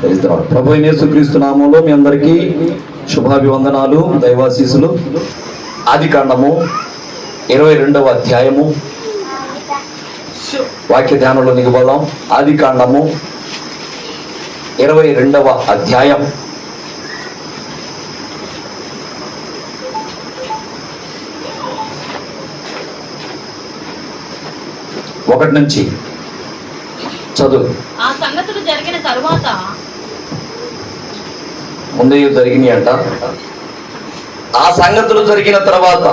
ప్రభు యేసుక్రీస్తు నామములో మీ అందరికీ శుభాభివందనాలు, దైవాశీస్సులు. ఆదికాండము 22వ అధ్యాయము వాక్య ధ్యానంలో దిగబోదాం. ఆదికాండము 22వ అధ్యాయం ఒకటి నుంచి చదువు. ఆ సంగతులు జరిగిన తరువాత ముందే జరిగినాయి అంట. ఆ సంగతులు జరిగిన తర్వాత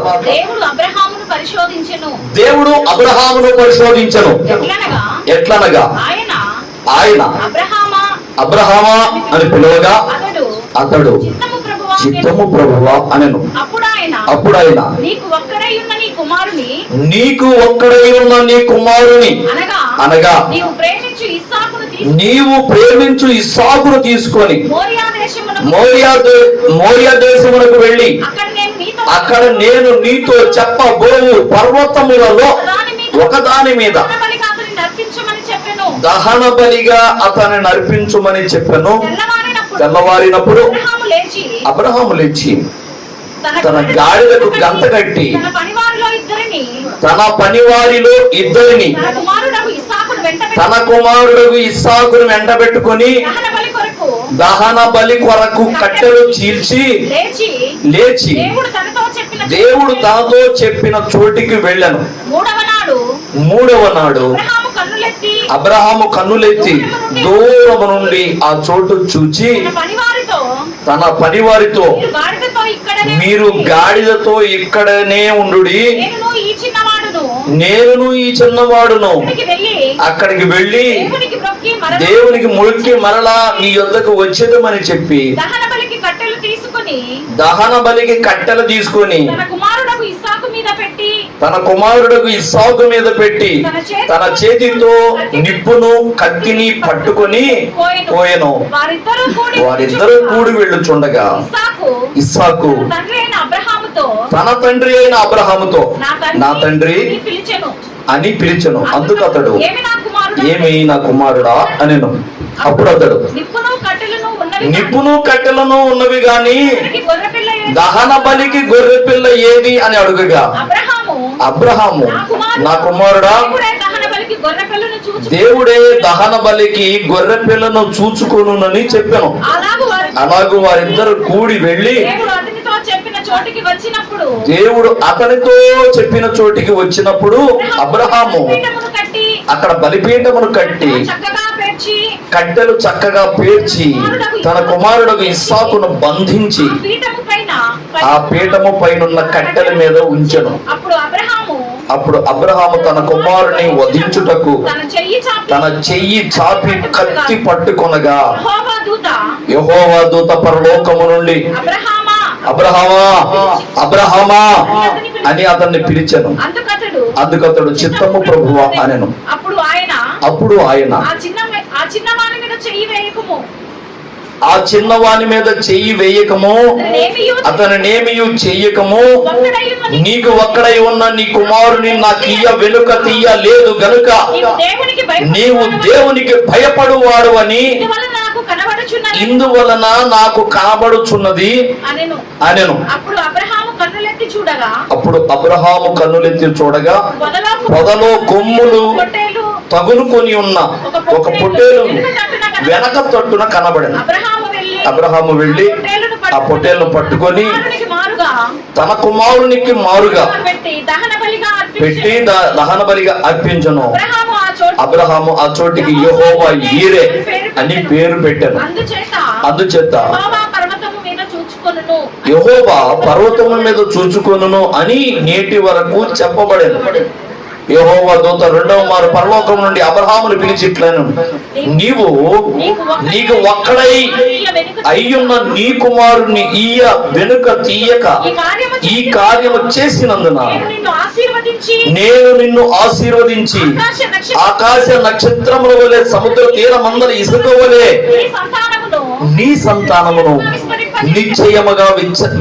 దేవుడు అబ్రహామును పరిశోధించెను. ఎట్లనగా ఆయన అబ్రహామా అని పిలువగా అతడు చిత్తము ప్రభువా అనెను. అప్పుడు ఆయన నీకు ఒక్కడై ఉన్న నీ కుమారుని అనగా నీవు ప్రేమించు ఇస్సాకును తీసుకొని మోరియా దేశమునకు వెళ్ళి అక్కడ నేను నీతో చెప్పబోవు పర్వతములలో ఒకదాని మీద దహన బలిగా అతన్ని నర్పించుమని చెప్పాను. తెల్లవారినప్పుడు అబ్రహాము లేచి తన గాడిదకు గంత కట్టి తన పనివారిలో ఇద్దరిని తన కుమారుడు ఇస్సాకును వెంటబెట్టుకొని దహన బలి కొరకు కట్టెలు చీల్చి లేచి దేవుడు తనతో చెప్పిన చోటికి వెళ్ళాను. మూడవ నాడు అబ్రహాము కన్నులెత్తి దూరము నుండి ఆ చోటు చూచి తన పనివారితో మీరు గాడిదతో ఇక్కడనే ఉండుడి, నేను ఈ చిన్నవాడును అక్కడికి వెళ్ళి దేవునికి మొక్కి మరలా నీ యొద్దకు వచ్చేదమని చెప్పి దహన బలికి కట్టెలు తీసుకొని తన కుమారుడుకు ఇస్సాకు మీద పెట్టి తన చేతితో నిప్పును కత్తిని పట్టుకొని పోయెను. వారిద్దరూ కూడి వెళ్ళుచుండగా ఇస్సాకు తన తండ్రి అయిన అబ్రహాముతో నా తండ్రి అని పిలిచెను. అందుకు అతడు ఏమి నా కుమారుడా అనెను. అప్పుడు అతడు నిప్పును కట్టెలను ఉన్నవి గాని దహన బలికి గొర్రె పిల్ల ఏది అని అడుగగా అబ్రహాము నా కుమారుడా దేవుడే దహన బలికి గొర్రె పిల్లను చూచుకొనునని చెప్పాను. అలాగూ వారిద్దరు కూడి వెళ్ళి దేవుడు అతనితో చెప్పిన చోటికి వచ్చినప్పుడు అబ్రహాము అక్కడ బలిపీఠమును కట్టి కట్టెలు చక్కగా పేర్చి తన కుమారుడు ఇస్సాకును బంధించి ఆ పీఠము పైనున్న కట్టెల మీద ఉంచెను. అప్పుడు అబ్రహాము తన కుమారుని వధించుటకు తన చెయ్యి చాపి కత్తి పట్టుకొనగా యెహోవా దూత పరలోకము నుండి అబ్రహామా అబ్రహామా అని అతన్ని పిలిచెను. అందుకతడు చిత్తము ప్రభువా అనెను. అప్పుడు ఆయన ఆ చిన్నవాని మీద చెయ్యి వేయకము అతనినేమియు చెయ్యకము, నీకు ఒక్కడై ఉన్న నీ కుమారుని నాకియ్య వెనుక తీయ లేదు గనుక నీవు దేవునికి భయపడువాడు అని ఇందువలన నాకు కనబడుచున్నది అనెను. అప్పుడు అబ్రహాము కన్నులెత్తి చూడగా పొదలో కొమ్ములు తగులుకొని ఉన్న ఒక పొట్టేలు వెనక తట్టున కనబడను. అబ్రహాము వెళ్ళి ఆ పొట్టేలును పట్టుకొని తన కుమారునికి మారుగా పెట్టి దహన బలిగా అర్పించను. అబ్రహాము ఆ చోటికి యెహోవా ఈరే అని పేరు పెట్టాను. అందుచేత యెహోవా పర్వతము మీద చూచుకొనును అని నేటి వరకు చెప్పబడేను. యెహోవా దూత రెండవ మారు పరలోకం నుండి అబ్రహామును పిలిచిట్లను, నీకు ఒక్కడై అయ్యున్న నీ కుమారుని ఈయ వెనుక తీయక ఈ కార్యము చేసినందున నేను నిన్ను ఆశీర్వదించి ఆకాశ నక్షత్రముల వలె సముద్ర తీరమందరి ఇసుక వలె నీ సంతానమును నిశ్చయముగా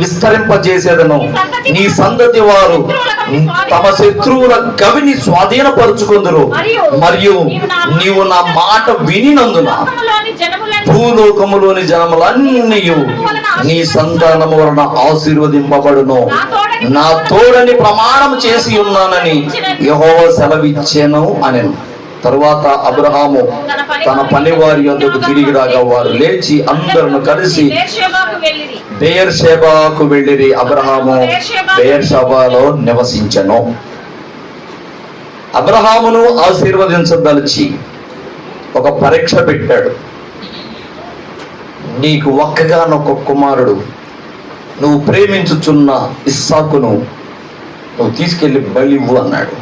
విస్తరింపజేసేదను. నీ సంతతి వారు తమ శత్రువుల గవిని స్వాధీనపరుచుకుందురు. మరియు నీవు నా మాట వినినందున భూలోకములోని జనములన్నీ నీ సంతానము వలన ఆశీర్వదింపబడును. నా తోడని ప్రమాణం చేసి ఉన్నానని యెహోవా సెలవిచ్చెను అనెను. తరువాత అబ్రహాము తన పనివారి యొద్దకు తిరిగి రాగా వారు లేచి అందరూ కలిసి బెయేర్షెబాకు వెళ్ళిరి. అబ్రహాము బెయేర్షెబాలో నివసించెను. అబ్రహామును ఆశీర్వదించదలిచి ఒక పరీక్ష పెట్టాడు. నీకు ఒక్కగానొక్క కుమారుడు, నువ్వు ప్రేమించుచున్న ఇస్సాకును నువ్వు తీసుకెళ్లి బలి ఇవ్వు అన్నాడు.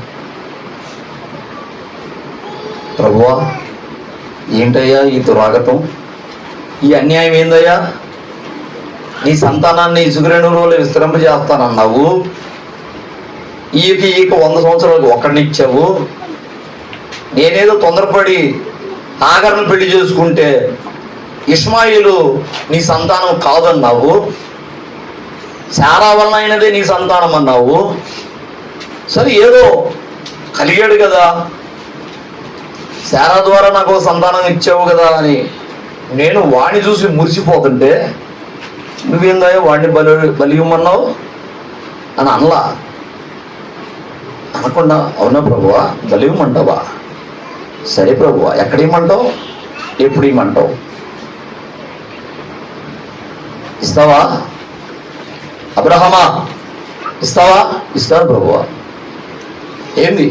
ప్రభువా, ఏంటయ్యా ఈ దురాగతం, ఈ అన్యాయం ఏందయ్యా? నీ సంతానాన్ని ఇసుగురేణువులో విస్తరింపజేస్తానన్నావు, ఈక 100 సంవత్సరాలకు ఒక్కడినిచ్చావు. నేనేదో తొందరపడి ఆగర్ను పెళ్లి చేసుకుంటే ఇష్మాయిలు నీ సంతానం కాదన్నావు, శారా వలన అయినదే నీ సంతానం అన్నావు. సరే ఏదో కలిగాడు కదా, శారా ద్వారా నాకు సంతానం ఇచ్చావు కదా అని నేను వాడిని చూసి మురిసిపోతుంటే నువ్వేందా వాడిని బలి ఇవ్వమన్నావు అని అనలా. అనకుండా అవునా ప్రభువా బలి ఇవ్వమంటావా? సరే ప్రభువా, ఎక్కడ ఇవ్వమంటావు, ఎప్పుడు ఇవ్వమంటావు, ఇస్తావా? అబ్రహమా ఇస్తావా? ఇస్తాను ప్రభువా. ఏంది,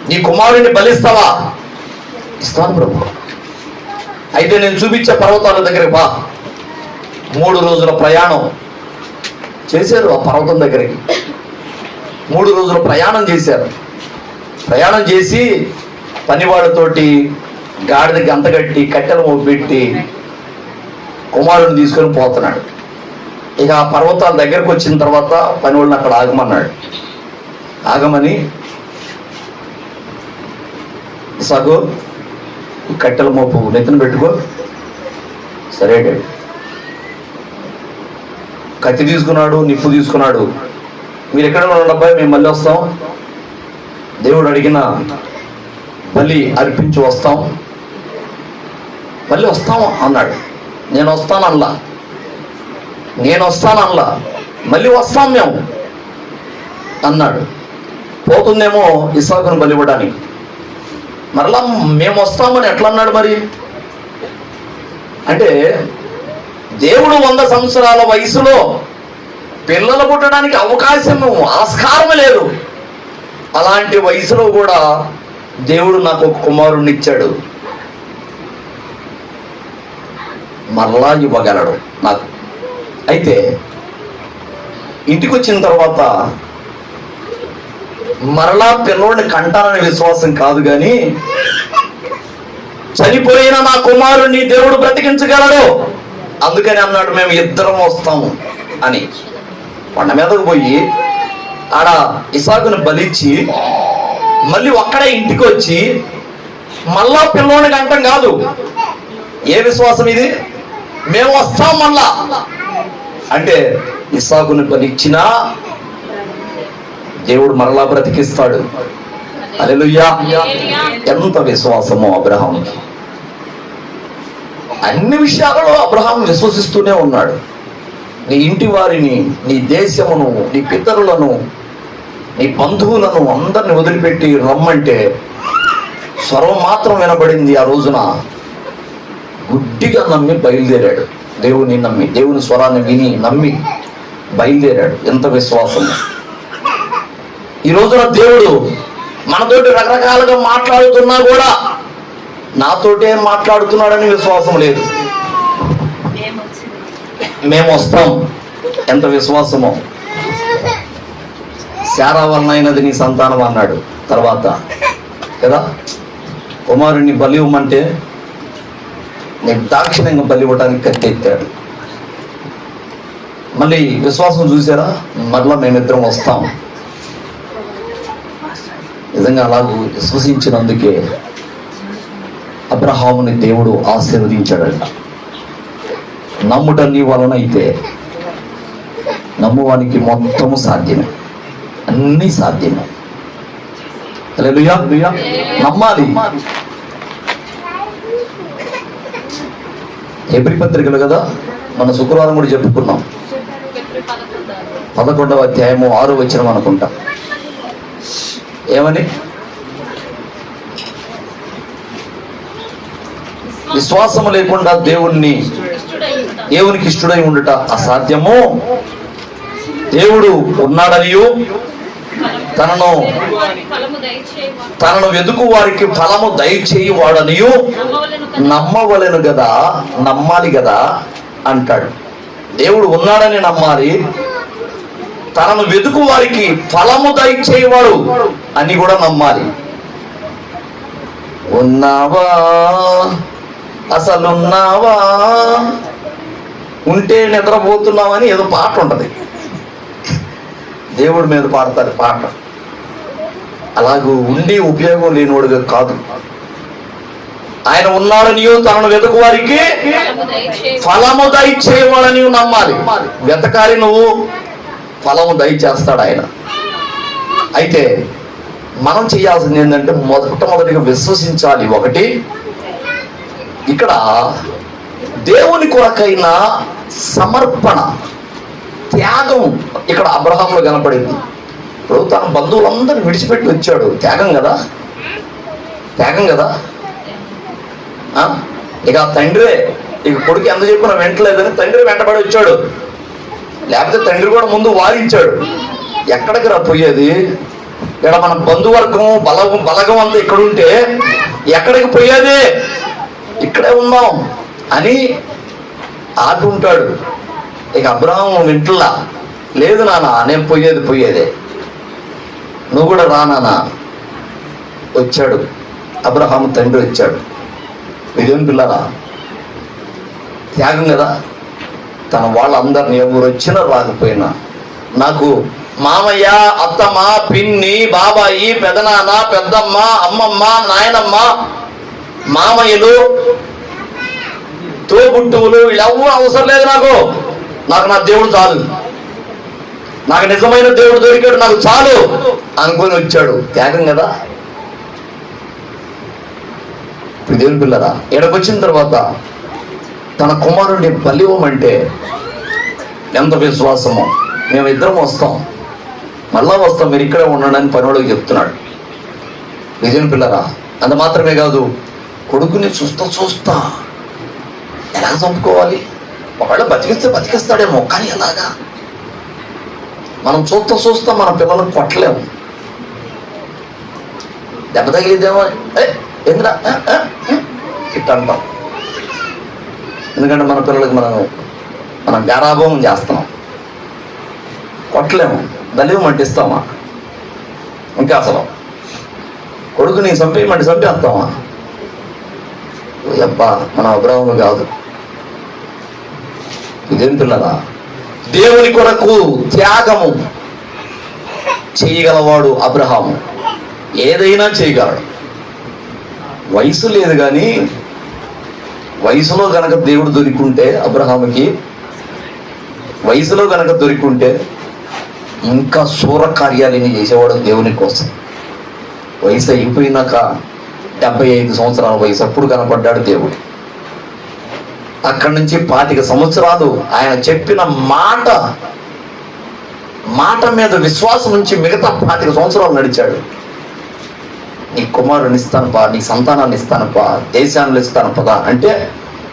నీ కుమారుడిని బలిస్తావా? ఇస్తాను ప్రభువా. అయితే నేను చూపించే పర్వతాల దగ్గరికి బా. 3 రోజుల ప్రయాణం చేశారు ఆ పర్వతం దగ్గరికి. 3 రోజుల ప్రయాణం చేశారు. ప్రయాణం చేసి పనివాడితోటి గాడిదకి అంతగట్టి కట్టెలు మోపెట్టి కుమారుడిని తీసుకొని పోతున్నాడు. ఇక ఆ పర్వతాల దగ్గరకు వచ్చిన తర్వాత పనివాడిని అక్కడ ఆగమన్నాడు. ఆగమని, ఇసాకు ఈ కట్టెల మోపు నెత్తిన పెట్టుకో. సరే డాడీ. కత్తి తీసుకున్నాడు, నిప్పు తీసుకున్నాడు. మీరు ఎక్కడ ఉండండి అబ్బాయి, మేము మళ్ళీ వస్తాం, దేవుడు అడిగిన బలి అర్పించి వస్తాం, మళ్ళీ వస్తాం అన్నాడు. నేను వస్తానల్లా, మళ్ళీ వస్తాం మేము అన్నాడు. పోతుందేమో ఇస్సాకును బలి ఇవ్వడానికి. మరలా మేము వస్తామని ఎట్లా అన్నాడు మరి? అంటే దేవుడు 100 సంవత్సరాల వయసులో పిల్లలు పుట్టడానికి అవకాశం ఆస్కారం లేదు. అలాంటి వయసులో కూడా దేవుడు నాకు ఒక కుమారుణ్ణి ఇచ్చాడు, మరలా ఇవ్వగలడు నాకు. అయితే ఇంటికి వచ్చిన తర్వాత మరలా పిల్లోడిని కంటాననే విశ్వాసం కాదు, కానీ చనిపోయిన నా కుమారుణ్ణి దేవుడు బ్రతికించగలడు, అందుకని అన్నాడు మేము ఇద్దరం వస్తాము అని. కొండ మీదకు పోయి ఆడ ఇసాకును బలిచ్చి మళ్ళీ ఒక్కడే ఇంటికి వచ్చి మళ్ళా పిల్లోడిని కంటం కాదు. ఏ విశ్వాసం ఇది? మేము వస్తాం మళ్ళా అంటే ఇస్సాకును బలిచ్చినా దేవుడు మరలా బ్రతికిస్తాడు. హల్లెలూయా! ఎంత విశ్వాసమో అబ్రహాముకి. అన్ని విషయాలలో అబ్రహాం విశ్వసిస్తూనే ఉన్నాడు. నీ ఇంటి వారిని, నీ దేశమును, నీ పితరులను, నీ బంధువులను అందరిని వదిలిపెట్టి రమ్మంటే స్వరం మాత్రం వినబడింది. ఆ రోజున గుడ్డిగా నమ్మి బయలుదేరాడు. దేవుని నమ్మి, దేవుని స్వరాన్ని విని నమ్మి బయలుదేరాడు. ఎంత విశ్వాసం! ఈ రోజున దేవుడు మనతోటి రకరకాలుగా మాట్లాడుతున్నా కూడా నాతోటే మాట్లాడుతున్నాడని విశ్వాసం లేదు. మేము వస్తాం, ఎంత విశ్వాసమో! శారా వలన అయినది నీ సంతానం అన్నాడు. తర్వాత కదా కుమారుణ్ణి బలి ఇవ్వమంటే నిర్దాక్షిణ్యంగా బలి ఇవ్వడానికి కత్తెత్తాడు. మళ్ళీ విశ్వాసం చూసారా? మరలా మేమిద్దరం వస్తాం. నిజంగా అలాగూ విశ్వసించినందుకే అబ్రహాముని దేవుడు ఆశీర్వదించాడంట. నమ్ముట నీ వలన అయితే నమ్మువానికి మొత్తము సాధ్యమే, అన్నీ సాధ్యమే. హల్లెలూయా. నమ్మాలి. హెబ్రీ పత్రికలు కదా మన శుక్రవారం కూడా చెప్పుకున్నాం. 11వ అధ్యాయము 6వ వచనం అనుకుంటా. ఏమని? విశ్వాసము లేకుండా దేవునికి ఇష్టడై ఉండుట అసాధ్యము. దేవుడు ఉన్నాడనియు తనను వెదుకు వారికి ఫలము దయచేయువాడనియు నమ్మవలెను కదా, నమ్మాలి కదా అంటాడు. దేవుడు ఉన్నాడని నమ్మాలి, తనను వెదుకు వారికి ఫలము దయచేయవాడు అని కూడా నమ్మాలి. ఉన్నావా, అసలున్నావా, ఉంటే నిద్రపోతున్నావని ఏదో పాట ఉంటది, దేవుడి మీద పాడతారు పాట. అలాగూ ఉండి ఉపయోగం లేనివాడుగా కాదు. ఆయన ఉన్నాడనియో తనను వెతుకు వారికి ఫలము దయచేయవాడని నమ్మాలి. వెతకాలి, నువ్వు ఫలము దయచేస్తాడు ఆయన. అయితే మనం చేయాల్సింది ఏంటంటే మొట్టమొదటిగా విశ్వసించాలి. ఒకటి, ఇక్కడ దేవుని కొరకైన సమర్పణ, త్యాగం ఇక్కడ అబ్రహాములో కనపడింది. ఇప్పుడు తన బంధువులందరూ విడిచిపెట్టి వచ్చాడు. త్యాగం కదా, త్యాగం కదా. ఇక తండ్రే, ఇక కొడుకు ఎంత చెప్పినా వెంటలేదని తండ్రి వెంటబడి వచ్చాడు. లేకపోతే తండ్రి కూడా ముందు వారించాడు. ఎక్కడికి రా పోయేది? ఇక్కడ మన బంధువర్గం బలగం అంతా ఇక్కడ ఉంటే ఎక్కడికి పోయేది? ఇక్కడే ఉన్నాం అని ఆటుంటాడు. ఇక అబ్రహాము వింటలా, లేదు నాన్న నేను పోయేదే, నువ్వు కూడా రా నాన్న. వచ్చాడు అబ్రహాము తండ్రి వచ్చాడు. ఇదేం పిల్లరా, త్యాగం కదా. తన వాళ్ళందరినీ ఎవరు వచ్చినా రాకపోయినా, నాకు మామయ్య, అత్తమ్మ, పిన్ని, బాబాయి, పెదనాన్న, పెద్దమ్మ, అమ్మమ్మ, నాయనమ్మ, మామయ్యలు, తోబుట్టువులు వీళ్ళెవ్వరూ అవసరం లేదు. నాకు నా దేవుడు చాలు, నాకు నిజమైన దేవుడు దొరికాడు, నాకు చాలు అనుకొని వచ్చాడు. త్యాగం కదా. దేవుని పిల్లరా, ఎడకొచ్చిన తర్వాత తన కుమారుడిని బలివ్వమంటే ఎంత విశ్వాసమో. మేమిద్దరం వస్తాం, మళ్ళా వస్తాం, మీరు ఇక్కడే ఉండండి అని పనివాడికి చెప్తున్నాడు. దేవుని పిల్లరా, అంత మాత్రమే కాదు, కొడుకుని చూస్తా ఎలా చంపుకోవాలి. ఒకవేళ బతికిస్తాడేమో, కానీ ఎలాగా? మనం చూస్తా మన పిల్లలను కొట్టలేము. దెబ్బ తగిలిద్దేమో, ఎందురా ఇట్ట అంటాం. ఎందుకంటే మన పిల్లలకి మనం గారాభం చేస్తున్నాం. కొట్టలేము, బలివ్వమంటే ఇస్తామా? ఇంకా అసలు కొడుకుని చంపేయమంటే చంపేస్తామా? అబ్బా, మన అబ్రహాము కాదు. ఇదేం పిల్లరా, దేవుని కొరకు త్యాగము చేయగలవాడు అబ్రహాము. ఏదైనా చేయగలడు. వయసు లేదు, కానీ వయసులో గనక దేవుడు దొరికింటే, అబ్రహాముకి వయసులో గనక దొరికింటే ఇంకా శూర కార్యాలని చేసేవాడు దేవుని కోసం. వయసు అయిపోయినాక 75 సంవత్సరాల వయసు అప్పుడు కనపడ్డాడు దేవుడు. అక్కడి నుంచి 25 సంవత్సరాలు ఆయన చెప్పిన మాట మీద విశ్వాసం నుంచి మిగతా 25 సంవత్సరాలు నడిచాడు. నీ కుమారుని ఇస్తానపా, నీ సంతానాన్ని ఇస్తానపా, దేశాన్ని ఇస్తాను పదా అంటే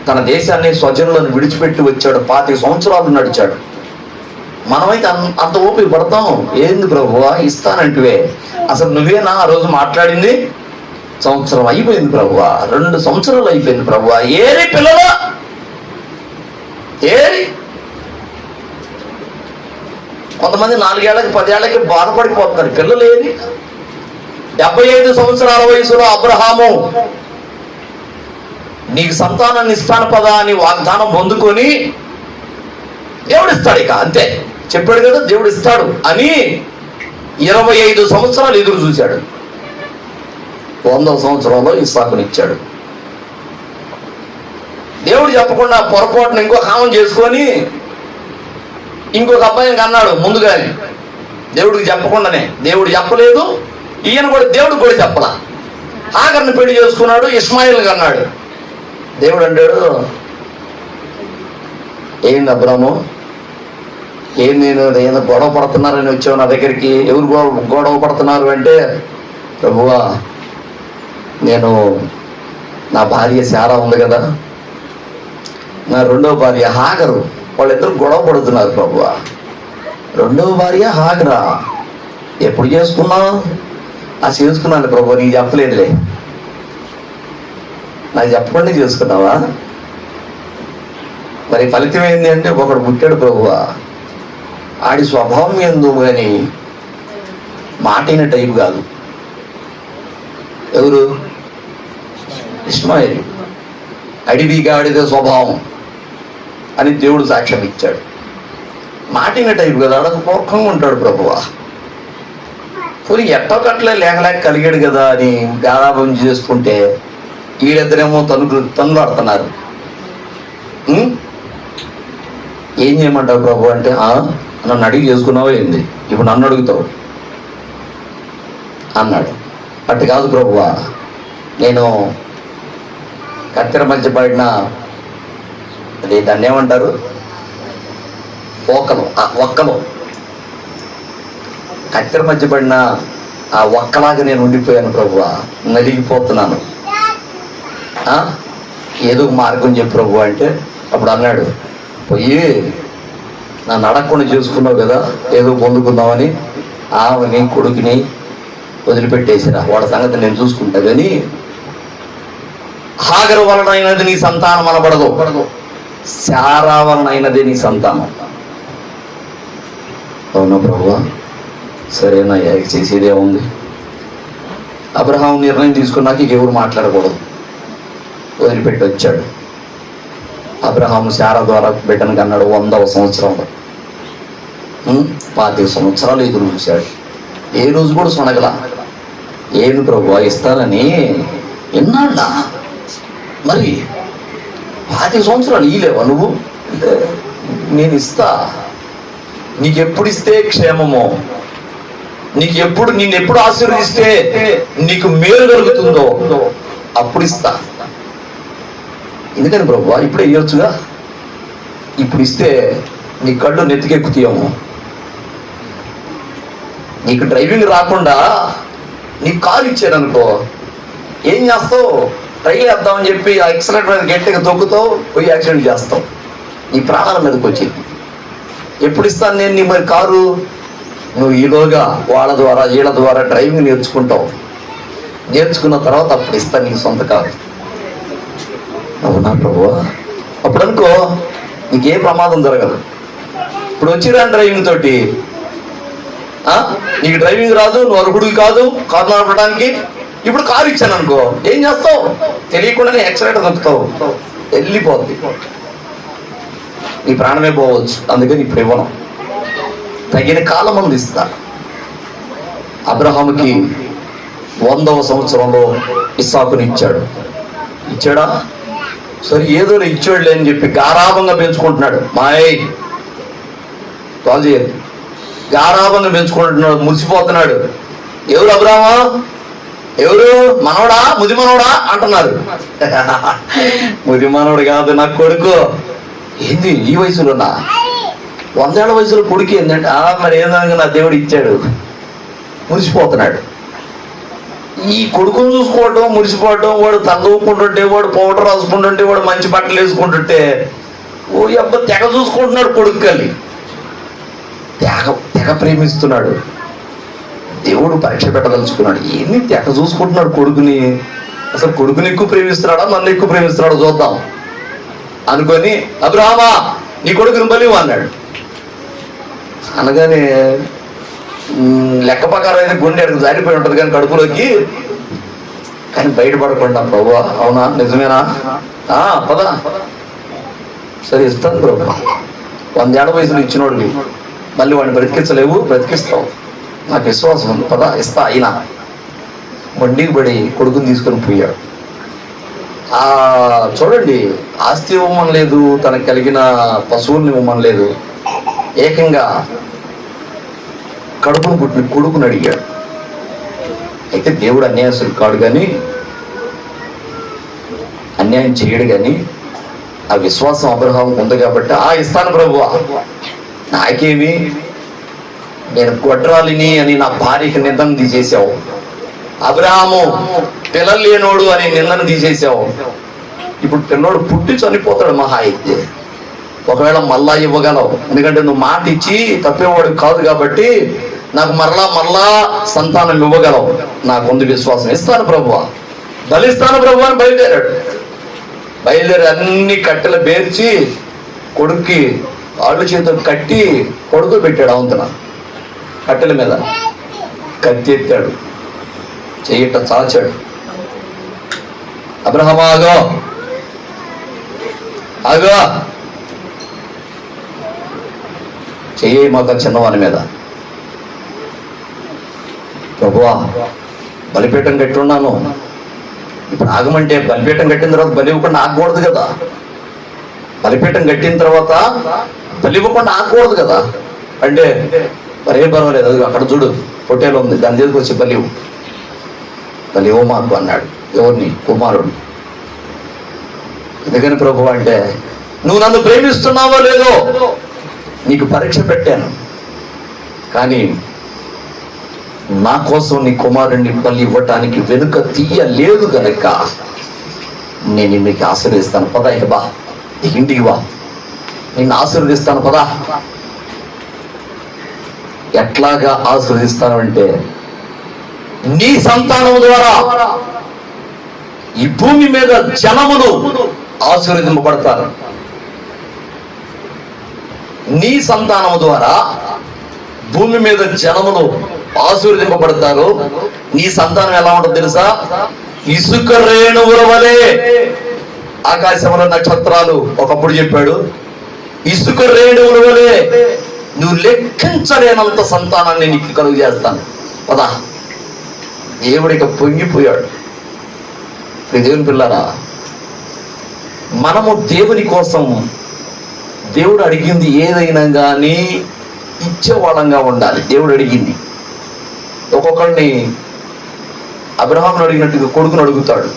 తన దేశాన్ని, స్వజనులను విడిచిపెట్టి వచ్చాడు. 25 సంవత్సరాలు నడిచాడు. మనమైతే అంత ఓపిక పడతాం. ఏంది ప్రభువా ఇస్తానంటువే, అసలు నువ్వేనా ఆ రోజు మాట్లాడింది? సంవత్సరం అయిపోయింది ప్రభువా, 2 సంవత్సరాలు అయిపోయింది ప్రభువా, ఏరి పిల్లలు ఏరి. కొంతమంది 4 ఏళ్ళకి 10 ఏళ్ళకి బాధపడిపోతున్నారు. పిల్లలు ఏరి? 75 సంవత్సరాల వయసులో అబ్రహాము నీకు సంతానాన్ని ఇస్తాను పదా అని వాగ్దానం పొందుకొని దేవుడు ఇస్తాడు. ఇక అంతే చెప్పాడు కదా, దేవుడు ఇస్తాడు అని 25 సంవత్సరాలు ఎదురు చూశాడు. 100వ సంవత్సరంలో ఇస్సాకుని ఇచ్చాడు. దేవుడు చెప్పకుండా పొరపాటున ఇంకొక ఆమెను చేసుకొని ఇంకొక అబ్బాయిని అన్నాడు ముందుగానే, దేవుడికి చెప్పకుండానే. దేవుడు చెప్పలేదు, ఈయన కూడా దేవుడు కూడా చెప్పలా. హాగర్ని పెళ్లి చేసుకున్నాడు, ఇస్మాయిల్ని అన్నాడు. దేవుడు అంటాడు, ఏంది అబ్రాము, నేను ఏదో గొడవ పడుతున్నారని వచ్చావు నా దగ్గరికి. ఎవరు గొడవ పడుతున్నారు అంటే, ప్రభువా నేను నా భార్య శారా ఉంది కదా, నా రెండవ భార్య హాగరు, వాళ్ళిద్దరు గొడవ పడుతున్నారు ప్రభువా. రెండవ భార్య హాగరా, ఎప్పుడు చేసుకున్నావు? చేసుకున్నాను ప్రభు, నీకు చెప్పలేదులే. నాకు చెప్పకుండా చేసుకున్నావా? మరి ఫలితం ఏంటి అంటే, ఒకడు పుట్టాడు ప్రభువా, ఆడి స్వభావం ఏందో కానీ మాటిన టైపు కాదు. ఎవరు? ఇస్మాయిల్. అడివిగా ఆడిదే స్వభావం అని దేవుడు సాక్ష్యం ఇచ్చాడు. మాటిన టైపు కదా, అడగ పూర్వకంగా ఉంటాడు ప్రభువా. పోనీ ఎట్టోకట్లే లేక కలిగాడు కదా అని గారాబం చేసుకుంటే వీళ్ళిద్దరేమో తన్నులాడుతున్నారు. ఏం చేయమంటావు ప్రభు అంటే, నన్ను అడిగి చేసుకున్నావో ఏంది, ఇప్పుడు నన్ను అడుగుతావు అన్నాడు. అట్టు కాదు ప్రభువా, నేను కత్తెర మధ్య పడిన అది దాన్ని ఏమంటారు, ఒక్కలు కత్తెర మధ్య పడిన ఆ ఒక్కలాగా నేను ఉండిపోయాను ప్రభువా, నలిగిపోతున్నాను. ఏదో మార్గం చెప్పు ప్రభు అంటే, అప్పుడు అన్నాడు, పోయి నన్ను అడగకుండా చేసుకున్నావు కదా, ఏదో పొందుకుందామని ఆమెని కొడుకుని వదిలిపెట్టేసిరా, వాడి సంగతి నేను చూసుకుంటా. కానీ హాగరు వలన అయినది నీ సంతానం అనబడదు, శారా వలన అయినదే నీ సంతానం. అవునా ప్రభువా, సరేనా, చేసేదే ఉంది. అబ్రహాం నిర్ణయం తీసుకున్నాక ఎవరు మాట్లాడకూడదు, వదిలిపెట్టి వచ్చాడు. అబ్రహాము శారా ద్వారా బిడ్డను కన్నాడు 100వ సంవత్సరంలో. 25 సంవత్సరాలు ఎదురు చూశాడు, ఏ రోజు కూడా సొనగల. ఏమి ప్రభువా ఇస్తానని ఎన్నాళ్ళ, మరి 25 సంవత్సరాలు ఇలేవా నువ్వు అంటే, నేను ఇస్తా, నీకెప్పుడు ఇస్తే క్షేమమో, నిన్నెప్పుడు ఆశీర్వదిస్తే నీకు మేలు కలుగుతుందో అప్పుడు ఇస్తా. ఎందుకని ప్రభువా ఇప్పుడే ఇవ్వచ్చుగా, ఇప్పుడు ఇస్తే నీ కళ్ళు నెత్తికెక్కుతాయేమో. నీకు డ్రైవింగ్ రాకుండా నీకు కారు ఇచ్చాడనుకో, ఏం చేస్తావు? ట్రై చేద్దామని చెప్పి ఆ ఎక్సలెంట్ మీద గట్టిగా తొక్కుతావు, పోయి యాక్సిడెంట్ చేస్తావు, నీ ప్రాణాల మీదకి వచ్చింది. ఎప్పుడు ఇస్తాను నేను నీ మరి కారు? నువ్వు ఈలోగా వీళ్ళ ద్వారా డ్రైవింగ్ నేర్చుకుంటావు, నేర్చుకున్న తర్వాత అప్పుడు ఇస్తాను నీకు సొంత కారు. అవునా ప్రభువా, అప్పుడు అనుకో నీకే ప్రమాదం జరగదు. ఇప్పుడు వచ్చిరా డ్రైవింగ్ తోటి, నీకు డ్రైవింగ్ రాదు, నువ్వు అర్హుడివి కాదు కారు నడపడానికి. ఇప్పుడు కారు ఇచ్చాను అనుకో, ఏం చేస్తావు? తెలియకుండానే యాక్సిడెంట్ దొరుకుతావు, వెళ్ళిపోద్ది, నీ ప్రాణమే పోవచ్చు. అందుకని ఇప్పుడు ఇవ్వను, తగిన కాలం అందిస్తా. అబ్రహాముకి 100వ సంవత్సరంలో ఇస్సాకుని ఇచ్చాడా? సరే ఏదో ఇచ్చాడులే అని చెప్పి గారాభంగా పెంచుకుంటున్నాడు. కాల్ చేయదు, గారాభంగా పెంచుకుంటున్నాడు, మురిసిపోతున్నాడు. ఎవరు అబ్రామా? ఎవరు? మనవడా, ముది మనవడా అంటున్నారు. ముది మనవడు కాదు, నా కొడుకు. ఏంది ఈ వయసులోనా? 100 ఏళ్ల వయసులో కొడుకు ఏంటంటే, మరి ఏందనగా నా దేవుడు ఇచ్చాడు, మురిసిపోతున్నాడు. ఈ కొడుకుని చూసుకోవటం, మురిసిపోవటం, వాడు తగ్గవుకుంటుంటే, వాడు పౌడర్ రాసుకుంటుంటే, వాడు మంచి బట్టలు వేసుకుంటుంటే, ఓ అబ్బ తెగ చూసుకుంటున్నాడు కొడుకు కలిగి, తెగ ప్రేమిస్తున్నాడు. దేవుడు పరీక్ష పెట్టదలుచుకున్నాడు, ఏమి తెగ చూసుకుంటున్నాడు కొడుకుని. అసలు కొడుకుని ఎక్కువ ప్రేమిస్తున్నాడా, నన్ను ఎక్కువ ప్రేమిస్తున్నాడో చూద్దాం అనుకొని, అబ్రహామా నీ కొడుకుని బలి అన్నాడు. అనగానే లెక్క ప్రకారం అయితే గుండె అడుగు జారిపోయి ఉంటుంది కానీ కడుపులోకి, కానీ బయటపడకుండా ప్రభువా అవునా నిజమేనా, పద సరే ఇస్తాను ప్రభు. 100 ఏళ్ల వయసులో ఇచ్చినోడు మళ్ళీ వాడిని బ్రతికించలేవు, బ్రతికిస్తావు, నాకు విశ్వాసం ఉంది, పద ఇస్తా. అయినా బండికి పడి కొడుకుని తీసుకొని పోయాడు. చూడండి, ఆస్తి ఇవ్వమని లేదు, తనకు కలిగిన పశువుల్ని ఇవ్వమని లేదు, ఏకంగా కడుపును పుట్టిన కొడుకుని అడిగాడు. అయితే దేవుడు అన్యాయస్తుడు కాడు కానీ, అన్యాయం చేయడు కానీ ఆ విశ్వాసం అబ్రహాముకు ఉంది కాబట్టి ఇస్తాను ప్రభువా, నాకేమి, నేను గొడ్రాలిని అని నా భార్యకి నిందను తీసేసావు, అబ్రహాము పిల్లలు లేనోడు అని నిందను తీసేసావు, ఇప్పుడు పిల్లోడు పుట్టి చనిపోతాడు మహా అయితే, ఒకవేళ మళ్ళా ఇవ్వగలవు, ఎందుకంటే నువ్వు మాట ఇచ్చి తప్పేవాడు కాదు కాబట్టి నాకు మరలా సంతానం ఇవ్వగలవు, నాకుంది విశ్వాసం, ఇస్తాను ప్రభువా, బలిస్తాను ప్రభు అని బయలుదేరి అన్ని కట్టెలు పేర్చి కొడుక్కి కాళ్ళు చేతులు కట్టి కొడుకు పెట్టాడు. అవుతున్నా కట్టెల మీద కత్తి ఎత్తాడు, చెయ్యట చాచాడు. అబ్రహాము ఆగో చెయ్యి మాకు చిన్నవాని మీద, ప్రభువా బలిపీఠం కట్టి ఉన్నాను, ఇప్పుడు ఆగమంటే బలిపీఠం కట్టిన తర్వాత బలి ఇవ్వకుండా ఆగకూడదు కదా, బలిపీఠం కట్టిన తర్వాత బలి ఇవ్వకుండా ఆగకూడదు కదా అంటే, మరేం పర్వాలేదు, అది అక్కడ చూడు పొట్టేలు ఉంది, దాని దగ్గరికి వచ్చి బలి ఇవ్వు మాకు అన్నాడు. ఎవరిని? కుమారుడు. ఎందుకని ప్రభు అంటే, నువ్వు నన్ను ప్రేమిస్తున్నావో లేదో నీకు పరీక్ష పెట్టాను, కానీ నా కోసం నీ కుమారుడిని బలి ఇవ్వటానికి వెనుక తీయలేదు కనుక నేను నీకు ఆశీర్వదిస్తాను, పదా బా ఇంటికి బా, నిన్ను ఆశీర్వదిస్తాను పదా. ఎట్లాగా ఆశీర్వదిస్తాను అంటే, నీ సంతానం ద్వారా ఈ భూమి మీద జనములు ఆశీర్వదింపబడతారు. నీ సంతానం ద్వారా భూమి మీద జనములు ఆశీర్వదింపబడతారు. నీ సంతానం ఎలా ఉంటుంది తెలుసా? ఇసుక రేణువుల వలె. ఆకాశంలో నక్షత్రాలు ఒకప్పుడు చెప్పాడు, ఇసుక రేణువుల వలె నువ్వు లెక్కించలేనంత సంతానాన్ని నీకు కలుగు చేస్తాను పదా. దేవుడికి పొంగిపోయాడు. దేవుని పిల్లరా, మనము దేవుని కోసం దేవుడు అడిగింది ఏదైనా కానీ ఇచ్చేవాళ్ళంగా ఉండాలి. దేవుడు అడిగింది, ఒక్కొక్కరిని అబ్రహామును అడిగినట్టుగా కొడుకును అడుగుతాడు,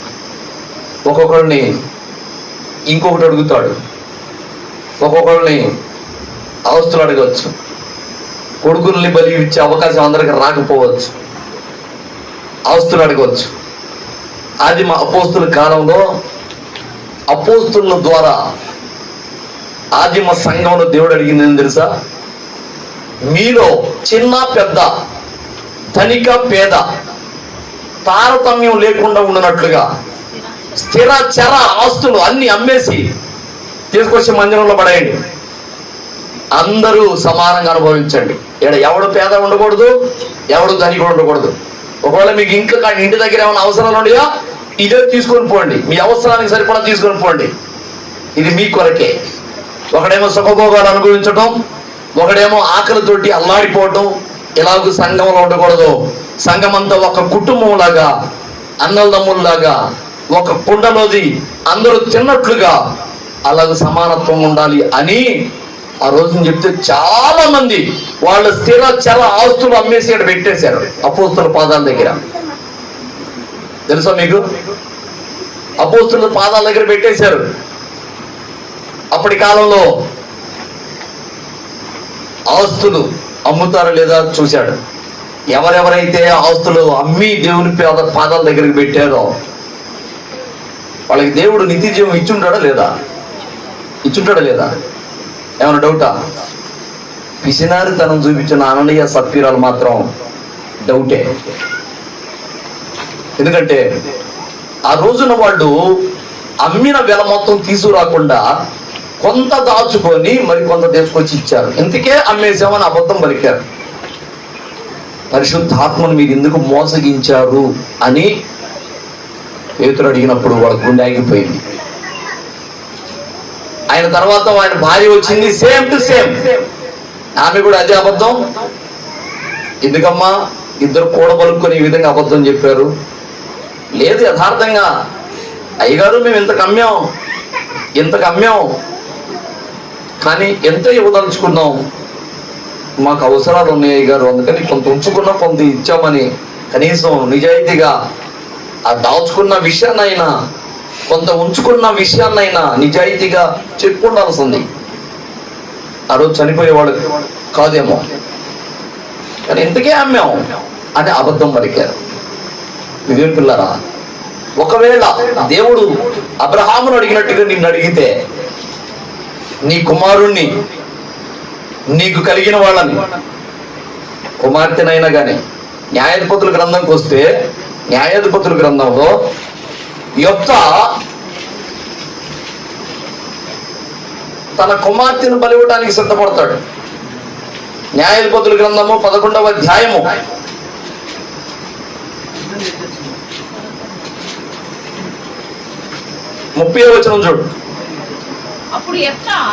ఒక్కొక్కరిని ఇంకొకటి అడుగుతాడు, ఒక్కొక్కరిని ఆస్తులు అడగవచ్చు, కొడుకుల్ని బలి ఇచ్చే అవకాశం అందరికి రాకపోవచ్చు, ఆస్తులు అడగవచ్చు. అది మా అపోస్తుల కాలంలో అపోస్తుల ద్వారా ఆదిమ సంఘంలో దేవుడు అడిగింది ఏం తెలుసా? మీలో చిన్న పెద్ద, ధనిక పేద తారతమ్యం లేకుండా ఉండనట్లుగా స్థిర చర ఆస్తులు అన్ని అమ్మేసి తీసుకొచ్చి మందిరంలో పడేయండి, అందరూ సమానంగా అనుభవించండి. ఇక్కడ ఎవడు పేద ఉండకూడదు, ఎవడు ధనికుడు ఉండకూడదు. ఒకవేళ మీకు ఇంటి దగ్గర ఏమైనా అవసరాలు ఉన్నాయా, ఇదే తీసుకొని పోండి, మీ అవసరానికి సరిపడా తీసుకొని పోండి, ఇది మీ కొరకే. ఒకడేమో సుఖభోగాలు అనుభవించడం, ఒకడేమో ఆకలితోటి అల్లాడిపోవటం. ఇలాగ సంఘంలో ఉండకూడదు. సంఘం అంతా ఒక కుటుంబం లాగా, అన్నదమ్ముల్లాగా ఒక కుండలోది అందరూ తిన్నట్లుగా అలాగ సమానత్వం ఉండాలి అని ఆ రోజున చెప్తే చాలా మంది వాళ్ళ స్థిర చర ఆస్తులు అమ్మేసి ఇక్కడ పెట్టేశారు అపోస్తుల పాదాల దగ్గర. తెలుసా మీకు? అపోస్తుల పాదాల దగ్గర పెట్టేశారు. అప్పటి కాలంలో ఆస్తులు అమ్ముతారో లేదా చూశాడు. ఎవరెవరైతే ఆస్తులు అమ్మి దేవుని పాదాల దగ్గరికి పెట్టారో వాళ్ళకి దేవుడు నిత్య జీవం ఇచ్చుంటాడా లేదా? ఇచ్చుంటాడా లేదా? ఏమైనా డౌటా? పిసినారితనం చూపించిన అననీయ సత్పీరాలు మాత్రం డౌటే. ఎందుకంటే ఆ రోజున వాళ్ళు అమ్మిన వెల మొత్తం తీసుకురాకుండా కొంత దాచుకొని మరి కొంత తీసుకొచ్చి ఇచ్చారు. ఇంతకే అమ్మేసామని అబద్ధం పలికారు. పరిశుద్ధాత్మను మీరు ఎందుకు మోసగించారు అని పేతురు అడిగినప్పుడు వాళ్ళ గుండె ఆగిపోయింది. ఆయన తర్వాత ఆయన భార్య వచ్చింది, సేమ్ టు సేమ్, ఆమె కూడా అదే అబద్ధం. ఎందుకమ్మా ఇద్దరు కూడబలుకొని ఈ విధంగా అబద్ధం చెప్పారు? లేదు, యథార్థంగా అయ్యగారు మేము ఇంతకు అమ్మాం కానీ ఎంత ఇవ్వదలుచుకున్నాం, మాకు అవసరాలు ఉన్నాయి అయ్యగారు, అందుకని కొంత ఉంచుకున్నాం, కొంత ఇచ్చామని కనీసం నిజాయితీగా ఆ దాచుకున్న విషయాన్నైనా కొంత ఉంచుకున్న విషయాన్నైనా నిజాయితీగా చెప్పుకుండాల్సింది. ఆ రోజు చనిపోయేవాడు కాదేమో, కానీ ఇంతకే అమ్మాం అని అబద్ధం పలికారు. ఇదేం పిల్లరా, ఒకవేళ దేవుడు అబ్రహామును అడిగినట్టుగా నిన్ను అడిగితే నీ కుమారుణ్ణి, నీకు కలిగిన వాళ్ళని, కుమార్తెనైనా కానీ, న్యాయాధిపతుల గ్రంథంకి వస్తే న్యాయాధిపతుల గ్రంథంలో యొప్తా తన కుమార్తెను బలివ్వడానికి సిద్ధపడతాడు. న్యాయాధిపతుల గ్రంథము 11వ అధ్యాయము 30వ వచనం చూడు. అప్పుడు యెఫ్తా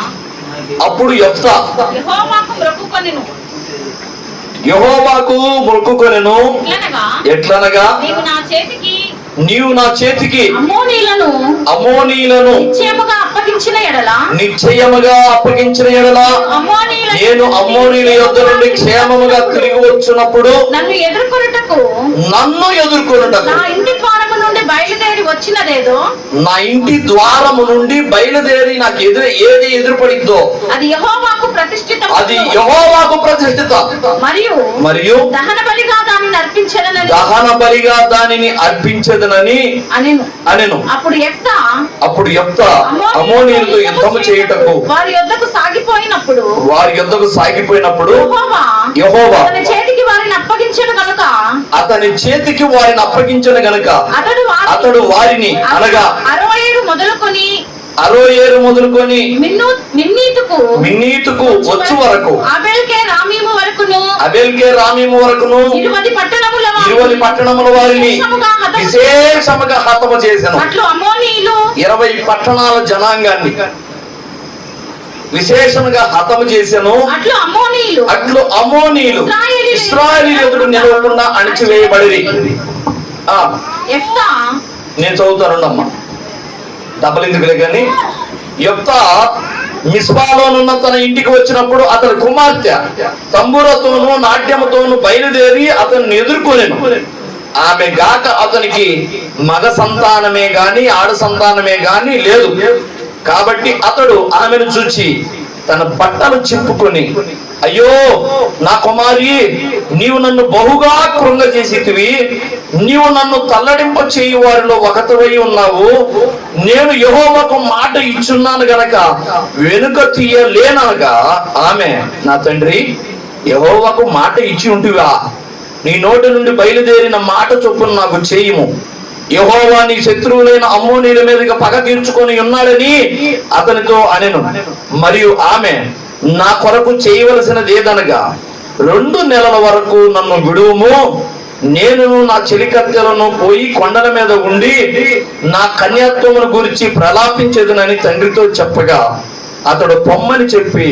యెహోవాకు మొక్కుకొనెను, ఎట్లనగా నీవు నా చేతికి అమ్మోనీయులను నిశ్చయముగా అప్పగించిన ఎడల నేను అమ్మోనీయుల యొద్ద నుండి క్షేమముగా తిరిగి వచ్చినప్పుడు నన్ను ఎదుర్కొనుటకు నా ఇంటి ద్వారము నుండి బయలుదేరి నాకు ఏది ఎదురుపడిద్దో అది యెహోవాకు ప్రతిష్ఠిత మరియు దహన బలిగా దానిని అర్పించదనని అనెను. అప్పుడు యెఫ్తా అమ్మోనీయులతో యుద్ధము చేయుటకు వారి యొద్దకు సాగిపోయినప్పుడు యెహోవా అతని చేతికి వారిని అప్పగించను గనుక అతడు వారిని అనగా అరోయేరు మొదలుకొని మిన్నీతుకు వచ్చు వరకు అబేల్కే రామీము వరకును 20 పట్టణముల వారిని విశేషముగా హతము చేసెను. 20 పట్టణాల జనాంగాన్ని విశేషంగా హతము చేసెను. అట్లు అమ్మోనీయులు ఇశ్రాయేలీయుల ఎదుట నిలవకుండా అణిచివేయబడిరి. నేను చదువుతానుండమ్మా, డబ్బులు ఎందుకులే కానీ. యెఫ్తా మిస్పాలోనున్న తన ఇంటికి వచ్చినప్పుడు అతని కుమార్తె తంబురతోనూ నాట్యముతోనూ బయలుదేరి అతన్ని ఎదుర్కొనెను. ఆమె గాక అతనికి మగ సంతానమే గాని ఆడ సంతానమే గాని లేదు. కాబట్టి అతడు ఆమెను చూచి తన బట్టలు చింపుకొని, అయ్యో నా కుమారి, నీవు నన్ను బహుగా కృంగజేసితివి, నీవు నన్ను తల్లడింప చేయు వారిలో ఒకటివై ఉన్నావు. నేను యెహోవాకు మాట ఇచ్చున్నాను గనక వెనుక తీయలేనగా ఆమె, నా తండ్రి, యెహోవాకు మాట ఇచ్చి ఉంటివా? నీ నోటి నుండి బయలుదేరిన మాట చొప్పున నాకు చేయుము. యెహోవా నీ శత్రువులైన అమ్మోనీయుల మీదగా పగ తీర్చుకొని ఉన్నాడని అతనితో అనెను. మరియు ఆమె, నా కొరకు చేయవలసినది ఏదనగా 2 నెలల వరకు నన్ను విడువుము, నేను నా చెలికత్తెలను పోయి కొండల మీద ఉండి నా కన్యాత్వమును గురించి ప్రలాపించేదనని తండ్రితో చెప్పగా అతడు పొమ్మని చెప్పి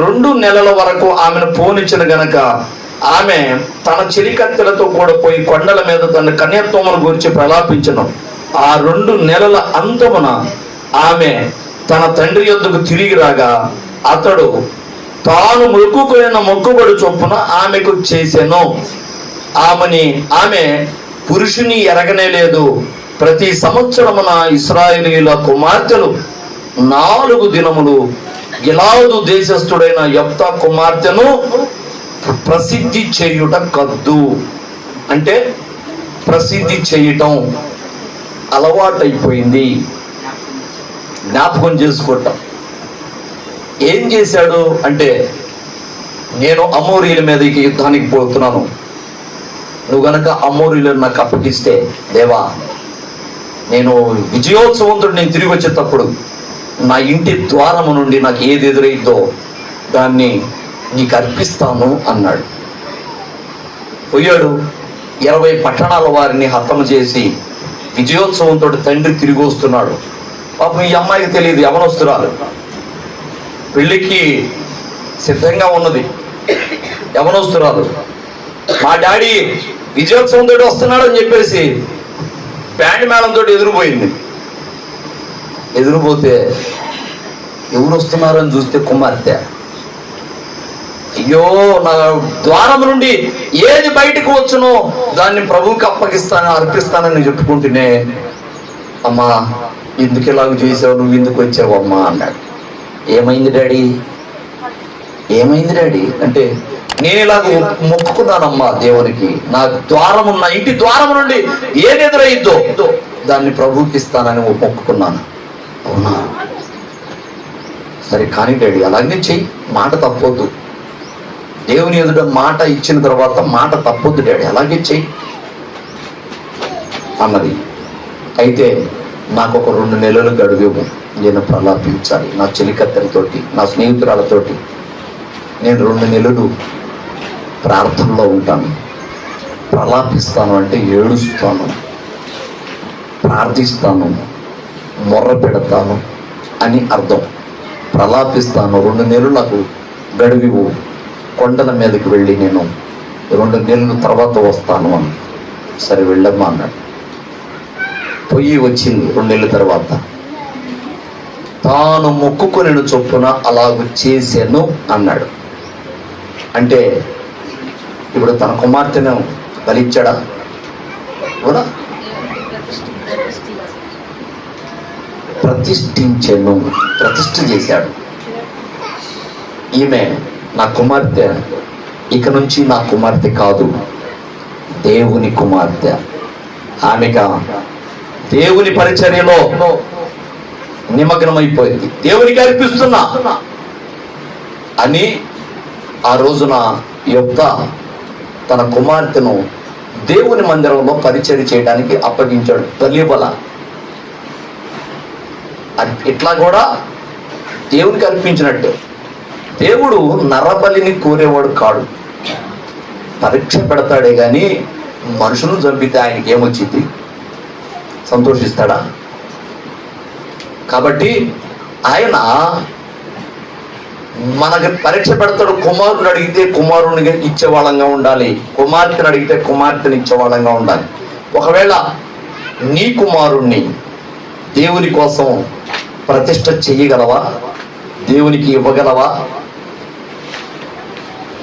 2 నెలల వరకు ఆమెను పోనిచ్చిన గనక ఆమె తన చెలికత్తెలతో కూడా పోయి కొండల మీద తన కన్యాత్వమును గురించి ప్రలాపించను. ఆ 2 నెలల అంతమున ఆమె తన తండ్రి యొద్దకు తిరిగి రాగా అతడు తాను మొక్కుకొనిన మొక్కుబడి చొప్పున ఆమెకు చేసెను. ఆమె పురుషుని ఎరగనే లేదు. ప్రతి సంవత్సరమున ఇశ్రాయేలీయుల కుమార్తెలు 4 దినములు గిలాదు దేశస్థుడైన యెఫ్తా కుమార్తెను ప్రసిద్ధి చేయుట కద్దు. అంటే ప్రసిద్ధి చేయటం అలవాటైపోయింది. జ్ఞాపకం చేసుకోవటం. ఏం చేశాడు అంటే, నేను అమోరీల మీదకి యుద్ధానికి పోతున్నాను, నువ్వు గనక అమోరీలను నాకు అప్పగిస్తే, దేవా నేను విజయోత్సవంతో నేను తిరిగి వచ్చేటప్పుడు నా ఇంటి ద్వారము నుండి నాకు ఏది ఎదురైద్దో దాన్ని నీకు అర్పిస్తాను అన్నాడు. పోయాడు. 20 పట్టణాల వారిని హతము చేసి విజయోత్సవంతో తండ్రి తిరిగి వస్తున్నాడు. పాపం ఈ అమ్మాయికి తెలియదు, యవనస్తురాలు, పెళ్లికి సిద్ధంగా ఉన్నది, యవనస్తురాలు. మా డాడీ విజయోత్సవంతో వస్తున్నాడు అని చెప్పేసి బ్యాండ్ మేళంతో ఎదురుపోయింది. ఎదురుపోతే ఎవరు వస్తున్నారని చూస్తే కుమార్తె. అయ్యో, నా ద్వారం నుండి ఏది బయటకు వచ్చునో దాన్ని ప్రభువుకి అర్పిస్తానని చెప్పుకుంటూనే, అమ్మా ఎందుకు ఇలాగ చేసావు, నువ్వు ఎందుకు వచ్చావు అమ్మా అన్నాడు. ఏమైంది డాడీ, ఏమైంది డాడీ అంటే, నేను ఇలాగ మొక్కుకున్నానమ్మా దేవునికి, నా ఇంటి ద్వారం నుండి ఏది ఎదురయ్యిద్దో దాన్ని ప్రభువుకి ఇస్తానని మొక్కుకున్నాను. అవునా, సరే కానీ డాడీ అలాగే చెయ్యి, మాట తప్పొద్దు. దేవుని ఎదుట మాట ఇచ్చిన తర్వాత మాట తప్పొద్దు డాడీ, అలాగే చెయ్యి అన్నది. అయితే నాకు ఒక 2 నెలలు గడువు, నేను ప్రలాపించాలి. నా చెలికత్తెలతోటి, నా స్నేహితురాలతోటి నేను 2 నెలలు ప్రార్థనలో ఉంటాను. ప్రలాపిస్తాను అంటే ఏడుస్తాను, ప్రార్థిస్తాను, మొర్ర పెడతాను అని అర్థం. ప్రలాపిస్తాను, 2 నెలలు నాకు గడువు, కొండల మీదకి వెళ్ళి నేను 2 నెలల తర్వాత వస్తాను అని. సరే వెళ్ళమ్మా అన్నాడు. పొయ్యి వచ్చింది 2 నెలల తర్వాత. తాను మొక్కుకునే చొప్పున అలాగ చేశాను అన్నాడు. అంటే ఇప్పుడు తన కుమార్తెను బలిచ్చాడా? అవునా, ప్రతిష్ఠించెను, ప్రతిష్ఠ చేశాడు. ఈమె నా కుమార్తె, ఇక నుంచి నా కుమార్తె కాదు, దేవుని కుమార్తె. ఆమెగా దేవుని పరిచర్యలో నిమగ్నమైపోయింది. దేవునికి అర్పిస్తున్నా అని ఆ రోజున యొప్త తన కుమార్తెను దేవుని మందిరంలో పరిచర్య చేయడానికి అప్పగించాడు. బలిబల ఇట్లా కూడా దేవునికి అర్పించినట్టే. దేవుడు నరబలిని కోరేవాడు కాడు, పరీక్ష పెడతాడే కానీ మనుషులను చంపితే ఆయనకి ఏమొచ్చింది? సంతోషిస్తాడా? కాబట్టి ఆయన మనకి పరీక్ష పెడతాడు. కుమారుని అడిగితే కుమారుని ఇచ్చేవాళ్ళంగా ఉండాలి, కుమార్తెను అడిగితే కుమార్తెను ఇచ్చేవాళ్ళంగా ఉండాలి. ఒకవేళ నీ కుమారుణ్ణి దేవుని కోసం ప్రతిష్ఠ చెయ్యగలవా? దేవునికి ఇవ్వగలవా?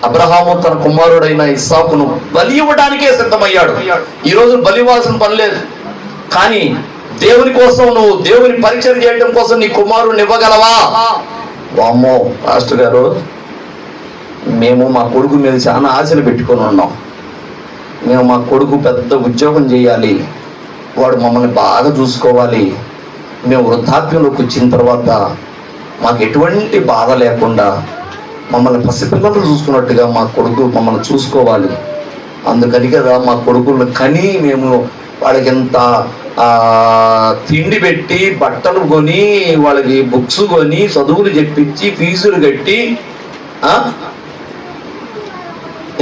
అబ్రహాము తన కుమారుడైన ఇస్సాకును బలి ఇవ్వడానికే సిద్ధమయ్యాడు. ఈరోజు బలి ఇవ్వాల్సిన పని లేదు, కానీ దేవుని కోసం, నువ్వు దేవుని పరిచయం చేయడం కోసం నీ కుమారుడిని ఇవ్వగలవా? వామ్మో పాస్టర్ గారు, మేము మా కొడుకు మీద చాలా ఆశలు పెట్టుకొని ఉన్నాం. మేము మా కొడుకు పెద్ద ఉద్యోగం చేయాలి, వాడు మమ్మల్ని బాగా చూసుకోవాలి, మేము వృద్ధాప్యంలోకి వచ్చిన తర్వాత మాకు ఎటువంటి బాధ లేకుండా మమ్మల్ని పసిపిల్లలు చూసుకున్నట్టుగా మా కొడుకు మమ్మల్ని చూసుకోవాలి. అందుకని కదా మా కొడుకులను కని మేము వాళ్ళకి ఎంత తిండి పెట్టి, బట్టలు కొని, వాళ్ళకి బుక్స్ కొని, చదువులు చెప్పించి, ఫీజులు కట్టి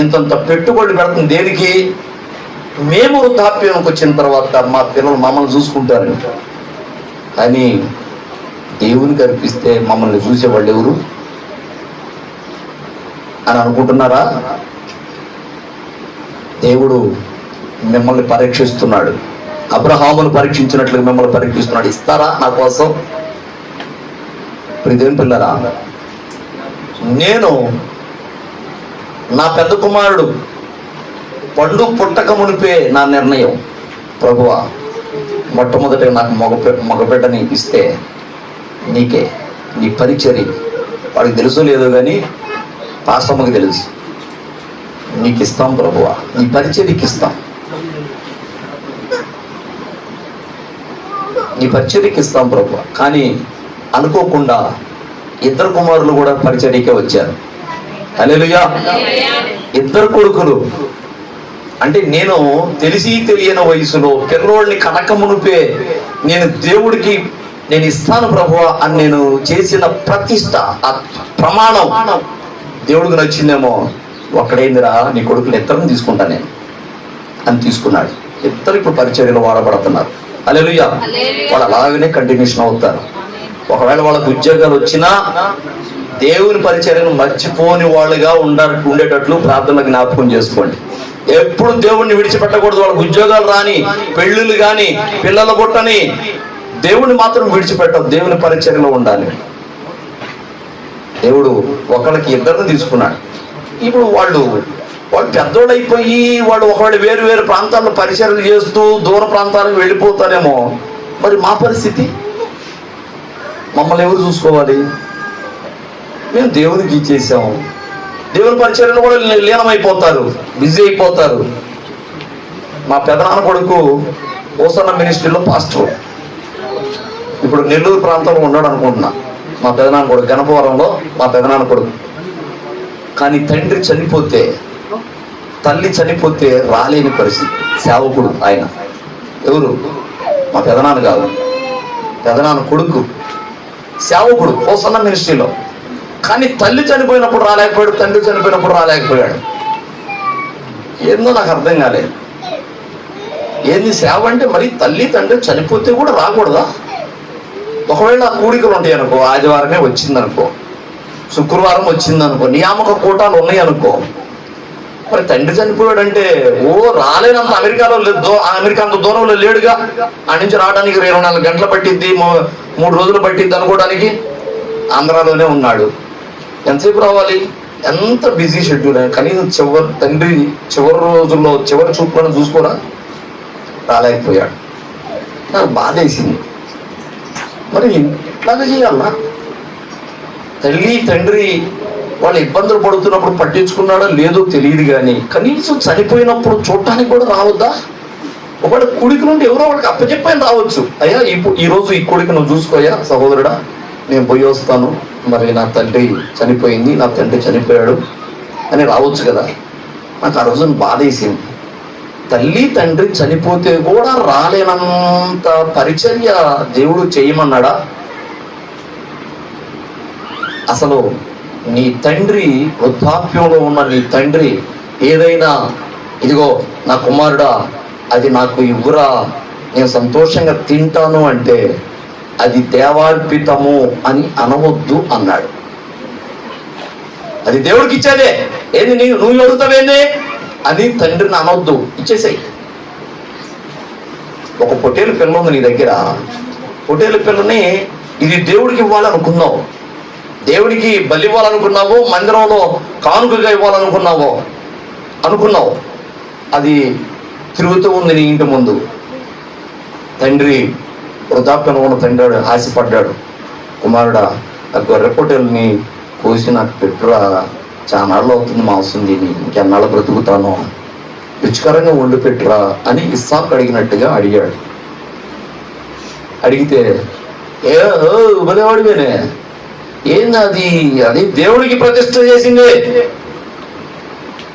ఇంతంత పెట్టుబడి పెడుతుంది. దేనికి? మేము వృద్ధాప్యానికి వచ్చిన తర్వాత మా పిల్లలు మమ్మల్ని చూసుకుంటారు. కానీ దేవునికి అర్పిస్తే మమ్మల్ని చూసేవాళ్ళు ఎవరు అని అనుకుంటున్నారా? దేవుడు మిమ్మల్ని పరీక్షిస్తున్నాడు. అబ్రహామును పరీక్షించినట్లుగా మిమ్మల్ని పరీక్షిస్తున్నాడు. ఇస్తారా నా కోసం? ప్రియదేవుని పిల్లరా, నేను నా పెద్ద కుమారుడు పండు పుట్టక మునిపే నా నిర్ణయం, ప్రభువా మొట్టమొదటి నాకు మగబిడ్డని ఇస్తే నీకే, నీ పరిచర్య, వాడికి తెలుసో లేదో కానీ పాస్టమ్మకి తెలుసు, నీకు ఇస్తాం ప్రభువా, నీ పరిచర్యకి ఇస్తాం, నీ పరిచర్యకి ఇస్తాం ప్రభువా. కానీ అనుకోకుండా 2 కుమారులు కూడా పరిచర్యకే వచ్చారు. హల్లెలూయా. 2 కొడుకులు. అంటే నేను తెలిసి తెలియని వయసులో పిల్లోడిని కనక మునిపే నేను దేవుడికి నేను ఇస్తాను ప్రభువా అని నేను చేసిన ప్రతిష్ట, ఆ ప్రమాణం దేవుడికి నచ్చిందేమో. ఒక్కడైందిరా, నీ కొడుకులు 2 తీసుకుంటా నేను అని తీసుకున్నాడు. 2 ఇప్పుడు పరిచర్యలో వాడబడుతున్నారు. హల్లెలూయా. వాళ్ళు అలాగనే కంటిన్యూషన్ అవుతారు. ఒకవేళ వాళ్ళకు ఉద్యోగాలు వచ్చినా దేవుని పరిచర్యను మర్చిపోని వాళ్ళుగా ఉండేటట్లు ప్రార్థనలు జ్ఞాపకం చేసుకోండి. ఎప్పుడు దేవుణ్ణి విడిచిపెట్టకూడదు. వాళ్ళకి ఉద్యోగాలు రాని, పెళ్ళిళ్ళు కానీ, పిల్లలు పుట్టని, దేవుని మాత్రం విడిచిపెట్టదు. దేవుని పరిచర్యలో ఉండాలి. దేవుడు ఒకళ్ళకి ఇద్దరిని తీసుకున్నాడు. ఇప్పుడు వాళ్ళు పెద్దోళ్ళు అయిపోయి వాళ్ళు ఒకవేళ వేరు వేరు ప్రాంతాల్లో పరిచర్యలు చేస్తూ దూర ప్రాంతాలకు వెళ్ళిపోతారేమో. మరి మా పరిస్థితి, మమ్మల్ని ఎవరు చూసుకోవాలి? మేము దేవునికి ఇచ్చేసాము. దేవుని పరిచర్యలు కూడా లీనమైపోతారు, బిజీ అయిపోతారు. మా పెదనాన్న కొడుకు ఓసన్న మినిస్ట్రీలో పాస్టర్, ఇప్పుడు నెల్లూరు ప్రాంతంలో ఉన్నాడు అనుకుంటున్నా. మా పెదనాన్న కొడుకు గణపవరంలో మా పెదనాన్న కొడుకు. కానీ తండ్రి చనిపోతే, తల్లి చనిపోతే రాలేని పరిస్థితి. సేవకుడు ఆయన. ఎవరు? మా పెదనాన్న కాదు, పెదనాన్న కొడుకు సేవకుడు ఓసన్న మినిస్ట్రీలో. కానీ తల్లి చనిపోయినప్పుడు రాలేకపోయాడు, తండ్రి చనిపోయినప్పుడు రాలేకపోయాడు. ఏందో నాకు అర్థం కాలేదు. ఏంది సేవ అంటే? మరి తల్లి తండ్రి చనిపోతే కూడా రాకూడదా? ఒకవేళ కూడికలు ఉంటాయి అనుకో, ఆదివారమే వచ్చిందనుకో, శుక్రవారం వచ్చిందనుకో, నియామక కూటాలు ఉన్నాయి అనుకో, మరి తండ్రి చనిపోయాడంటే ఓ రాలేనంత అమెరికాలో లేదు, అమెరికా అంత దూరంలో లేడుగా. ఆ నుంచి రావడానికి 24 గంటలు పట్టిద్ది, 3 రోజులు పట్టిద్ది అనుకోవడానికి. ఆంధ్రాలోనే ఉన్నాడు. ఎంతసేపు రావాలి? ఎంత బిజీ షెడ్యూల్. కనీసం తండ్రి చివరి రోజుల్లో చివరి చూపులను చూసుకోరా, రాలేకపోయాడు. నాకు బాధేసింది. మరి ఇట్లాగా చేయాలా? తల్లి తండ్రి వాళ్ళు ఇబ్బందులు పడుతున్నప్పుడు పట్టించుకున్నాడో లేదో తెలియదు, కానీ కనీసం చనిపోయినప్పుడు చూడటానికి కూడా రావద్దా? ఒకవేళ కొడుకు నుండి ఎవరో వాళ్ళకి అప్పచెప్పని రావచ్చు. అయ్యా ఈరోజు ఈ కొడుకు నువ్వు చూసుకోయా సహోదరుడా, నేను పోయి వస్తాను, మరి నా తండ్రి చనిపోయింది, నా తండ్రి చనిపోయాడు అని రావచ్చు కదా. నాకు ఆ రోజున బాధేసింది. తల్లి తండ్రి చనిపోతే కూడా రాలేనంత పరిచర్య దేవుడు చేయమన్నాడా? అసలు నీ తండ్రి, వృద్ధాప్యంలో ఉన్న నీ తండ్రి ఏదైనా, ఇదిగో నా కుమారుడా అది నాకు ఇవ్వురా, నేను సంతోషంగా తింటాను అంటే అది దేవార్పితము అని అనవద్దు అన్నాడు. అది దేవుడికి ఇచ్చేదే. ఏంది నువ్వు అడుగుతావేంది అని తండ్రిని అనవద్దు, ఇచ్చేసాయి. ఒక పొట్టేలు పిల్ల ఉంది నీ దగ్గర. పొట్టేలు పిల్లని ఇది దేవుడికి ఇవ్వాలనుకున్నావు, దేవుడికి బలి ఇవ్వాలనుకున్నావు, మందిరంలో కానుకగా ఇవ్వాలనుకున్నావు, అది తిరుగుతూ ఉంది నీ ఇంటి ముందు. తండ్రి, వృద్ధాప్యంలో ఉన్న తండ్రి ఆశపడ్డాడు, కుమారుడా ఆ గొర్రె పొట్టేలుని కోసి నాకు పెట్టురా, చానాళ్ళు అవుతుంది మాంసం తిని, ఇంకెన్నాళ్ళు బ్రతుకుతాను, రుచికరంగా వండి పెట్టురా అని ఇస్సాకు అడిగినట్టుగా అడిగాడు. అడిగితే బలేవాడివేనే, ఏంది అది దేవుడికి ప్రతిష్ఠ చేసిందే,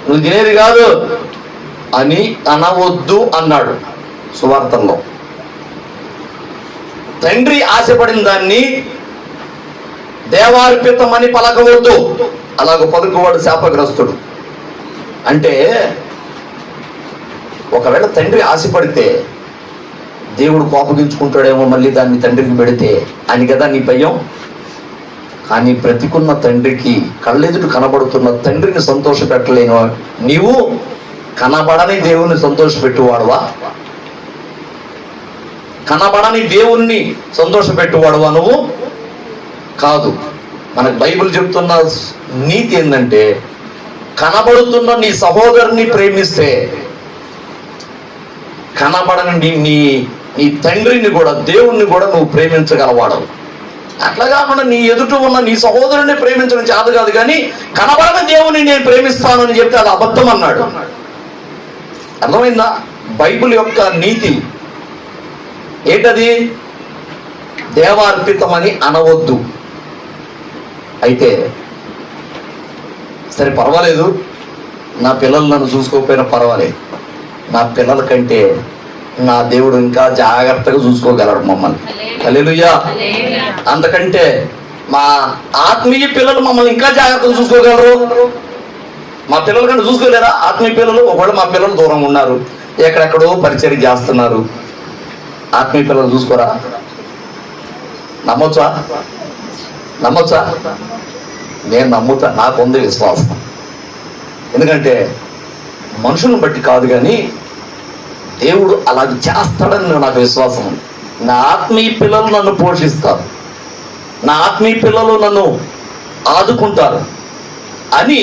నువ్వు తినేది కాదు అని అనవద్దు అన్నాడు సువార్తల్లో. తండ్రి ఆశపడిన దాన్ని దేవార్పితమని పలకవద్దు. అలాగ పలుకువాడు శాపగ్రస్తుడు. అంటే ఒకవేళ తండ్రి ఆశపడితే దేవుడు కోపగించుకుంటాడేమో, మళ్ళీ దాన్ని తండ్రికి పెడితే అని కదా నీ భయం. కానీ బ్రతికున్న తండ్రికి, కళ్ళెదుట కనబడుతున్న తండ్రిని సంతోష పెట్టలేను నీవు కనబడని దేవుణ్ణి సంతోష పెట్టువాడువా? కనబడని దేవుణ్ణి సంతోష పెట్టువాడువా నువ్వు? కాదు. మనకు బైబిల్ చెప్తున్న నీతి ఏంటంటే, కనబడుతున్న నీ సహోదరుని ప్రేమిస్తే కనబడని నీ తండ్రిని కూడా, దేవుణ్ణి కూడా నువ్వు ప్రేమించగలవాడవు. అట్లా కాకుండా నీ ఎదుట ఉన్న నీ సహోదరుని ప్రేమించడం చేత కాదు, కానీ కనబడని దేవుని నేను ప్రేమిస్తాను అని చెప్తే అది అబద్ధం అన్నాడు. అర్థమైందా? బైబిల్ యొక్క నీతి ఏంటది? దేవార్పితమని అనవద్దు. అయితే సరే పర్వాలేదు, నా పిల్లలు నన్ను చూసుకోకపోయినా పర్వాలేదు, నా పిల్లల కంటే నా దేవుడు ఇంకా జాగ్రత్తగా చూసుకోగలడు మమ్మల్ని. హల్లెలూయా. అంతకంటే మా ఆత్మీయ పిల్లలు మమ్మల్ని ఇంకా జాగ్రత్తగా చూసుకోగలరు. మా పిల్లల కంటే చూసుకోలేరా ఆత్మీయ పిల్లలు? ఒకవేళ మా పిల్లలు దూరంగా ఉన్నారు, ఎక్కడెక్కడో పరిచర్య చేస్తున్నారు, ఆత్మీయ పిల్లలు చూసుకోరా? నమ్మొచ్చా? నేను నమ్ముతా, నాకుంది విశ్వాసం. ఎందుకంటే మనుషులను బట్టి కాదు, కానీ దేవుడు అలాగే చేస్తాడని నాకు విశ్వాసం ఉంది. నా ఆత్మీయ పిల్లలు నన్ను పోషిస్తారు, నా ఆత్మీయ పిల్లలు నన్ను ఆదుకుంటారు అని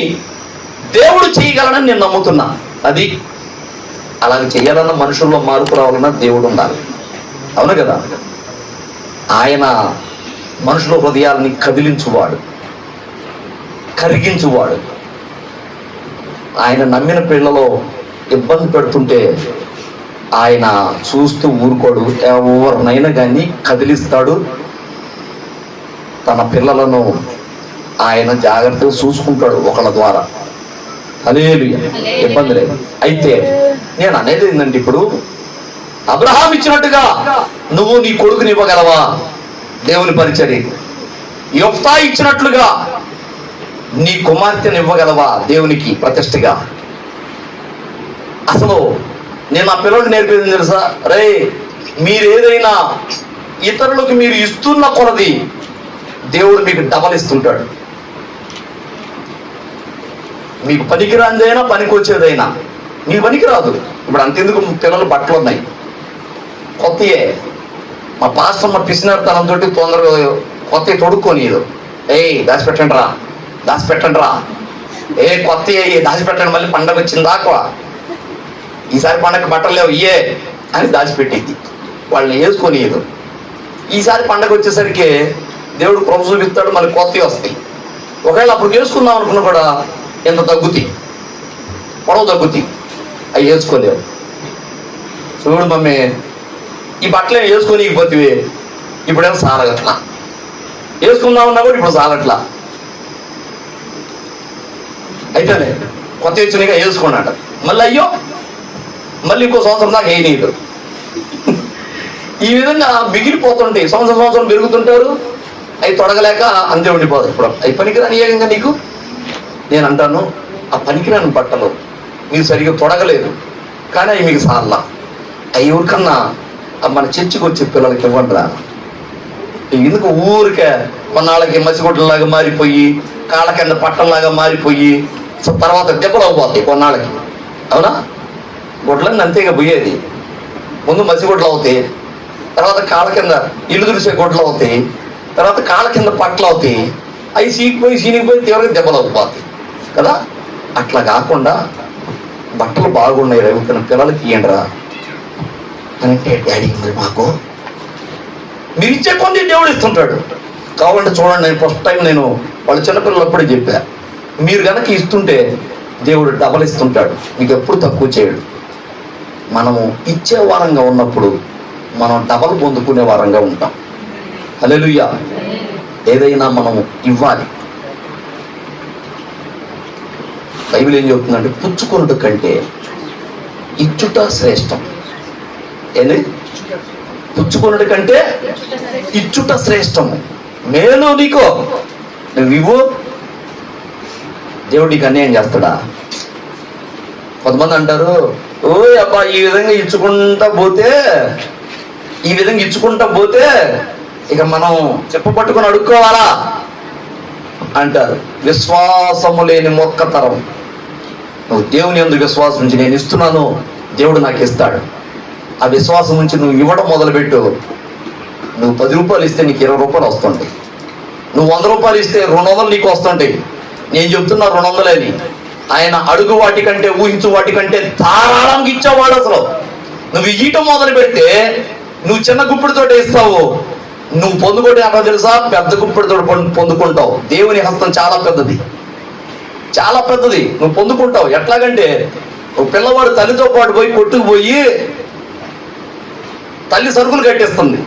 దేవుడు చేయగలనని నేను నమ్ముతున్నా. అది అలాగ చేయాలన్న మనుషుల్లో మార్పు రావాలన్నా దేవుడు ఉండాలి. అవును కదా? ఆయన మనుషుల హృదయాలని కదిలించువాడు, కరిగించువాడు. ఆయన నమ్మిన పిల్లలో ఇబ్బంది పెడుతుంటే ఆయన చూస్తూ ఊరుకోడు, ఎవరినైనా కానీ కదిలిస్తాడు. తన పిల్లలను ఆయన జాగ్రత్తగా చూసుకుంటాడు ఒకళ్ళ ద్వారా. హల్లెలూయా, ఇబ్బంది లేదు. అయితే నేను అనేది ఏంటంటే, ఇప్పుడు అబ్రహాం ఇచ్చినట్టుగా నువ్వు నీ కొడుకుని ఇవ్వగలవా దేవుని పరిచర్య? యొఫ్తా ఇచ్చినట్లుగా నీ కుమార్తెను ఇవ్వగలవా దేవునికి ప్రతిష్టగా? అసలు నేను నా పిల్లలకు నేర్పేది తెలుసా? రే, మీరు ఏదైనా ఇతరులకు మీరు ఇస్తున్న కొలది దేవుడు మీకు డబల్ ఇస్తుంటాడు. మీకు పనికిరాందైనా పనికి వచ్చేదైనా మీకు పనికిరాదు. ఇప్పుడు అంతెందుకు, పిల్లలు బట్టలు ఉన్నాయి కొత్తయే, మా పాస్టర్ మా పిసినారుతనంతో తొందరగా కొత్త తొడుక్కొని దాచిపెట్టండి రా, దాచిపెట్టండి రా, కొత్త దాచిపెట్టండి, మళ్ళీ పండగ వచ్చింది దాకా ఈసారి పండగ బట్టలు లేవు ఇయే అని దాచిపెట్టేది, వాళ్ళని వేసుకొనియదు. ఈసారి పండగ వచ్చేసరికి దేవుడు ప్రభు చూపిస్తాడు, మళ్ళీ కొత్తవి వస్తాయి. ఒకవేళ అప్పుడు వేసుకుందాం అనుకున్నా కూడా ఎంత తగ్గుతాయి, పొడవు తగ్గుతాయి, అవి వేసుకోలేవు. చూడు మమ్మీ, ఈ బట్టలు వేసుకొని ఇకపోతే ఇప్పుడేమో సాలగట్లా, వేసుకుందామన్నా కూడా ఇప్పుడు సాలట్లా. అయితేనే కొత్త వచ్చినాక వేసుకున్నాడు, మళ్ళీ అయ్యో మళ్ళీ ఇంకో సంవత్సరం దాకా వేయనీయదు. ఈ విధంగా మిగిలిపోతుంటాయి, సంవత్సరం పెరుగుతుంటారు, అవి తొడగలేక అంతే ఉండిపోతాయి. ఇప్పుడు అవి పనికిరాని ఏకంగా నీకు నేను అంటాను, ఆ పనికిరాని బట్టలు మీరు సరిగ్గా తొడగలేదు కానీ అవి మీకు సార్లా, అవి ఎవరికన్నా మన చర్చికి వచ్చే పిల్లలకి ఇవ్వండిరా. ఎందుకు ఊరికే కొన్నాళ్ళకి మసిగుడ్డలాగా మారిపోయి, కాళ్ళ కింద పట్టంలాగా మారిపోయి తర్వాత దెబ్బలు అవ్వబోతాయి కొన్నాళ్ళకి. అవునా? గుడ్లన్నీ అంతేగా పోయేది. ముందు మసిగుడ్లు అవుతాయి, తర్వాత కాళ్ళ కింద ఇల్లు తుడిసే గుడ్లు అవుతాయి, తర్వాత కాళ్ళ కింద పట్టలు అవుతాయి, అవి సీనిగిపోయి తీవ్రంగా దెబ్బలు అవ్వబోతాయి కదా. అట్లా కాకుండా బట్టలు బాగున్నాయి రేవుతున్న పిల్లలకి ఇయ్యండిరా అంటే, డాడీ మరి మాకు మీరు ఇచ్చే కొన్ని దేవుడు ఇస్తుంటాడు. కావాలంటే చూడండి, నేను ఫస్ట్ టైం నేను వాళ్ళు చిన్నపిల్లలప్పుడే చెప్పా, మీరు కనుక ఇస్తుంటే దేవుడు డబల్ ఇస్తుంటాడు, మీకు ఎప్పుడు తక్కువ చేయడు. మనము ఇచ్చే వారంగా ఉన్నప్పుడు మనం డబల్ పొందుకునే వారంగా ఉంటాం. హల్లెలూయా. ఏదైనా మనము ఇవ్వాలి. బైబిల్ ఏం చెబుతుందంటే, పుచ్చుకొనుట కంటే ఇచ్చుట శ్రేష్టం. ఏంది? పుచ్చుకొనుట కంటే ఇచ్చుట శ్రేష్టము. మేలు నీకో, నువ్వు ఇవ్వు, దేవుడు నీకు అన్యాయం చేస్తాడా? కొంతమంది అంటారు, ఓ అబ్బా ఈ విధంగా ఇచ్చుకుంటా పోతే ఇక మనం చెప్పబట్టుకుని అడుక్కోవాలా అంటారు. విశ్వాసము లేని మూర్ఖతరం. నువ్వు దేవుని యందు విశ్వాసం ఉంచి, నేను ఇస్తున్నాను దేవుడు నాకు ఇస్తాడు, ఆ విశ్వాసం నుంచి నువ్వు ఇవ్వడం మొదలుపెట్టు. నువ్వు 10 రూపాయలు ఇస్తే నీకు 20 రూపాయలు వస్తుంటాయి. నువ్వు 100 రూపాయలు ఇస్తే 200 నీకు వస్తుంటాయి. నేను చెప్తున్నా 200 అని. ఆయన అడుగు వాటికంటే, ఊహించు వాటికంటే ధారాళంగా ఇచ్చేవాడు. అసలు నువ్వు ఇయ్యటం మొదలు పెడితే నువ్వు చిన్న గుప్పిడితో ఇస్తావు, నువ్వు పొందుకోవడం అక్కడ తెలుసా, పెద్ద గుప్పిడితో పొందుకుంటావు. దేవుని హస్తం చాలా పెద్దది, చాలా పెద్దది. నువ్వు పొందుకుంటావు. ఎట్లాగంటే, ఒక పిల్లవాడు తల్లితో పాటు పోయి కొట్టుకు పోయి తల్లి సరుకులు కట్టేస్తుంది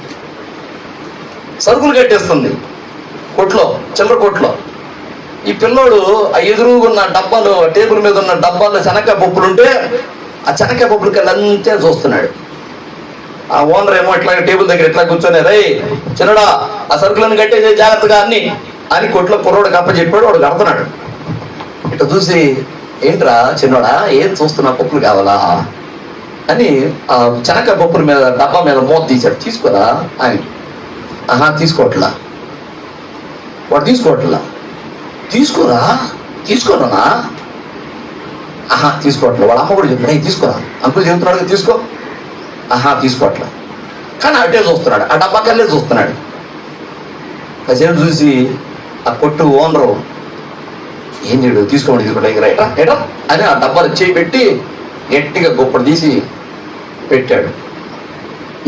కొట్లో, చిల్లర కొట్లో. ఈ పిల్లోడు ఆ ఎదురుగున్న డబ్బాలు, టేబుల్ మీద ఉన్న డబ్బాల్లో శనక్కాయ పప్పులు ఉంటే ఆ శనక్కాయ పప్పులకి అంతే చూస్తున్నాడు. ఆ ఓనర్ ఏమో ఇట్లా టేబుల్ దగ్గర ఎట్లా కూర్చొని, రై చిన్నడా ఆ సరుకులను కట్టేసే జాగ్రత్తగా అని కొట్లో కుర్రోడు కప్ప చెప్పాడు. వాడు కడుతున్నాడు. ఇట్లా చూసి, ఏంట్రా చిన్నోడా ఏం చూస్తున్నా, పప్పులు కావాలా అని ఆ శనక్కాయ పప్పుల మీద డబ్బా మీద మూత తీశాడు. తీసుకోరా అని. తీసుకోవట్లా. వాడు తీసుకోవట్లా. తీసుకోరా తీసుకోవట్లే. వాళ్ళ అమ్మ కూడా చెప్తున్నా, తీసుకోరా అంకుల్ చెబుతున్నాడు, తీసుకో. తీసుకోవట్లే. కానీ అటే చూస్తున్నాడు, ఆ డబ్బాకల్లే చూస్తున్నాడు. కాసేపు చూసి ఆ కొట్టు ఓనరు, ఏం చేయడు, తీసుకోండి ఎగరా ఎటా అని ఆ డబ్బాలు చేయి పెట్టి గట్టిగా గొప్పడు తీసి పెట్టాడు.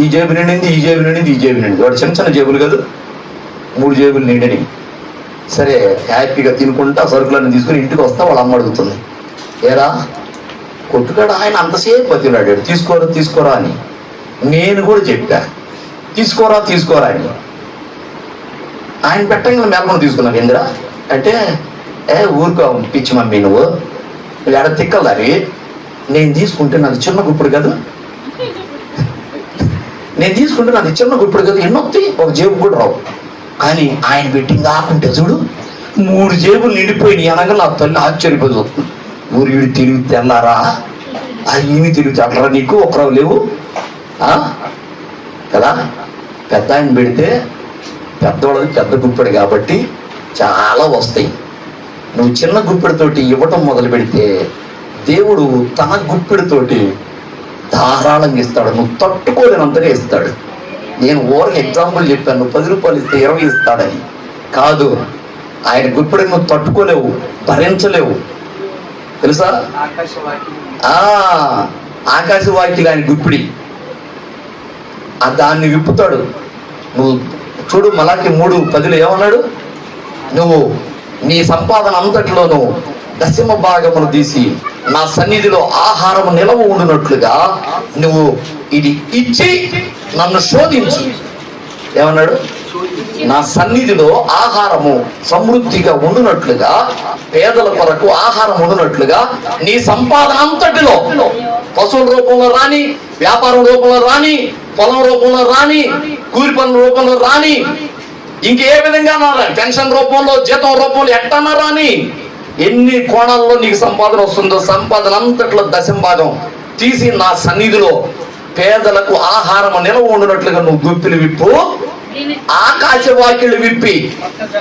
ఈ జేబు నిండింది, ఈ జేబు నిండింది, ఈ జేబు నిండింది. వాడు చిన్న చిన్న జేబులు కాదు, 3 జేబులు నిండిని. సరే హ్యాపీగా తినుకుంటా సరుకులన్నీ తీసుకుని ఇంటికి వస్తా వాళ్ళ అమ్మ అడుగుతుంది, ఏరా కొట్టుకాడు ఆయన అంతసేపు బతిలాడాడు తీసుకోరా తీసుకోరా అని. నేను కూడా చెప్పా తీసుకోరా తీసుకోరా అని. ఆయన పెట్టంగా మేలకొని తీసుకున్నాను. ఏందిరా అంటే, ఊరుకో పిచ్చి మమ్మీ, నువ్వు ఎడ తిక్కలదారి, నేను తీసుకుంటే నాది చిన్న గుప్పుడు కదా, నేను తీసుకుంటే నాది చిన్న గుప్పుడు కదా, ఎన్నొత్తి ఒక జేబు కూడా రావు. కానీ ఆయన పెట్టింది ఆకుంటే చూడు 3 జేబులు నిండిపోయినాయి అనగా నా తల్లి ఆశ్చర్యపోయి చూస్తుంది. ఊరి తిరిగి తెల్లారా, ఈమె తిరిగి తెల్లరా, నీకు ఒకరావు లేవు కదా. పెద్ద ఆయన పెడితే పెద్దవాళ్ళది పెద్ద గుప్పెడు కాబట్టి చాలా వస్తాయి. నువ్వు చిన్న గుప్పెడితోటి ఇవ్వటం మొదలు పెడితే దేవుడు తన గుప్పెడితోటి ధారాళంగా ఇస్తాడు, నువ్వు తట్టుకోలేనంతగా ఇస్తాడు. నేను ఊరికి ఎగ్జాంపుల్ చెప్పాను, 10 రూపాయలు ఇస్తే 20 ఇస్తాడని కాదు. ఆయన గుప్పెడిని నువ్వు తట్టుకోలేవు, భరించలేవు, తెలుసా. ఆకాశవాక్యులు ఆయన గుప్పిడి, దాన్ని విప్పుతాడు. నువ్వు చూడు మలాకి 3:10 ఏమన్నాడు, నువ్వు నీ సంపాదన అంతటిలోనూ 10వ భాగమును తీసి నా సన్నిధిలో ఆహారము నిలవ ఉండునట్లుగా నువ్వు ఇది ఇచ్చి నన్ను శోధించు. ఏమన్నాడు, నా సన్నిధిలో ఆహారము సమృద్ధిగా ఉండునట్లుగా, పేదల కొరకు ఆహారం ఉండునట్లుగా నీ సంపాదన అంతటిలో, పశువుల రూపంలో రాని, వ్యాపారం రూపంలో రాని, పొలం రూపంలో రాని, కూలి పనుల రూపంలో రాని, ఇంకే విధంగా పెన్షన్ రూపంలో, జీతం రూపంలో ఎట్టన్నా రాని, ఎన్ని కోణాల్లో నీకు సంపాదన వస్తుందో సంపాదన అంతట్లో 10వ భాగం తీసి నా సన్నిధిలో పేదలకు ఆహారం నిలవ ఉండినట్లుగా నువ్వు గుప్పిలు విప్పు, ఆకాశవాక్యులు విప్పి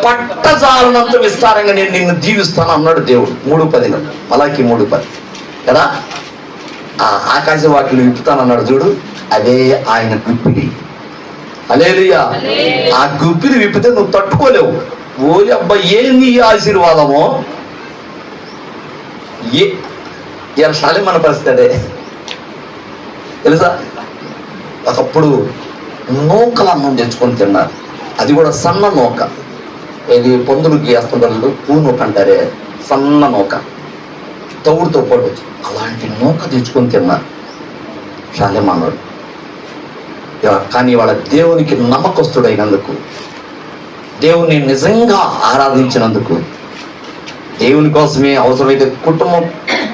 పట్టజాలనంత విస్తారంగా నేను నిన్ను దీవిస్తాను అన్నాడు దేవుడు. 3:10 మలాకి 3:10 కదా. ఆ ఆకాశవాక్యులు విప్పుతానన్నాడు చూడు, అదే ఆయన గుప్పిడి. హల్లెలూయా. ఆ గుప్పిని విప్పితే నువ్వు తట్టుకోలేవు. ఓలి అబ్బా ఏంది ఈ ఆశీర్వాదమో, ఎరసాలి మన పరిస్థితి అదే తెలుసా. ఒకప్పుడు నూకల అన్నం తెచ్చుకొని తిన్నారు, అది కూడా సన్న నూక, ఇది పొందులకి వేస్తుంటారు, పూ నూక అంటారే, సన్న నూక తౌడుతో పాటు అలాంటి నూక తెచ్చుకొని తిన్నారు శాలిమానుడు. కానీ వాళ్ళ దేవునికి నమ్మకస్తుడైనందుకు, దేవుని నిజంగా ఆరాధించినందుకు, దేవుని కోసమే అవసరమైతే కుటుంబం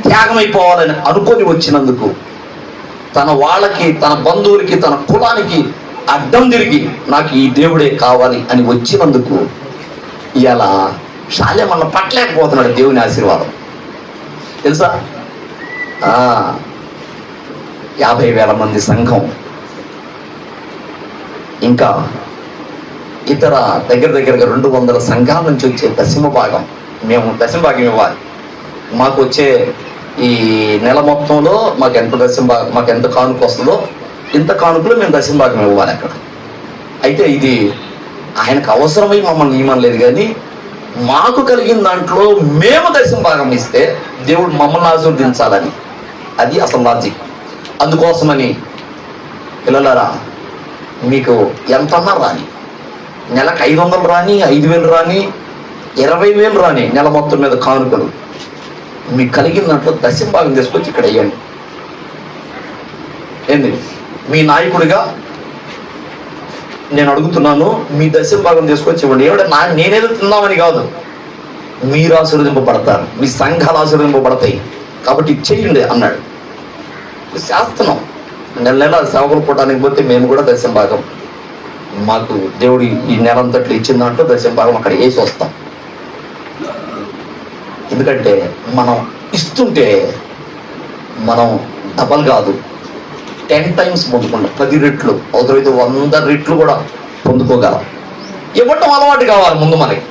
త్యాగమైపోవాలని అనుకొని వచ్చినందుకు, తన వాళ్ళకి, తన బంధువులకి, తన కులానికి అడ్డం తిరిగి నాకు ఈ దేవుడే కావాలి అని వచ్చినందుకు ఇలా శాలేమన్న పట్టలేకపోతున్నాడు దేవుని ఆశీర్వాదం, తెలుసా. 50,000 మంది సంఘం, ఇంకా ఇతర దగ్గరగా 200 సంఘాల నుంచి వచ్చే 10వ భాగం మేము 10వ భాగం ఇవ్వాలి. మాకు వచ్చే ఈ నెల మొత్తంలో మాకు ఎంత 10వ భాగం, మాకు ఎంత కానుక వస్తుందో ఇంత కానుకలు మేము 10వ భాగం ఇవ్వాలి అక్కడ. అయితే ఇది ఆయనకు అవసరమై మమ్మల్ని నియమనలేదు, కానీ మాకు కలిగిన దాంట్లో మేము 10వ భాగం ఇస్తే దేవుడు మమ్మల్ని ఆశీర్వదించాలని, అది అసలు లాజిక్. అందుకోసమని పిల్లలారా, మీకు ఎంతన్నా రాని, నెలకు 500 రాని, 5,000 రాని, 20,000 రాని, నెల మొత్తం మీద కానుకలు మీకు కలిగిన దాంట్లో 10వ భాగం తీసుకొచ్చి ఇక్కడ వేయండి. ఏంది మీ నాయకుడిగా నేను అడుగుతున్నాను, మీ 10వ భాగం తీసుకొచ్చి ఇవ్వండి. ఏమిటో నేనేదో తిందామని కాదు, మీరు ఆశీర్వదింపబడతారు, మీ సంఘాలు ఆశీర్వదింపబడతాయి, కాబట్టి ఇచ్చేయండి అన్నాడు. శాస్త్రం నెల సేవకులు పోవడానికి పోతే మేము కూడా 10వ భాగం, మాకు దేవుడు ఈ నెలంతట్లు ఇచ్చిన దాంట్లో 10వ భాగం అక్కడ వేసి వస్తాం. ఎందుకంటే మనం ఇస్తుంటే మనం డబల్ కాదు, 10 టైమ్స్ పొందుకుంటాం, 10 రెట్లు, అవసరమైతే 100 రెట్లు కూడా పొందుకోగలం. ఇవ్వటం అలవాటు కావాలి ముందు మనకి.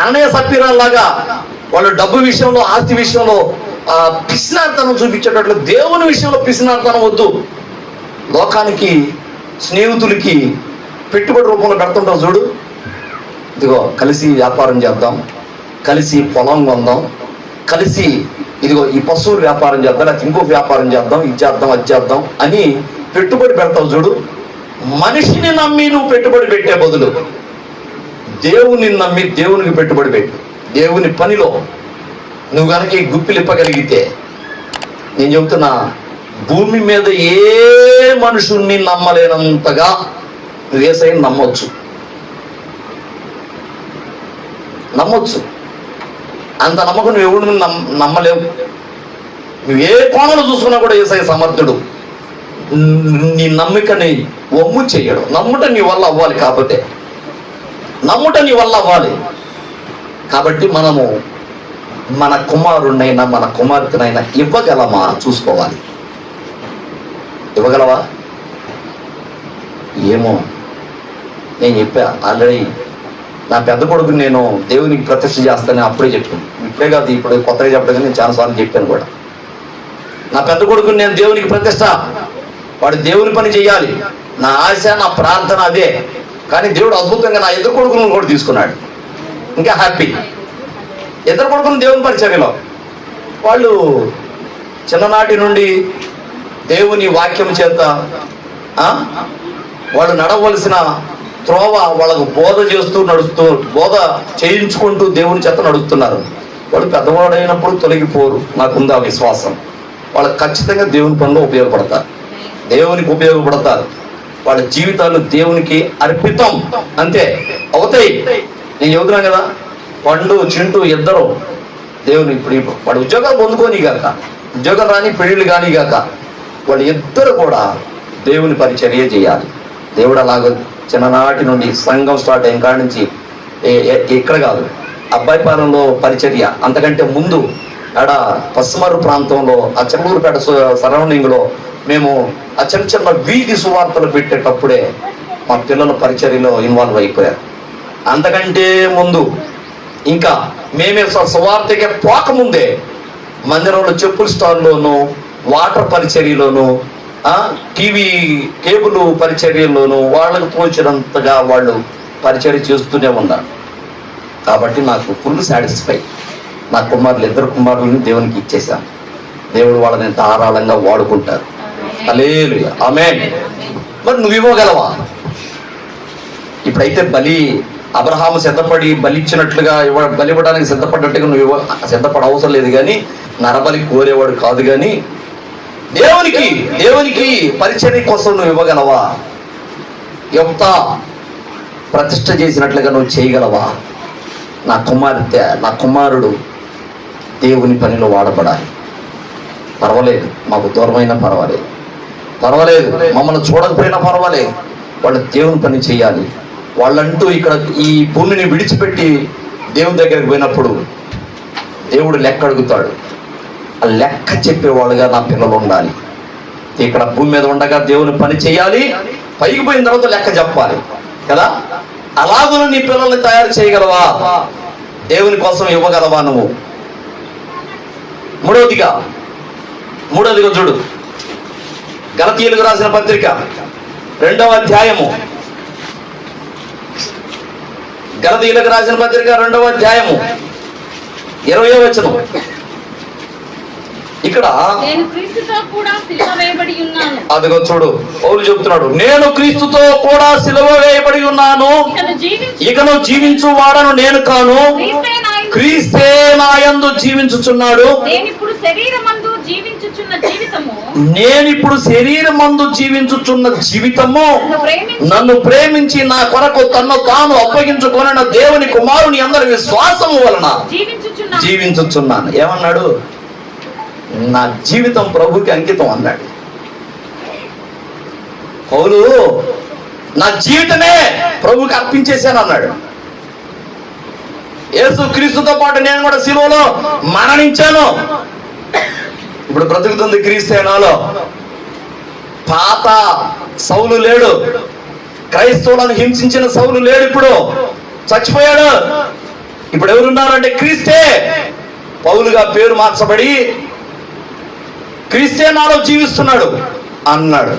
అననీయ సప్పీరాల్లాగా వాళ్ళు డబ్బు విషయంలో, ఆస్తి విషయంలో పిసినార్తనం చూపించేటట్లు దేవుని విషయంలో పిసినార్తనం వద్దు. లోకానికి స్నేహితులకి పెట్టుబడి రూపంలో పెడుతుంటావు చూడు. ఇదిగో కలిసి వ్యాపారం చేద్దాం, కలిసి పొలం కొందాం, కలిసి ఇదిగో ఈ పశువులు వ్యాపారం చేద్దాం, లేకపోతే ఇంకో వ్యాపారం చేద్దాం, ఇది చేద్దాం, అది చేద్దాం అని పెట్టుబడి పెడతావు చూడు. మనిషిని నమ్మి నువ్వు పెట్టుబడి పెట్టే బదులు దేవుని నమ్మి దేవునికి పెట్టుబడి పెట్టు. దేవుని పనిలో నువ్వు కనుక ఈ గుప్పిలిప్పగలిగితే, నేను చెబుతున్నా, భూమి మీద ఏ మనుషుల్ని నమ్మలేనంతగా నువ్వు యేసయ్యని నమ్మొచ్చు. అంత నమ్మకం నువ్వు ఎవడు నమ్మలేవు. నువ్వు ఏ కోణంలో చూసుకున్నా కూడా యేసయ్య సమర్థుడు. నీ నమ్మికని వమ్ము చెయ్యడు. నమ్ముట నీ వల్ల అవ్వాలి, కాబట్టి నమ్ముట నీ వల్ల అవ్వాలి. కాబట్టి మనము మన కుమారుణ్ణైనా మన కుమార్తెనైనా ఇవ్వగలమా చూసుకోవాలి. ఇవ్వగలవా? ఏమో, నేను చెప్పా ఆల్రెడీ. నా పెద్ద కొడుకుని నేను దేవునికి ప్రతిష్ఠ చేస్తానని అప్పుడే చెప్పాను. ఇప్పుడే కాదు, ఇప్పుడు కొత్తగా చెప్పలేదు, నేను చాలాసార్లు చెప్పాను కూడా. నా పెద్ద కొడుకుని నేను దేవునికి ప్రతిష్ఠ, వాడు దేవుని పని చేయాలి. నా ఆశ, నా ప్రార్థన అదే. కానీ దేవుడు అద్భుతంగా నా ఇద్దరు కొడుకులను కూడా తీసుకున్నాడు. ఇంకా హ్యాపీ. ఇద్దరు కొడుకులు దేవుని పరిచర్యలో వాళ్ళు చిన్ననాటి నుండి దేవుని వాక్యం చేత వాళ్ళు నడవలసిన త్రోవ వాళ్ళకు బోధ చేస్తూ బోధ చేయించుకుంటూ దేవుని చేత నడుస్తున్నారు. వాళ్ళు పెద్దవాడైనప్పుడు తొలగిపోరు, నాకుంది ఆ విశ్వాసం. వాళ్ళకి ఖచ్చితంగా దేవుని పనిలో ఉపయోగపడతారు, దేవునికి ఉపయోగపడతారు. వాళ్ళ జీవితాలు దేవునికి అర్పితం, అంతే అవుతాయి. నేను చెబుతున్నాను కదా, పండు చింటూ ఇద్దరు దేవుని ఇప్పుడు వాడు ఉద్యోగాలు పొందుకోని గాక, ఉద్యోగం రాని పెళ్ళిళ్ళు కానీ గాక, వాళ్ళు ఇద్దరు కూడా దేవుని పరిచర్య చేయాలి. దేవుడు అలాగ చిన్ననాటి నుండి సంఘం స్టార్ట్ అయిన కాడి నుంచి ఇక్కడ కాదు, అబ్బాయిపాలెంలో పరిచర్య, అంతకంటే ముందు ఆడ పశ్చిమరు ప్రాంతంలో ఆ చెంబూరుపేట సరౌండింగ్లో మేము ఆ చిన్న చిన్న వీధి సువార్తలు పెట్టేటప్పుడే మా పిల్లల పరిచర్యలో ఇన్వాల్వ్ అయిపోయారు. అంతకంటే ముందు ఇంకా మేమే సువార్తకే పోకముందే మందిరంలో చెప్పుల స్టాల్లోనూ, వాటర్ పరిచర్యలోనూ, టీవీ కేబుల్ పరిచర్యల్లోనూ వాళ్ళకు తోచినంతగా వాళ్ళు పరిచర్య చేస్తూనే ఉన్నారు. కాబట్టి నాకు ఫుల్ సాటిస్ఫై. నా ఇద్దరు కుమారులని దేవునికి ఇచ్చేసాను. దేవుడు వాళ్ళని ధారాళంగా వాడుకుంటారు. హల్లెలూయా, ఆమేన్. మరి నువ్వు ఇవ్వగలవా? ఇప్పుడైతే అబ్రహాము సిద్ధపడి బలిచ్చినట్లుగా బలి ఇవ్వడానికి సిద్ధపడ్డట్టుగా నువ్వు సిద్ధపడ అవసరం లేదు. కానీ నరబలి కోరేవాడు కాదు. కానీ దేవునికి పరిచర్య కోసం నువ్వు ఇవ్వగలవా? యోప్తా ప్రతిష్ఠ చేసినట్లుగా నువ్వు చేయగలవా? నా కుమార్తె, నా కుమారుడు దేవుని పనిలో వాడబడాలి. పర్వాలేదు, మాకు దూరమైనా పర్వాలేదు, మమ్మల్ని చూడకపోయినా పర్వాలేదు, వాళ్ళు దేవుని పని చేయాలి. వాళ్ళంటూ ఇక్కడ ఈ భూమిని విడిచిపెట్టి దేవుని దగ్గరికి పోయినప్పుడు దేవుడు లెక్క అడుగుతాడు. ఆ లెక్క చెప్పేవాళ్ళుగా నా పిల్లలు ఉండాలి. ఇక్కడ భూమి మీద ఉండగా దేవుని పని చేయాలి, పైకి పోయిన తర్వాత లెక్క చెప్పాలి కదా. అలాగూ నీ పిల్లల్ని తయారు చేయగలవా? దేవుని కోసం ఇవ్వగలవా నువ్వు? మూడవదిగా చూడు, గలతీయులకు రాసిన పత్రిక 2వ అధ్యాయము, గలతీయులకు రాసిన పత్రిక 2వ అధ్యాయము 20వ వచనం. ఇక్కడ అదిగో చూడు, పౌలు చెప్తున్నాడు, నేను క్రీస్తుతో కూడా సిలువ వేయబడి ఉన్నాను, ఇకను జీవించు వాడను నేను కాను, క్రీస్తే నా యందు జీవించుచున్నాడు. నేను ఇప్పుడు శరీరమందు జీవించుచున్న జీవితము నన్ను ప్రేమించి నా కొరకు తన్ను తాను అప్పగించుకొనిన దేవుని కుమారుని అందరి విశ్వాసము వలన జీవించుచున్నాను. ఏమన్నాడు? నా జీవితం ప్రభుకి అంకితం అన్నాడు పౌలు. నా జీవితమే ప్రభుకి అర్పించేశాను అన్నాడు. యేసు క్రీస్తుతో పాటు నేను కూడా సిలువలో మరణించాను. ఇప్పుడు బ్రతుకుతుంది క్రీస్తే నాలో. పాత సౌలు లేడు, క్రైస్తవులను హింసించిన సౌలు లేడు, ఇప్పుడు చచ్చిపోయాడు. ఇప్పుడు ఎవరున్నారంటే క్రీస్తే. పౌలుగా పేరు మార్చబడి క్రీస్తే నాలో జీవిస్తున్నాడు అన్నాడు.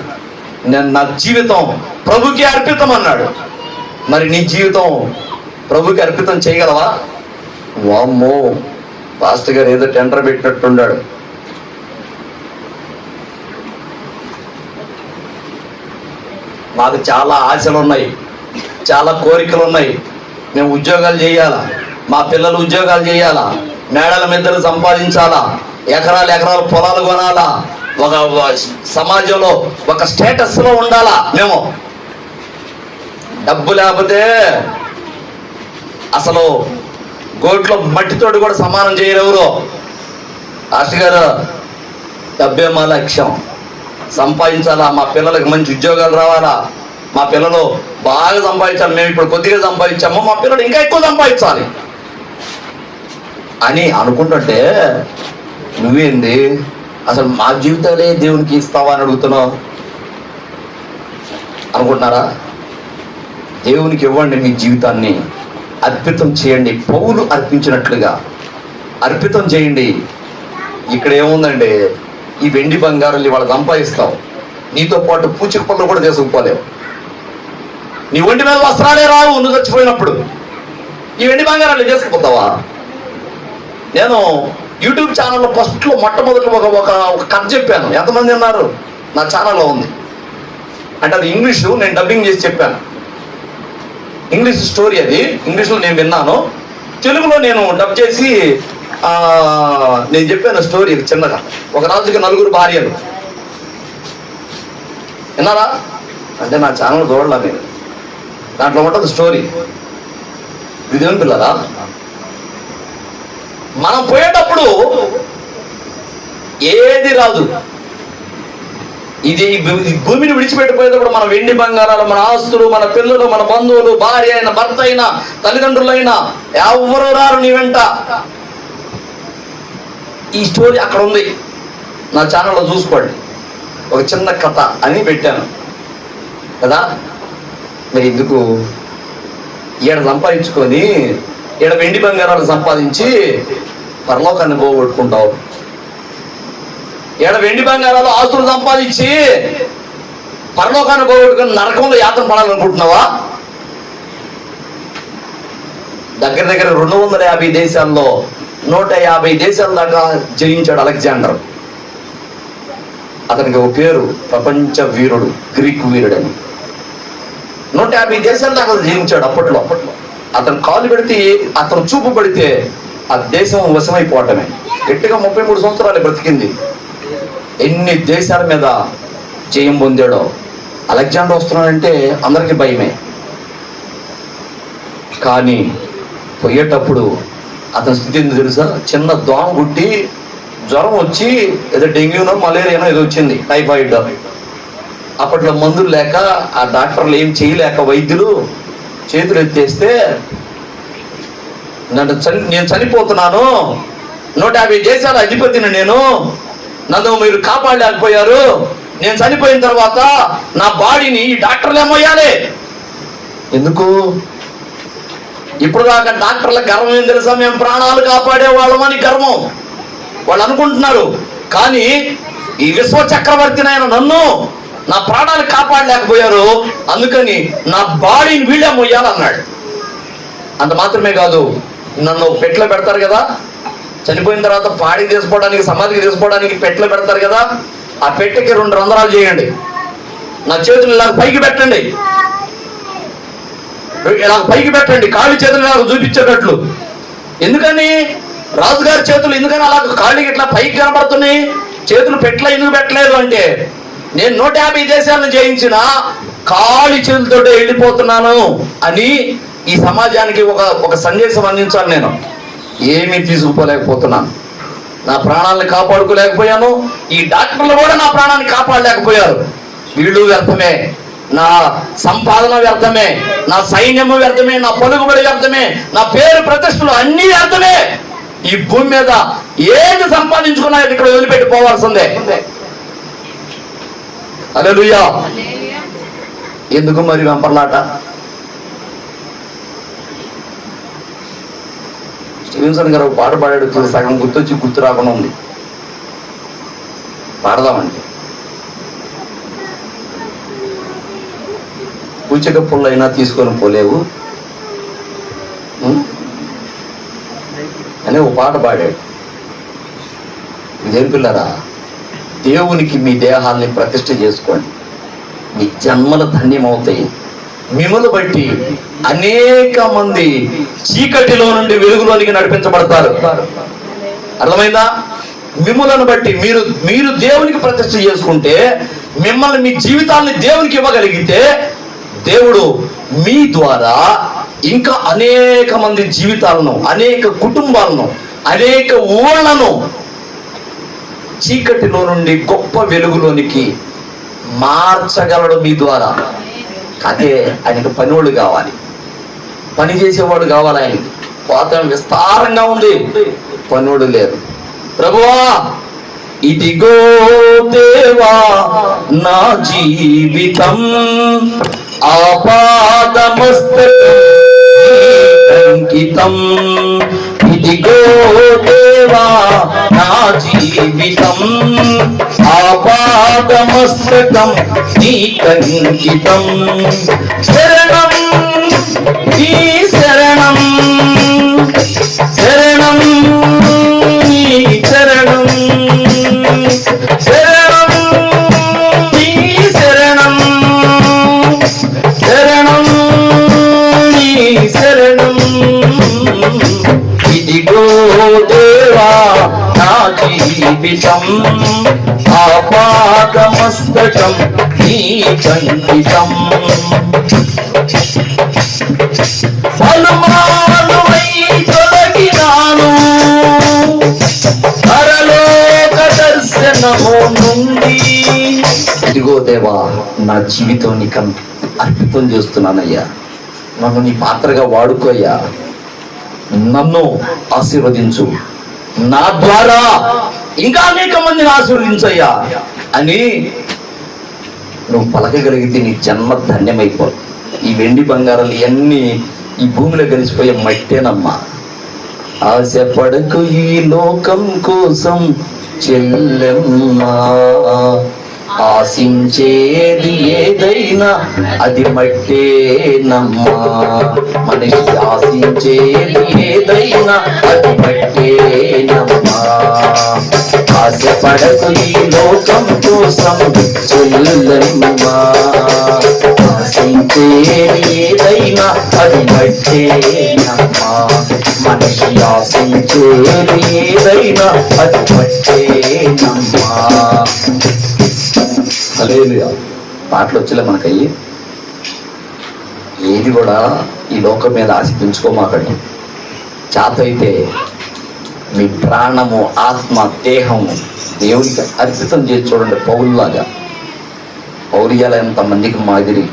నా జీవితం ప్రభుకి అర్పితం అన్నాడు. మరి నీ జీవితం ప్రభుకి అర్పితం చేయగలవా? వామ్మో, పాస్టర్ గారు ఏదో టెండర్ పెట్టినట్టున్నాడు. మాకు చాలా ఆశలు ఉన్నాయి, చాలా కోరికలు ఉన్నాయి. మేము ఉద్యోగాలు చేయాలా, మా పిల్లలు ఉద్యోగాలు చేయాలా, మేడల మిద్దలు సంపాదించాలా, ఎకరాలు ఎకరాలు పొలాలు కొనాలా, ఒక సమాజంలో ఒక స్టేటస్లో ఉండాలా. మేము డబ్బు లేకపోతే అసలు గోట్లో మట్టితోటి కూడా సమానం చేయరు ఎవరు. పాస్టర్ గారు డబ్బే మా లక్ష్యం, సంపాదించాలా, మా పిల్లలకి మంచి ఉద్యోగాలు రావాలా, మా పిల్లలు బాగా సంపాదించాలి, మేము ఇప్పుడు కొద్దిగా సంపాదించాము, మా పిల్లలు ఇంకా ఎక్కువ సంపాదించాలి అని అనుకుంటుంటే, నువ్వేంది అసలు మా జీవితాలే దేవునికి ఇస్తావా అని అడుగుతున్నావు అనుకుంటున్నారా? దేవునికి ఇవ్వండి, మీ జీవితాన్ని అర్పితం చేయండి. పౌలు అర్పించినట్లుగా అర్పితం చేయండి. ఇక్కడ ఏముందండి, ఈ వెండి బంగారాలు ఇవాళ సంపాదిస్తావు, నీతో పాటు పూచిక పనులు కూడా చేసుకుపోలేవు. నీ ఒంటి మీద వస్త్రాలే రావు నువ్వు చచ్చిపోయినప్పుడు, ఈ వెండి బంగారాలు చేసుకుపోతావా? నేను యూట్యూబ్ ఛానల్లో ఫస్ట్లో మొట్టమొదటి ఒక కథ చెప్పాను. ఎంతమంది అన్నారు? నా ఛానల్లో ఉంది. అంటే అది ఇంగ్లీషు, నేను డబ్బింగ్ చేసి చెప్పాను. ఇంగ్లీష్ స్టోరీ, అది ఇంగ్లీష్లో నేను విన్నాను, తెలుగులో నేను డబ్ చేసి నేను చెప్పాను స్టోరీ చిన్నగా. ఒక రాజుకి 4 భార్యలు. విన్నారా? అంటే నా ఛానల్ చూడాల మీరు, దాంట్లో ఉంటుంది స్టోరీ. ఇదేం పిల్లరా, మనం పోయేటప్పుడు ఏది రాదు. ఇది భూమిని విడిచిపెట్టిపోయేటప్పుడు మన వెండి బంగారాలు, మన ఆస్తులు, మన పిల్లలు, మన బంధువులు, భార్య అయినా, భర్త అయినా, తల్లిదండ్రులైనా ఎవరు రారు నీ వెంట. ఈ స్టోరీ అక్కడ ఉంది, నా ఛానల్లో చూసుకోండి. ఒక చిన్న కథ అని పెట్టాను కదా. మరి ఎందుకు ఈడ సంపాదించుకొని ఈడ వెండి బంగారాలు సంపాదించి పరలోకాన్ని పోగొట్టుకుంటావు? ఈడ వెండి బంగారాలు ఆస్తులు సంపాదించి పరలోకాన్ని పోగొట్టుకుని నరకంలో యాత్ర పడాలనుకుంటున్నావా? దగ్గర దగ్గర 250 దేశాల్లో 150 దేశాల దాకా జయించాడు అలెగ్జాండర్. అతనికి ఒక పేరు ప్రపంచ వీరుడు, గ్రీక్ వీరుడని. 150 దేశాల దాకా జయించాడు అప్పట్లో. అతను కాలు పెడితే, అతను చూపు పడితే ఆ దేశం వశమైపోవటమే. గట్టిగా 33 సంవత్సరాలు బ్రతికింది. ఎన్ని దేశాల మీద జయం పొందాడో. అలెగ్జాండర్ వస్తున్నాడంటే అందరికీ భయమే. కానీ పోయేటప్పుడు అతని స్థితి ఏందో తెలుసా? చిన్న దోమ గుట్టి జ్వరం వచ్చి, ఏదో డెంగ్యూనో మలేరియానో ఏదో వచ్చింది, టైఫాయిడ్. అప్పట్లో మందులు లేక, ఆ డాక్టర్లు ఏం చేయలేక వైద్యులు చేతులు ఎత్తేస్తే, నేను చనిపోతున్నాను, 150 దేశాల అధిపతిని నేను, నన్ను మీరు కాపాడలేకపోయారు, నేను చనిపోయిన తర్వాత నా బాడీని ఈ డాక్టర్లు ఏమోయాలి. ఎందుకు? ఇప్పుడు దాకా డాక్టర్ల గర్వం ఏం తెలుసా? మేము ప్రాణాలు కాపాడే వాళ్ళమని గర్వం వాళ్ళు అనుకుంటున్నారు. కానీ ఈ విశ్వ చక్రవర్తినైన నన్ను, నా ప్రాణాలు కాపాడలేకపోయారు, అందుకని నా బాడీని వీళ్ళే మొయ్యాలన్నాడు. అంత మాత్రమే కాదు, నన్ను పెట్లో పెడతారు కదా, చనిపోయిన తర్వాత పాడికి తీసుకోవడానికి, సమాధికి తీసుకోవడానికి పెట్లో పెడతారు కదా, ఆ పెట్టెకి 2 రంధ్రాలు చేయండి, నా చేతులు ఇలా పైకి పెట్టండి, ఇలా పైకి పెట్టండి, కాళ్ళు చేతులు ఇలా చూపించేటట్లు. ఎందుకని? రాజుగారి చేతులు ఎందుకని అలా కాళ్ళకి ఇట్లా పైకి కనబడుతున్నాయి? చేతులు పెట్లో ఎందుకు పెట్టలేదు అంటే, నేను 150 దేశాలను జయించిన ఖాళీ చేతులతో వెళ్ళిపోతున్నాను అని ఈ సమాజానికి ఒక సందేశం అందించాలి. నేను ఏమీ తీసుకుపోలేకపోతున్నాను, నా ప్రాణాలను కాపాడుకోలేకపోయాను, ఈ డాక్టర్లు కూడా నా ప్రాణాన్ని కాపాడలేకపోయారు. వీళ్ళు వ్యర్థమే, నా సంపాదన వ్యర్థమే, నా సైన్యము వ్యర్థమే, నా పలుకుబడి వ్యర్థమే, నా పేరు ప్రతిష్టలు అన్నీ వ్యర్థమే. ఈ భూమి మీద ఏది సంపాదించుకున్నా ఇక్కడ వదిలిపెట్టి పోవాల్సిందే. హల్లెలూయా. ఎందుకు మరి వెంపర్లాట? స్టీవెన్సన్ గారు పాట పాడాడు, సగం గుర్తొచ్చి గుర్తు రాకుండా ఉంది. పాడదామండి. సూచక పుల్లైనా తీసుకొని పోలేవు అని ఒక పాట పాడాడు. ఇదేం పిల్లరా, దేవునికి మీ దేహాల్ని ప్రతిష్ఠ చేసుకోండి, మీ జన్మలు ధన్యమవుతాయి. మిమ్మల్ని బట్టి అనేక మంది చీకటిలో నుండి వెలుగులోనికి నడిపించబడతారు. అర్థమైందా? మిమ్మల్ని బట్టి మీరు దేవునికి ప్రతిష్ఠ చేసుకుంటే, మిమ్మల్ని మీ జీవితాన్ని దేవునికి ఇవ్వగలిగితే, దేవుడు మీ ద్వారా ఇంకా అనేక మంది జీవితాలను, అనేక కుటుంబాలను, అనేక ఊళ్ళను చీకటిలో నుండి గొప్ప వెలుగులోనికి మార్చగలడు మీ ద్వారా. అదే ఆయనకు పనివాడు కావాలి, పని చేసేవాడు కావాలి. ఆయనకి పోతం విస్తారంగా ఉంది, పనివాడు లేరు. ప్రభువా, ఇదిగో దేవా నా జీవితం ఆపాదమస్తకం, ఇదిగో దేవా నా జీవితం ఆపాదమస్తకం నీకంకితం. శరణం ఈ శరణం, శరణం ఈ శరణం, శరణం ఈ శరణం, శరణం ఈ శరణం. ఇదిగో దేవా నా జీవితం ఆపాదమస్తకం నీకంకితం. పలుమారువై తొలగినాను పరలోక దర్శనము నుండి. ఇదిగో దేవా నా జీవితం నీకు అర్పితం చేస్తున్నానయ్యా, నన్ను నీ పాత్రగా వాడుకోయ్యా, నన్ను ఆశీర్వదించు, నా ద్వారా ఇంకా అనేక మందిని ఆశీర్వదించయ్యా అని నువ్వు పలకగలిగితే నీ జన్మ ధన్యమైపోదు. ఈ వెండి బంగారాలు ఇవన్నీ ఈ భూమిలో కలిసిపోయే మట్టేనమ్మా. ఆశపడకు ఈ లోకం కోసం చెల్లెమ్మా, ఆశించేది ఏదైనా అది మట్టేనమ్మా. మనిషి ఆశించేది ఏదైనా అది మట్టేనమ్మా. ఆశపడకు ఈ లోకం కోసం చెల్లెమ్మా, ఆశించేది ఏదైనా అది మట్టేనమ్మా. మనిషి ఆశించేది ఏదైనా అది మట్టేనమ్మా. హల్లెలూయా. పాటలు వచ్చేలే మనకయ్యి. ఏది కూడా ఈ లోకం మీద ఆశ పెంచుకోమాకండి. చేతైతే మీ ప్రాణము, ఆత్మ, దేహము దేవునికి అర్పితం చేసి చూడండి. పౌలులాగా, పౌలియాల ఎంతమందికి మాదిరి,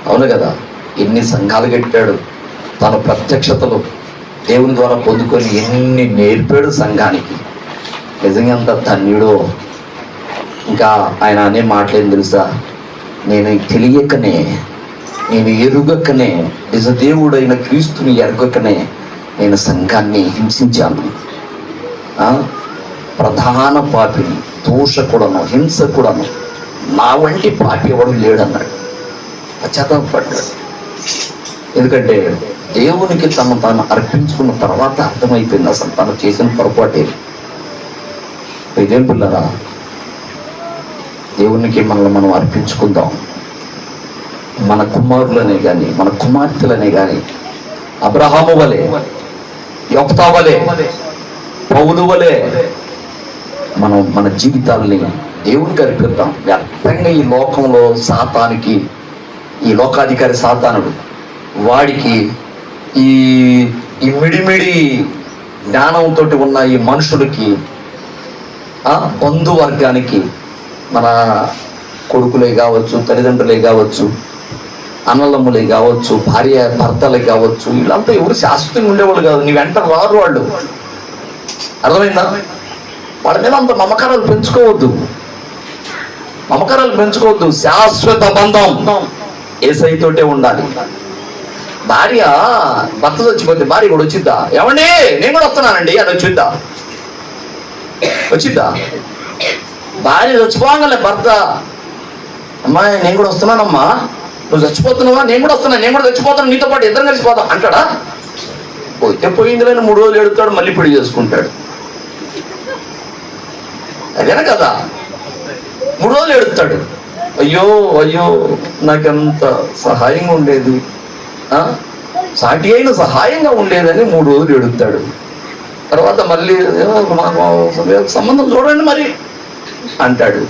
అవును కదా, ఎన్ని సంఘాలు కట్టాడు, తన ప్రత్యక్షతలు దేవుని ద్వారా పొందుకొని ఎన్ని నేర్పాడు సంఘానికి. నిజంగా ఎంత ధన్యుడో. ఇంకా ఆయన అనే మాటలేం తెలుసా, నేను తెలియకనే, నేను ఎరుగకనే, నిజదేవుడైన క్రీస్తుని ఎరగకనే నేను సంఘాన్ని హింసించాను. ప్రధాన పాపిని, దోషకుడను, హింసకుడను, నా వంటి పాపి ఎవడు లేడన్నాడు. పశ్చాత్తాపడ్డాడు. ఎందుకంటే దేవునికి తను తాను అర్పించుకున్న తర్వాత అర్థమైపోయింది అసలు తను చేసిన పొరపాటే. ఇదేం పిల్లరా, దేవునికి మనల్ని మనం అర్పించుకుందాం. మన కుమారులనే కానీ, మన కుమార్తెలనే కానీ అబ్రహాము వలె, యొక్తా వలె, పౌలు వలె మనం మన జీవితాలని దేవునికి అర్పిద్దాం. వ్యర్థంగా ఈ లోకంలో సాతానికి, ఈ లోకాధికారి సాతానుడు, వాడికి ఈ మిడిమిడి జ్ఞానంతో ఉన్న ఈ మనుషులకి, బంధువర్గానికి, మన కొడుకులే కావచ్చు, తల్లిదండ్రులే కావచ్చు, అన్నలమ్ములే కావచ్చు, భార్య భర్తలే కావచ్చు, వీళ్ళంతా ఎవరు శాశ్వతంగా ఉండేవాళ్ళు కాదు. నీ వెంట రారు వాళ్ళు. అర్థమైందా? వాళ్ళ మీద అంత మమకారాలు పెంచుకోవద్దు, మమకారాలు పెంచుకోవద్దు. శాశ్వత బంధం యేసయ్యతోటే ఉండాలి. భార్య భర్త చచ్చిపోతే భార్య కూడా వచ్చిద్దా? ఏమండి నేను కూడా వస్తున్నానండి అని వచ్చిద్దా? భార్య చచ్చిపోగానే భర్త, అమ్మాయి నేను కూడా వస్తున్నానమ్మా నువ్వు చచ్చిపోతున్నావా, నేను కూడా వస్తున్నా, నేను కూడా చచ్చిపోతాను, నీతో పాటు ఇద్దరం కలిసిపోతాం అంటాడా? పోతే పోయింది లేని 3 రోజులు ఎడుతాడు, మళ్ళీ పెళ్లి చేసుకుంటాడు. అదేనా కదా? 3 రోజులు ఎడుతాడు, అయ్యో అయ్యో నాకెంత సహాయంగా ఉండేది, సాటి అయిన సహాయంగా ఉండేదని 3 రోజులు ఎడుతాడు. తర్వాత మళ్ళీ సంబంధం చూడండి మరి అంటాడు.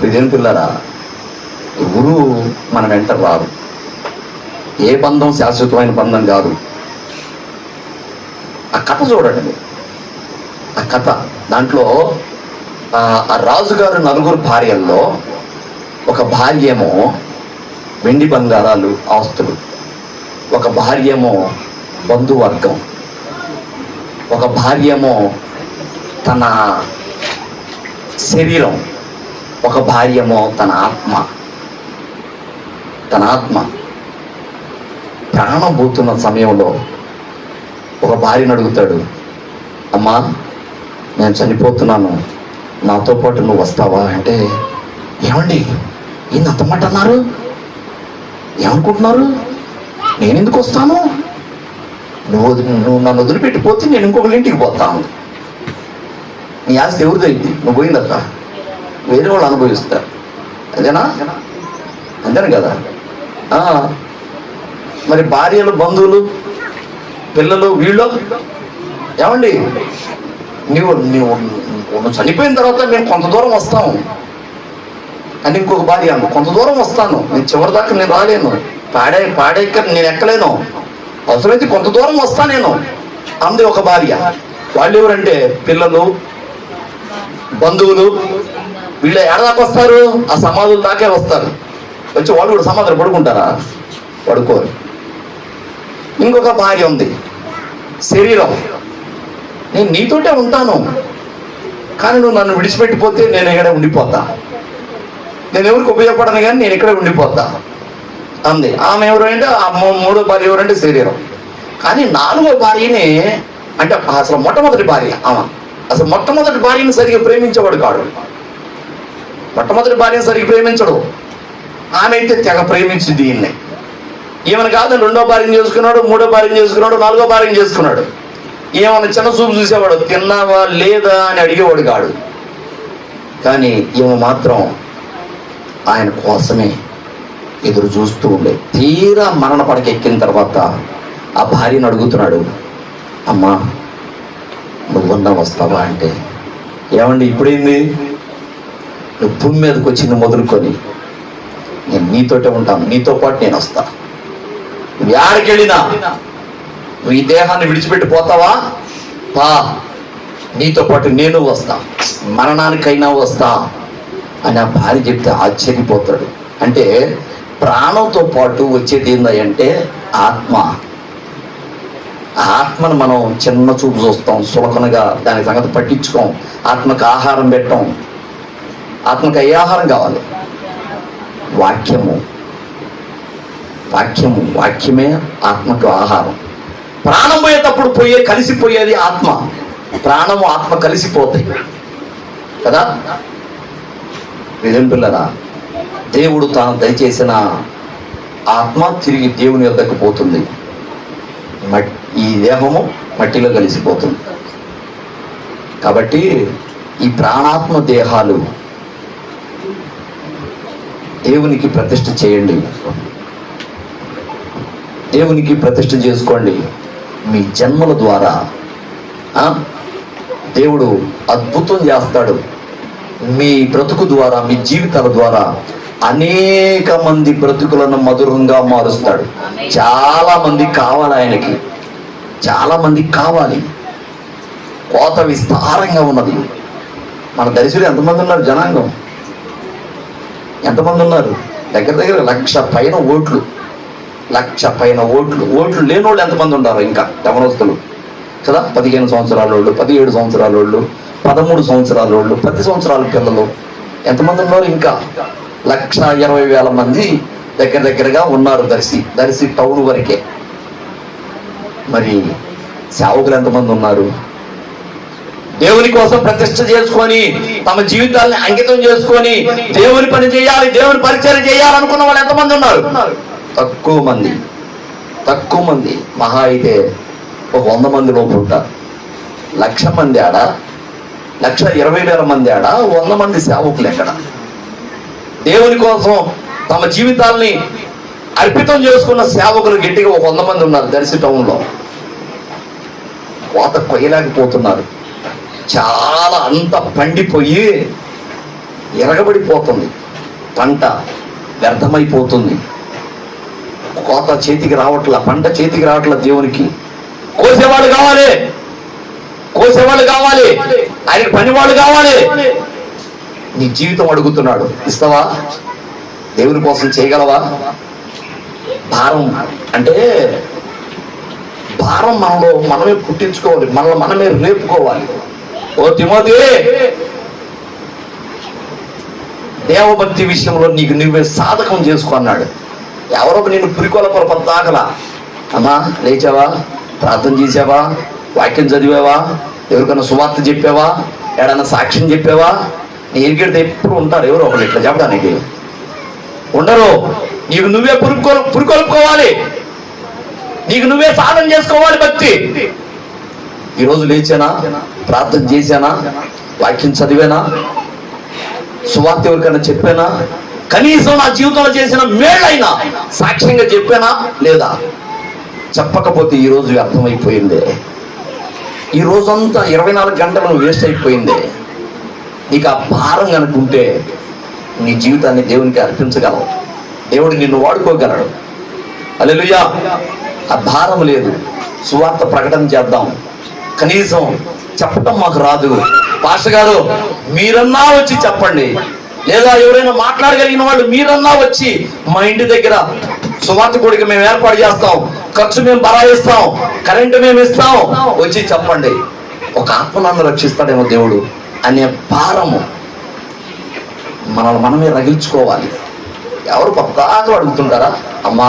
ఇదేం పిల్లరా, ఎవరు మన వెంట రారు. ఏ బంధం శాశ్వతమైన బంధం కాదు. ఆ కథ చూడండి, ఆ కథ దాంట్లో ఆ రాజుగారు 4 భార్యల్లో ఒక భార్య ఏమో వెండి బంగారాలు ఆస్తులు, ఒక భార్య ఏమో బంధువర్గం, ఒక భార్య ఏమో తన శరీరం, ఒక భార్య ఏమో తన ఆత్మ. ప్రాణం పోతున్న సమయంలో ఒక భార్యను అడుగుతాడు, అమ్మా నేను చనిపోతున్నాను, నాతో పాటు నువ్వు వస్తావా అంటే, ఏమండి ఈయన అంతమాట అన్నారు, ఏమనుకుంటున్నారు, నేను ఎందుకు వస్తాను, నువ్వు నన్ను వదిలిపెట్టిపోతే నేను ఇంకొకరి ఇంటికి పోతాను, నీ ఆస్తి ఎవరిదైంది, నువ్వు పోయిందక్క వేరే వాళ్ళు అనుభవిస్తారు, అదేనా? అంతేను కదా? మరి భార్యలు, బంధువులు, పిల్లలు, వీళ్ళు ఏమండి నువ్వు చనిపోయిన తర్వాత మేము కొంత దూరం వస్తాము అని ఇంకొక భార్య అన్న, కొంత దూరం వస్తాను, నేను చివరి దాకా నేను రాలేను, పాడెక్క నేను ఎక్కలేను, అవసరమైతే కొంత దూరం వస్తా నేను అంది ఒక భార్య. వాళ్ళు ఎవరంటే పిల్లలు, బంధువులు. వీళ్ళు ఏడదాకా వస్తారు, ఆ సమాధుల దాకే వస్తారు. వచ్చి వాళ్ళు కూడా సమాధులు పడుకుంటారా? పడుకోరు. ఇంకొక భార్య ఉంది, శరీరం, నేను నీతోటే ఉంటాను, కానీ నువ్వు నన్ను విడిచిపెట్టిపోతే నేను ఇక్కడే ఉండిపోతా, నేను ఎవరికి ఉపయోగపడను కానీ నేను ఇక్కడే ఉండిపోతా అంది. ఆమె ఎవరంటే ఆ 3వ భార్య ఎవరంటే శరీరం. కానీ 4వ భార్యని అంటే అసలు మొట్టమొదటి భార్య, అసలు మొట్టమొదటి భార్యని సరిగ్గా ప్రేమించేవాడు కాడు. మొట్టమొదటి భార్యను సరిగ్గా ప్రేమించడు. ఆమె అయితే తెగ ప్రేమించింది దీన్ని. ఈమెను కాదు 2వ భార్యను చేసుకున్నాడు, 3వ భార్యను చేసుకున్నాడు, 4వ భార్యను చేసుకున్నాడు. ఏమన్నా చిన్న చూపు చూసేవాడు, తిన్నావా లేదా అని అడిగేవాడు కాడు. కానీ ఈమె మాత్రం ఆయన కోసమే ఎదురు చూస్తూ ఉండే. తీరా మరణ పడక ఎక్కిన తర్వాత ఆ భార్యను అడుగుతున్నాడు, అమ్మా నువ్వన్నా వస్తావా అంటే, ఏమండి ఇప్పుడేంది, నువ్వు భూమి మీదకి వచ్చింది మొదలుకొని నేను నీతోటే ఉంటాను, నీతో పాటు నేను వస్తా, నువ్వు యాడికి వెళ్ళినా నువ్వు ఈ దేహాన్ని విడిచిపెట్టి పోతావా, నీతో పాటు నేను వస్తా, మరణానికైనా వస్తా అని ఆ భార్య చెప్తే ఆశ్చర్యపోతాడు. అంటే ప్రాణంతో పాటు వచ్చేది ఏందంటే ఆత్మ. ఆ ఆత్మను మనం చిన్న చూపు చూస్తాం, సులకనగా దాని సంగతి పట్టించుకోం, ఆత్మకు ఆహారం పెట్టాం. ఆత్మకు ఏ ఆహారం కావాలి? వాక్యము. వాక్యమే ఆత్మకు ఆహారం. ప్రాణం పోయేటప్పుడు కలిసిపోయేది ఆత్మ. ప్రాణము ఆత్మ కలిసిపోతాయి కదా. విజయం పిల్లరా, దేవుడు తాను దయచేసిన ఆత్మ తిరిగి దేవుని వద్దకు పోతుంది, ఈ దేహము మట్టిలో కలిసిపోతుంది. కాబట్టి ఈ ప్రాణాత్మ దేహాలు దేవునికి ప్రతిష్ఠ చేయండి, దేవునికి ప్రతిష్ఠ చేసుకోండి. మీ జన్మల ద్వారా దేవుడు అద్భుతం చేస్తాడు. మీ బ్రతుకు ద్వారా, మీ జీవితాల ద్వారా అనేక మంది బ్రతుకులను మధురంగా మారుస్తాడు. చాలా మంది కావాలి ఆయనకి, చాలా మందికి కావాలి. కోత విస్తారంగా ఉన్నది. మన దర్శకులు ఎంతమంది ఉన్నారు? జనాంగం ఎంతమంది ఉన్నారు? దగ్గర 1,00,000 పైన ఓట్లు, 1,00,000 పైన ఓట్లు లేని వాళ్ళు ఎంతమంది ఉన్నారు? ఇంకా యవనస్తులు కదా, 15 సంవత్సరాల వాళ్ళు, 17 సంవత్సరాల వాళ్ళు, 13 సంవత్సరాల వాళ్ళు, 10 సంవత్సరాల పిల్లలు ఎంతమంది ఉన్నారు? ఇంకా 1,20,000 మంది దగ్గరగా ఉన్నారు దర్శి టౌన్ వరకే. మరి సేవకులు ఎంతమంది ఉన్నారు? దేవుని కోసం ప్రతిష్ఠ చేసుకొని తమ జీవితాన్ని అంకితం చేసుకొని దేవుని పని చేయాలి, దేవుని పరిచయం చేయాలనుకున్న వాళ్ళు ఎంతమంది ఉన్నారు? తక్కువ మంది. మహా అయితే ఒక 100 మంది లోపు ఉంటారు. 1,00,000 మంది ఆడ, 1,20,000 మంది ఆడ, 100 మంది సేవకులు ఎక్కడ? దేవుని కోసం తమ జీవితాల్ని అర్పితం చేసుకున్న సేవకులు గట్టిగా ఒక 100 మంది ఉన్నారు దర్శి టౌన్లో. కోత కొయ్యలేకపోతున్నారు. చాలా అంత పండిపోయి ఎరగబడిపోతుంది, పంట వ్యర్థమైపోతుంది. కోత చేతికి రావట్ల, పంట చేతికి రావట్ల. దేవునికి కోసేవాళ్ళు కావాలి, ఆయనకి పనివాళ్ళు కావాలి. నీ జీవితం అడుగుతున్నాడు, ఇస్తావా? దేవుని కోసం చేయగలవా? భారం అంటే భారం మనలో మనమే పుట్టించుకోవాలి, మనల్ని మనమే రేపుకోవాలి. ఓ తిమోతి, దేవభక్తి విషయంలో నీకు నువ్వే సాధకం చేసుకున్నాడు. ఎవరో నిన్ను పురికొల పద్దాకలా, అమ్మా లేచావా, ప్రార్థన చేసావా, వాక్యం చదివావా, ఎవరికైనా సువార్త చెప్పావా, ఏడన్నా సాక్ష్యం చెప్పావా? నీ ఎరిగేది ఎప్పుడు ఉంటారు ఎవరో ఒకరు ఇట్లా చెప్పడానికి. ఉండరు. నీకు నువ్వే పురికొల్పుకోవాలి, నీకు నువ్వే సాధన చేసుకోవాలి భక్తి. ఈరోజు లేచానా, ప్రార్థన చేశానా, వాక్యం చదివానా, సువార్త ఎవరికైనా చెప్పానా, కనీసం నా జీవితంలో చేసిన మేళ్ళైనా సాక్ష్యంగా చెప్పానా లేదా? చెప్పకపోతే ఈరోజు వ్యర్థమైపోయిందే. ఈ రోజంతా 24 గంటలు వేస్ట్ అయిపోయిందే. నీకు ఆ భారం కనుకుంటే నీ జీవితాన్ని దేవునికి అర్పించగలవు, దేవుడు నిన్ను వాడుకోగలడు. హల్లెలూయా. ఆ భారం లేదు. సువార్త ప్రకటన చేద్దాం, కనీసం చెప్పటం మాకు రాదు. పాస్టర్ గారు మీరన్నా వచ్చి చెప్పండి, లేదా ఎవరైనా మాట్లాడగలిగిన వాళ్ళు మీరన్నా వచ్చి మా ఇంటి దగ్గర సువార్త కూడిక మేము ఏర్పాటు చేస్తాం, ఖర్చు మేము బరాయిస్తాం, కరెంటు మేము ఇస్తాం, వచ్చి చెప్పండి. ఒక ఆత్మను రక్షిస్తాడేమో దేవుడు అనే భారము మనల్ని మనమే రగిల్చుకోవాలి. ఎవరు పక్కాగా అడుగుతుంటారా, అమ్మా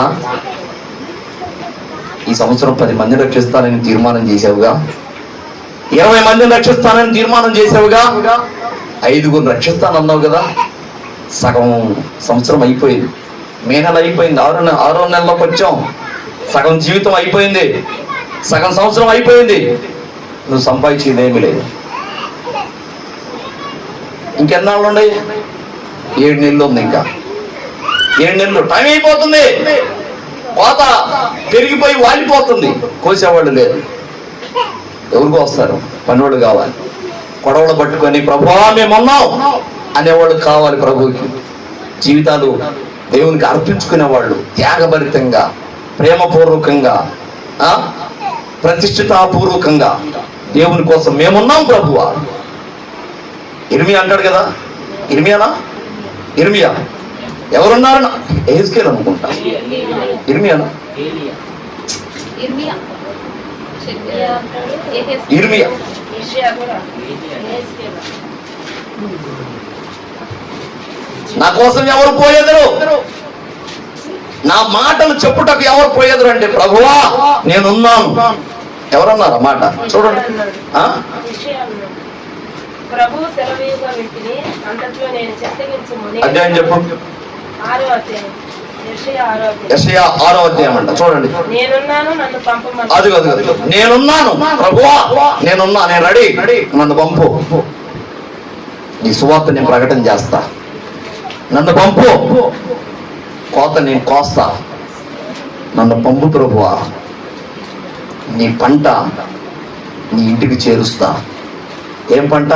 ఈ సంవత్సరం 10 మందిని రక్షిస్తానని తీర్మానం చేసావుగా, 20 మందిని రక్షిస్తానని తీర్మానం చేసావుగా, 5గురిని రక్షిస్తానన్నావు కదా. సగం సంవత్సరం అయిపోయింది, మే నెల అయిపోయింది, 6వ నెలలోకి వచ్చాం, సగం జీవితం అయిపోయింది, సగం సంవత్సరం అయిపోయింది. నువ్వు సంపాదించేది ఏమీ లేదు. ఇంకెన్నాళ్ళు ఉన్నాయి? 7 నెలలు ఉంది. ఇంకా 7 నెలలు టైం అయిపోతుంది. కోత పెరిగిపోయి వాలిపోతుంది. కోసేవాళ్ళు లేరు. ఎవరికో వస్తారు, పనివాళ్ళు కావాలి. కొడవలు పట్టుకొని ప్రభువా మేమున్నాం అనేవాళ్ళు కావాలి ప్రభువుకి. జీవితాలు దేవునికి అర్పించుకునే వాళ్ళు త్యాగభరితంగా, ప్రేమపూర్వకంగా, ప్రతిష్ఠితాపూర్వకంగా దేవుని కోసం మేమున్నాం ప్రభువా. ఇర్మియా అంటాడు కదా, ఇర్మియా ఎవరున్నారు? ఎహెజ్కేల్ అనుకుంటా. ఇర్మియానా? ఇర్మియా. నా కోసం ఎవరు పోయేదరు, నా మాటలు చెప్పుటకు ఎవరు పోయేదరు అంటే ప్రభువా నేనున్నాను. ఎవరన్నారు ఆ మాట? చూడండి. అధ్యాయం చెప్పు. యెషయా 6వ అధ్యాయం అంట. చూడండి. అది నేనున్నాను ప్రభువా, నేనున్నా, నేను రెడీ, నన్ను పంపు. నీ సువార్త నేను ప్రకటన చేస్తా, నన్ను పంపు. కోత నేను కోస్తా, నన్ను పంపు ప్రభువా. నీ పంట నీ ఇంటికి చేరుస్తా. ఏం పంట?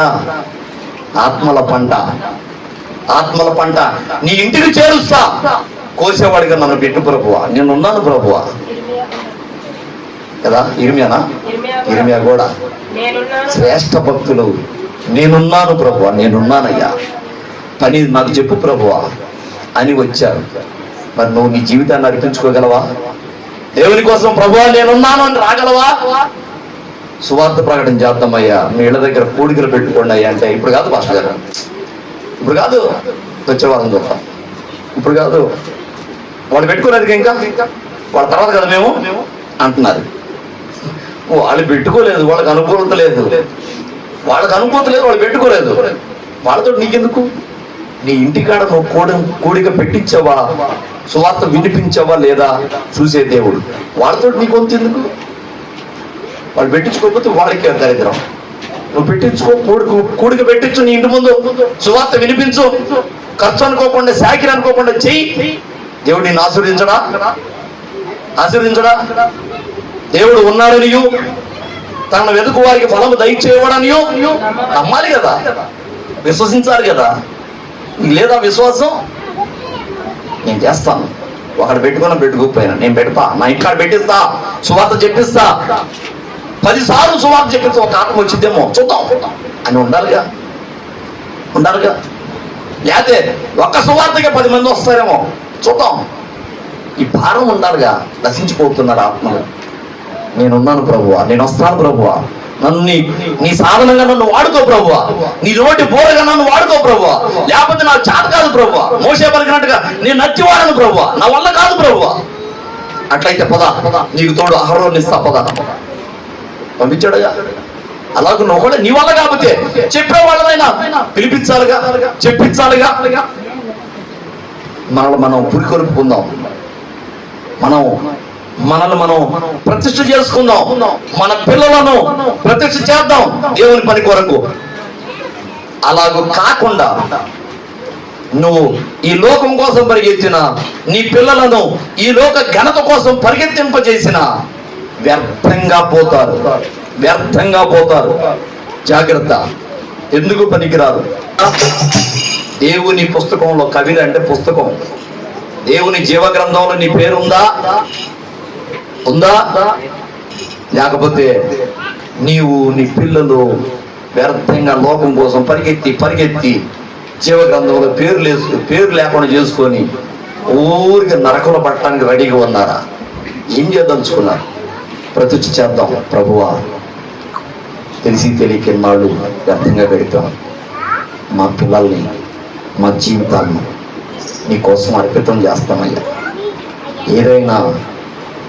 ఆత్మల పంట. ఆత్మల పంట నీ ఇంటికి చేరుస్తా. కోసేవాడిగా నన్ను పెట్టు ప్రభువా, నేనున్నాను ప్రభువా కదా. ఇర్మియానా? ఇర్మియా కూడా శ్రేష్ఠ భక్తులు. నేనున్నాను ప్రభువా, నేనున్నానయ్యా, పని నాకు చెప్పు ప్రభువా అని వచ్చారు. మరి నువ్వు నీ జీవితాన్ని అర్పించుకోగలవా? దేవుని కోసం ప్రభువా నేనున్నాను అని రాగలవా? సువార్త ప్రకటన చేద్దామయ్యా, మీ ఇళ్ళ దగ్గర కూడికలు పెట్టుకోండి అయ్యా అంటే ఇప్పుడు కాదు పాస్టర్ గారు, ఇప్పుడు కాదు, వచ్చే వారం చూద్దాం, ఇప్పుడు కాదు. వాళ్ళు పెట్టుకోలేదు ఇంకా, వాళ్ళ తర్వాత కదా మేము అంటున్నారు. వాళ్ళు పెట్టుకోలేదు, వాళ్ళకి అనుకూలత లేదు. వాళ్ళకి అనుకోవట్లేదు, వాళ్ళు పెట్టుకోలేదు. వాళ్ళతో నీకెందుకు? నీ ఇంటికాడ నువ్వు కోడిక పెట్టించావా, సువార్త వినిపించావా లేదా చూసే దేవుడు. వాళ్ళతో నీకు వంతు ఎందుకు? వాళ్ళు పెట్టించుకోకపోతే వాళ్ళకి దరిద్రం. నువ్వు పెట్టించుకో, కూడిక పెట్టించు, నీ ఇంటి ముందు సువార్త వినిపించు, ఖర్చు అనుకోకుండా, సాకిరి అనుకోకుండా చెయ్యి. దేవుడు నిన్ను ఆశీర్వదించడా? దేవుడు ఉన్నాడనియు తన వెతుకు వారికి ఫలము దయచేయడనియు నమ్మాలి కదా, విశ్వసించాలి కదా. లేదా విశ్వాసం? నేను చేస్తాను, ఒకడు పెట్టుకోకపోయినా నేను పెడతా, నా ఇంటికాడ పెట్టిస్తా, సువార్త చెప్పిస్తా, 10 సార్లు సువార్త చెప్పిస్తా, ఒక ఆత్మ వచ్చిద్దేమో చూద్దాం అని ఉండాలిగా. లేకపోతే ఒక్క సువార్తకే 10 మంది వస్తారేమో చూద్దాం. ఈ భారం ఉండాలిగా. నశించిపోతున్నారు ఆత్మలు. నేనున్నాను ప్రభువా, నేను వస్తాను ప్రభువా, నన్ను నీ సాధనంగా నన్ను వాడుకో ప్రభువా, నీ నోటి బోరగా నన్ను వాడుకో ప్రభువా, లేకపోతే నాకు చేత కాదు ప్రభువా, మోసే పలికినట్టుగా నేను నచ్చివాడను ప్రభువా, నా వల్ల కాదు ప్రభువా. అట్లయితే పద, నీకు తోడు ఆహారాన్ని ఇస్తా, పద పంపించాడుగా. అలాగే నువ్వు కూడా నీ వల్ల కాకపోతే చెప్పే వాళ్ళనైనా పిలిపించాలిగా, చెప్పించాలిగా. మనం పురికొల్పుకుందాం, మనల్ని మనం ప్రతిష్ఠ చేసుకుందాం, మన పిల్లలను ప్రతిష్ఠ చేద్దాం దేవుని పని కొరకు. అలాగూ కాకుండా నువ్వు ఈ లోకం కోసం పరిగెత్తిన, నీ పిల్లలను ఈ లోక ఘనత కోసం పరిగెత్తింపజేసిన వ్యర్థంగా పోతారు. జాగ్రత్త, ఎందుకు పనికిరారు. దేవుని పుస్తకంలో, కవిత అంటే పుస్తకం, దేవుని జీవ గ్రంథంలో నీ పేరుందా? లేకపోతే నీవు నీ పిల్లలు వ్యర్థంగా లోకం కోసం పరిగెత్తి జీవ గ్రంథంలో పేరు లేకుండా చేసుకొని ఊరికి నరకంలో పట్టడానికి రెడీగా ఉన్నారా? ఏం చేద్దాంచుకున్నారు? ప్రతిష్ఠ చేద్దాం ప్రభువా, తెలిసి తెలియక నాళ్ళు వ్యర్థంగా గడిపాం. మా పిల్లల్ని, మా జీవితాలను నీకోసం అర్పితం చేస్తామయ్యా. ఏదైనా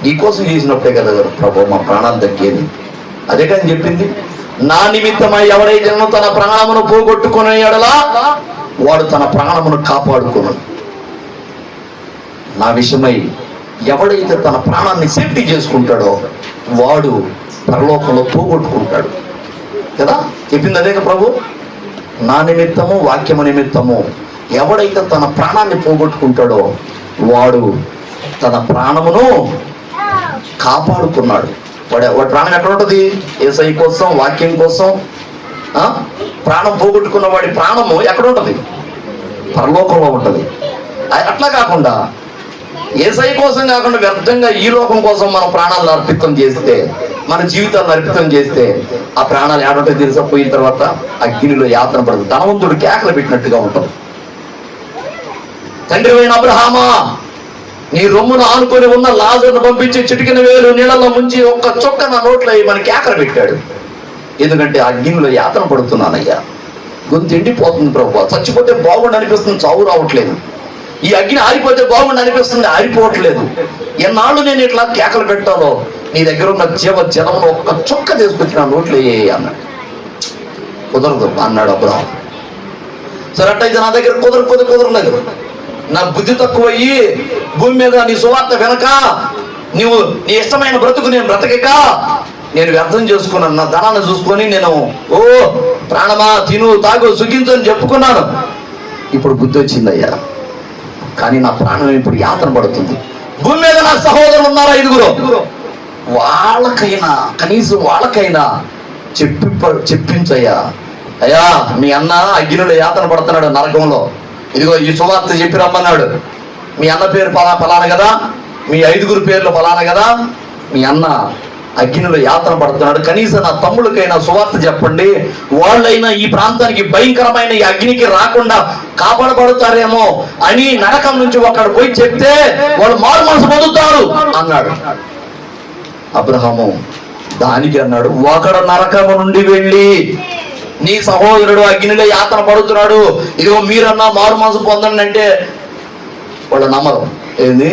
నీకోసం చేసినప్పుడే కదా ప్రభు మా ప్రాణాలు తగ్గేది. అదే కానీ చెప్పింది, నా నిమిత్తమై ఎవరైతే తన ప్రాణమును పోగొట్టుకునే ఎడలా వాడు తన ప్రాణమును కాపాడుకున్నాడు. నా విషయమై ఎవడైతే తన ప్రాణాన్ని సేఫ్టీ చేసుకుంటాడో వాడు పరలోకంలో పోగొట్టుకుంటాడు కదా. చెప్పింది అదే కదా ప్రభు. నా నిమిత్తము, వాక్యము నిమిత్తము ఎవడైతే తన ప్రాణాన్ని పోగొట్టుకుంటాడో వాడు తన ప్రాణమును కాపాడుకున్నాడు. వాడి ప్రాణం ఎక్కడ ఉంటుంది? యేసయ్య కోసం, వాక్యం కోసం. ప్రాణం పోగొట్టుకున్న వాడి ప్రాణము ఎక్కడ ఉంటుంది? పరలోకంలో ఉంటుంది. అట్లా కాకుండా యేసయ్య కోసం కాకుండా వ్యర్థంగా ఈ లోకం కోసం మన ప్రాణాలను అర్పితం చేస్తే, మన జీవితాలను అర్పితం చేస్తే ఆ ప్రాణాలు ఏడంటే తెలుసా? పోయిన తర్వాత అగ్నిలో యాతన పడుతుంది. ధనవంతుడు కేకలు పెట్టినట్టుగా ఉంటుంది. తండ్రి అయిన అబ్రహామా, నీ రొమ్మును ఆనుకొని ఉన్న లాజరును పంపించి చిటికిన వేలు నీళ్ళలో ముంచి ఒక్క చొక్క నా నోట్లో మన కేకలు పెట్టాడు. ఎందుకంటే అగ్నిలో యాతన పడుతున్నానయ్యా, గొంతు ఎండిపోతుంది ప్రభు, చచ్చిపోతే బాగుండి అనిపిస్తుంది, చావు రావట్లేదు. ఈ అగ్ని ఆరిపోతే బాగుండి అనిపిస్తుంది, ఆరిపోవట్లేదు. ఎన్నాళ్ళు నేను ఇట్లా కేకలు పెట్టాలో నీ దగ్గర ఉన్న జలమును ఒక్క చొక్క తీసుకొచ్చి నా నోట్లో అన్నాడు. కుదరదు అన్నాడు అబ్రహాం. సరే అట్టయితే నా దగ్గర కుదరలేదు, నా బుద్ధి తక్కువయ్యి భూమి మీద నీ సువార్త వెనక నీవు నీ ఇష్టమైన బ్రతుకు నేను బ్రతకక నేను వ్యర్థం చేసుకున్నాను. నా ధనాన్ని చూసుకొని నేను ప్రాణమా తిను తాగు సుఖించు అని చెప్పుకున్నాను. ఇప్పుడు బుద్ధి వచ్చిందయ్యా, కానీ నా ప్రాణం ఇప్పుడు యాతన పడుతుంది. భూమి మీద నా సహోదరులు ఉన్నారా 5, వాళ్ళకైనా కనీసం వాళ్ళకైనా చెప్పించయ్యా. అయ్యా మీ అన్న అగ్నిలో యాతన పడుతున్నాడు నరకంలో, ఇదిగో ఈ సువార్త చెప్పి రమ్మన్నాడు. మీ అన్న పేరు ఫలానా కదా, మీ 5 పేర్లు ఫలానా కదా, మీ అన్న అగ్నిలో యాతన పడుతున్నాడు, కనీసం నా తమ్ముళ్ళకైనా సువార్త చెప్పండి, వాళ్ళైనా ఈ ప్రాంతానికి భయంకరమైన ఈ అగ్నికి రాకుండా కాపాడబడతారేమో అని నరకం నుంచి ఒకడు పోయి చెప్తే వాళ్ళు మారు మనసు పొందుతారు అన్నాడు. అబ్రహాము దానికి అన్నాడు, ఒకడు నరకము నుండి వెళ్ళి నీ సహోదరుడు అగ్నిలో యాతన పడుతున్నాడు, ఇదిగో మీరన్నా మారు మనసు పొందండి అంటే వాళ్ళు నమ్మరు. ఏంది,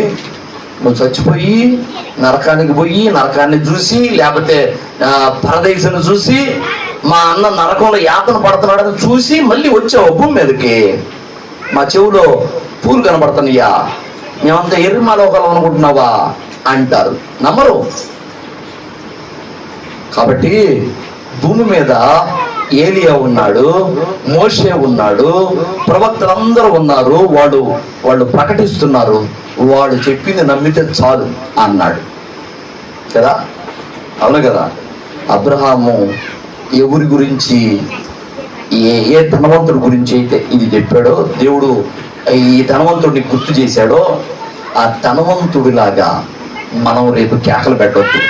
నువ్వు చచ్చిపోయి నరకానికి పోయి నరకాన్ని చూసి లేకపోతే పరదేశను చూసి మా అన్న నరకంలో యాతన పడుతున్నాడని చూసి మళ్ళీ వచ్చావు భూమి మీదకి. మా చెవులో పూలు కనబడుతున్నాయా, మేమంతా ఎర్రిమాలోకాలం అనుకుంటున్నావా అంటారు, నమ్మరు. కాబట్టి భూమి మీద ఏలియా ఉన్నాడు, మోషే ఉన్నాడు, ప్రవక్తలందరూ ఉన్నారు, వాళ్ళు ప్రకటిస్తున్నారు, వాడు చెప్పింది నమ్మితే చాలు అన్నాడు కదా. అవును కదా. అబ్రహాము ఎవరి గురించి, ఏ ధనవంతుడి గురించి అయితే ఇది చెప్పాడో దేవుడు, ఈ ధనవంతుడిని గుర్తు చేశాడో, ఆ ధనవంతుడిలాగా మనం రేపు కేకలు పెట్టవద్దు.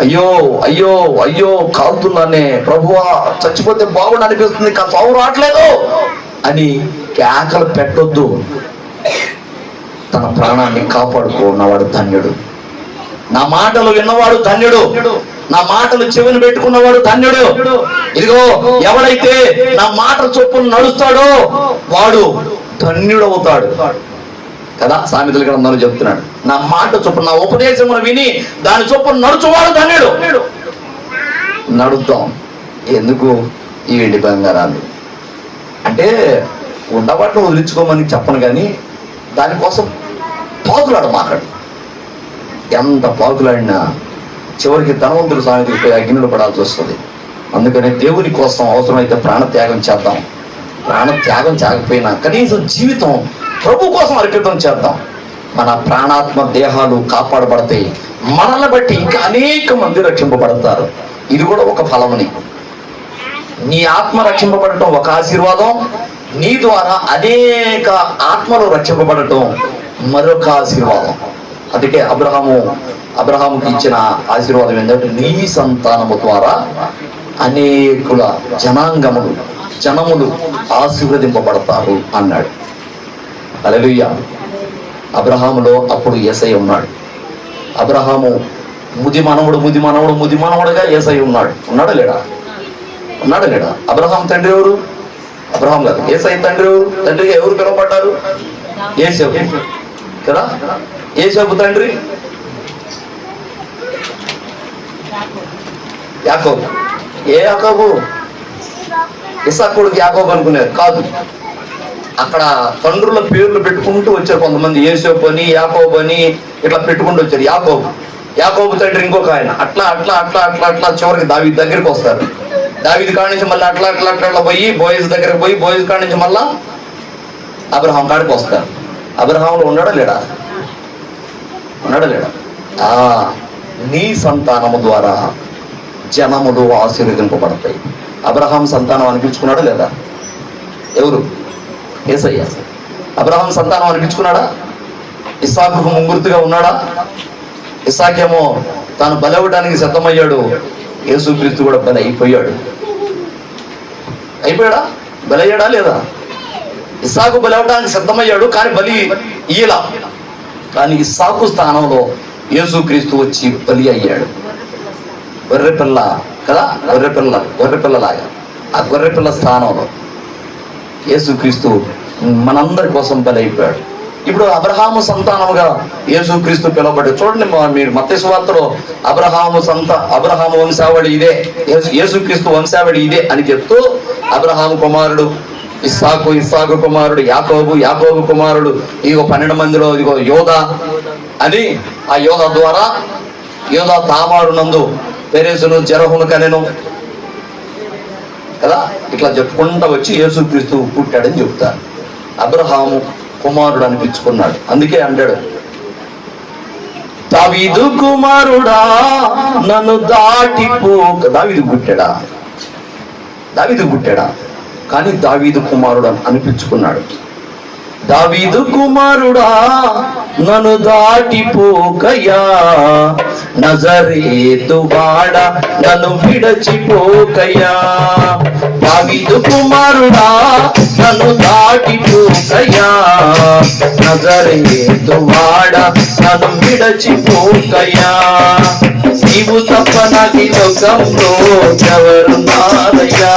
అయ్యో అయ్యో అయ్యో కాలుతున్నానే ప్రభువా, చచ్చిపోతే బాగుండు అనిపిస్తుంది, చావు రావట్లేదు అని కేకలు పెట్టొద్దు. తన ప్రాణాన్ని కాపాడుకున్నవాడు ధన్యుడు. నా మాటలు విన్నవాడు ధన్యుడు. నా మాటలు చెవిని పెట్టుకున్నవాడు ధన్యుడు. ఇదిగో ఎవడైతే నా మాట చొప్పున నడుస్తాడో వాడు ధన్యుడవుతాడు కదా. సామెతల గ్రంథంలో చెప్తున్నాడు, నా మాట చొప్పున, నా ఉపదేశమును విని దాని చొప్పున నడుచువాడు ధన్యుడు. నడుద్దాం. ఎందుకు ఈ వెండి బంగారాలు అంటే ఉండవాటిని వదిలించుకోమని చెప్పను, కానీ దానికోసం పాకులాడు మాట్లాడు. ఎంత పాకులాడినా చివరికి ధనవంతుడు సామెతకి పోయి అగ్నిలో పడాల్సి వస్తుంది. అందుకని దేవుని కోసం అవసరమైతే ప్రాణత్యాగం చేద్దాం. ప్రాణత్యాగం చేయకపోయినా కనీసం జీవితం ప్రభు కోసం అర్పితం చేద్దాం. మన ప్రాణాత్మ దేహాలు కాపాడబడతాయి. మనల్ని బట్టి ఇంకా అనేక మంది రక్షింపబడతారు. ఇది కూడా ఒక ఫలమని. నీ ఆత్మ రక్షింపబడటం ఒక ఆశీర్వాదం, నీ ద్వారా అనేక ఆత్మలు రక్షింపబడటం మరొక ఆశీర్వాదం. అందుకే అబ్రహాముకి ఇచ్చిన ఆశీర్వాదం ఏంటంటే, నీ సంతానము ద్వారా అనేకుల జనములు ఆశీర్వదింపబడతారు అన్నాడు. హల్లెలూయా. అబ్రహాములో అప్పుడు యేసయ్య ఉన్నాడు. అబ్రహాము ముది మనవడుగా యేసయ్య ఉన్నాడు. ఉన్నాడా లేడా? అబ్రహాం తండ్రి ఎవరు? అబ్రహాం కాదు, యేసయ్య తండ్రి ఎవరు? తండ్రిగా ఎవరు పిలువబడ్డారు? యేసేపు కదా. యేసేపు తండ్రి యాకోబు. ఏ యాకోబు? ఇస్సాకు కొడుకు యాకోబు అనుకునేది కాదు. అక్కడ తండ్రుల పేర్లు పెట్టుకుంటూ వచ్చారు కొంతమంది. యేసేపు అని, యాకోబు అని ఇట్లా పెట్టుకుంటూ వచ్చారు. యాకోబు తండ్రి ఇంకొక ఆయన. అట్లా చివరికి దావీదు దగ్గరికి వస్తారు. దావీదు కాడి నుంచి మళ్ళీ అట్లా పోయి బోయజ్ దగ్గరికి పోయి, బోయజ్ కాడి నుంచి మళ్ళా అబ్రహాం కాడికి వస్తారు. అబ్రహాంలో ఉన్నాడా లేడా? నీ సంతానము ద్వారా జనములు ఆశీర్వదింపబడతాయి. అబ్రహాం సంతానం అనిపించుకున్నాడా లేదా? ఎవరు? యేసయ్య. అబ్రహాం సంతానం అనిపించుకున్నాడా? ఇస్సాకుకు ముంగుర్తుగా ఉన్నాడా? ఇస్సాకేమో తాను బలవడానికి సిద్ధమయ్యాడు. యేసుక్రీస్తు కూడా బలి అయిపోయాడా? బలయ్యాడా లేదా? ఇస్సాకు బలవడానికి సిద్ధమయ్యాడు, కానీ బలి ఈలా. కానీ ఇస్సాకు స్థానంలో యేసుక్రీస్తు వచ్చి బలి అయ్యాడు. గొర్రెపిల్ల కదా, గొర్రెపిల్లలాగా ఆ గొర్రెపిల్ల స్థానంలో యేసుక్రీస్తు మనందరి కోసం బలి అయిపోయాడు. ఇప్పుడు అబ్రహాము సంతానముగా యేసుక్రీస్తు పిలువబడ్డాడు. చూడండి, మీరు మత్తయి సువార్తలో అబ్రహాము వంశావళి ఇదే, యేసుక్రీస్తు వంశావళి ఇదే అని చెప్తూ అబ్రహాము కుమారుడు ఇస్సాకు కుమారుడు యాకోబు కుమారుడు, ఇగో 12 మందిలో ఇదిగో యోధా అని, ఆ యోధా తామారు నందు పెరెసును జెరహును కనెను కదా. ఇట్లా చెప్పుకుంటా వచ్చి యేసుక్రీస్తు పుట్టాడని చెప్తారు. అబ్రహాము కుమారుడు అనిపించుకున్నాడు. అందుకే అంటాడు, దావీదు కుమారుడా నన్ను దాటిపోక. దావీదు పుట్టాడా? కానీ దావీదు కుమారుడు అనిపించుకున్నాడు. దావీదు కుమారుడా నన్ను దాటిపోకయా, నజరేతు వాడ నన్ను విడచిపోకయా. దావీదు కుమారుడా నన్ను దాటిపోకయా, నజరేతు వాడ నన్ను విడచిపోకయా. నీవు తప్ప నాకు లోకంలో ఎవరున్నారయ్యా,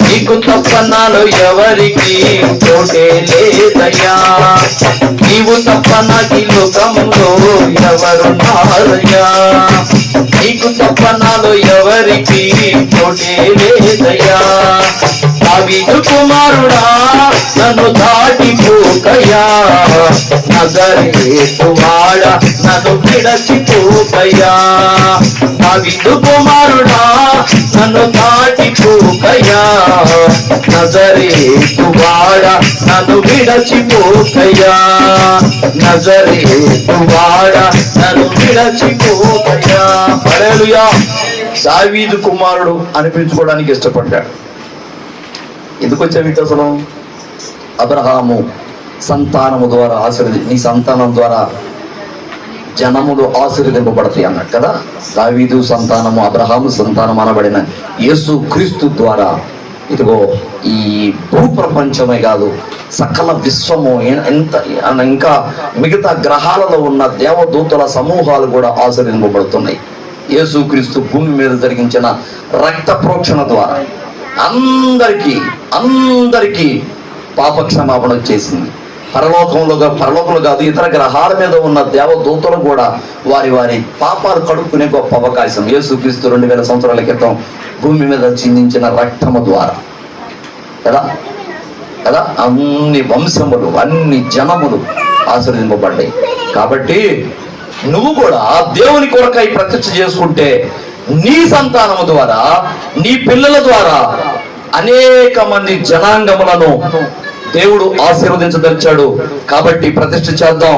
నీకు తప్ప నాలో ఎవరికి చోటే లేదయ్యా. నీవు తప్ప నాకు లోకంలో ఎవరున్నారయ్యా, నీకు తప్ప నాలో ఎవరికి చోటే లేదయ్యా. దావీదు కుమారుడా నన్ను దాటిపోకయ్యా, నజరేతు వాడ నన్ను విడచిపోకయ్యా. దావీదు కుమారుడా నన్ను దాటిపోకయ్యా, నజరేతు వాడ నన్ను విడచిపోకయ్యా. నజరేతు వాడ నన్ను విడచిపోకయ్యా. హల్లెలూయా. దావీదు కుమారుడు అనిపించుకోవడానికి ఇష్టపడ్డాడు. ఎందుకు వచ్చావు అసలు? అబ్రహాము సంతానము ద్వారా నీ సంతానం ద్వారా జనములు ఆశీర్వదింపబడతాయి అన్నాడు కదా. దావీదు సంతానము, అబ్రహాము సంతానం అనబడిన యేసు క్రీస్తు ద్వారా ఇదిగో ఈ భూప్రపంచమే కాదు, సకల విశ్వము ఇంకా మిగతా గ్రహాలలో ఉన్న దేవదూతల సమూహాలు కూడా ఆశీర్వదింపబడుతున్నాయి. యేసు క్రీస్తు భూమి మీద జరిగించిన రక్త ప్రోక్షణ ద్వారా అందరికీ పాపక్షమాపణ వచ్చేసింది. పరలోకంలో కాదు, ఇతర గ్రహాల మీద ఉన్న దేవదూతలు కూడా వారి పాపాలు కడుక్కునే గొప్ప అవకాశం యేసుక్రీస్తు 2000 సంవత్సరాల క్రితం భూమి మీద చిందించిన రక్తము ద్వారా కదా. అన్ని వంశములు, అన్ని జనములు ఆశీర్వదింపబడ్డాయి. కాబట్టి నువ్వు కూడా దేవుని కొరకై ప్రతిష్ఠ చేసుకుంటే నీ సంతానము ద్వారా, నీ పిల్లల ద్వారా అనేక మంది జనాంగములను దేవుడు ఆశీర్వదించదలిచాడు. కాబట్టి ప్రతిష్ఠ చేద్దాం.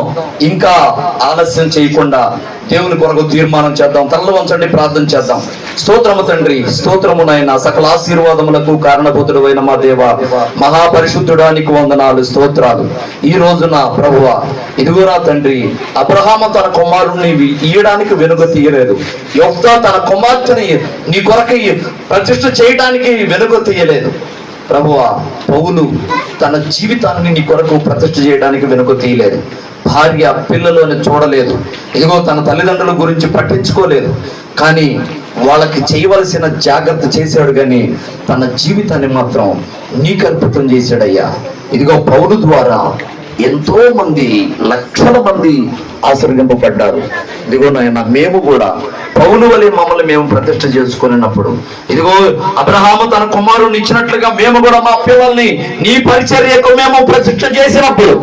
ఇంకా ఆలస్యం చేయకుండా దేవుని కొరకు తీర్మానం చేద్దాం. తలలు వంచండి, ప్రార్థన చేద్దాం. స్తోత్రము తండ్రి, స్తోత్రము నాయన, సకల ఆశీర్వాదములకు కారణభూతుడు అయిన మా దేవ, మహాపరిశుద్ధుడానికి వందనాలు, స్తోత్రాలు. ఈ రోజున ప్రభువా ఇదిగోరా తండ్రి, అబ్రహాము తన కుమారుణ్ణి ఇయ్యడానికి వెనుక తీయలేదు. యొఫ్తా తన కుమార్తెని నీ కొరకు ప్రతిష్ఠ చేయడానికి వెనుక తీయలేదు. ప్రభువా పౌలు తన జీవితాన్ని నీ కొరకు ప్రతిష్ఠ చేయడానికి వెనుక తీయలేదు. భార్య పిల్లలను చూడలేదు. ఇదిగో తన తల్లిదండ్రుల గురించి పట్టించుకోలేదు. కానీ వాళ్ళకి చేయవలసిన జాగ్రత్త చేశాడు, కానీ తన జీవితాన్ని మాత్రం నీకు అర్పితం చేశాడయ్యా. ఇదిగో పౌలు ద్వారా ఎంతో మంది, లక్షల మంది ఆశీర్వదింపబడ్డారు. ఇదిగో నాయన, మేము కూడా పౌలు వలె మమ్మల్ని మేము ప్రతిష్ఠ చేసుకున్నప్పుడు, ఇదిగో అబ్రహాము తన కుమారుని ఇచ్చినట్లుగా మేము కూడా మా పిల్లల్ని నీ పరిచర్యకు మేము ప్రతిష్ఠ చేసినప్పుడు,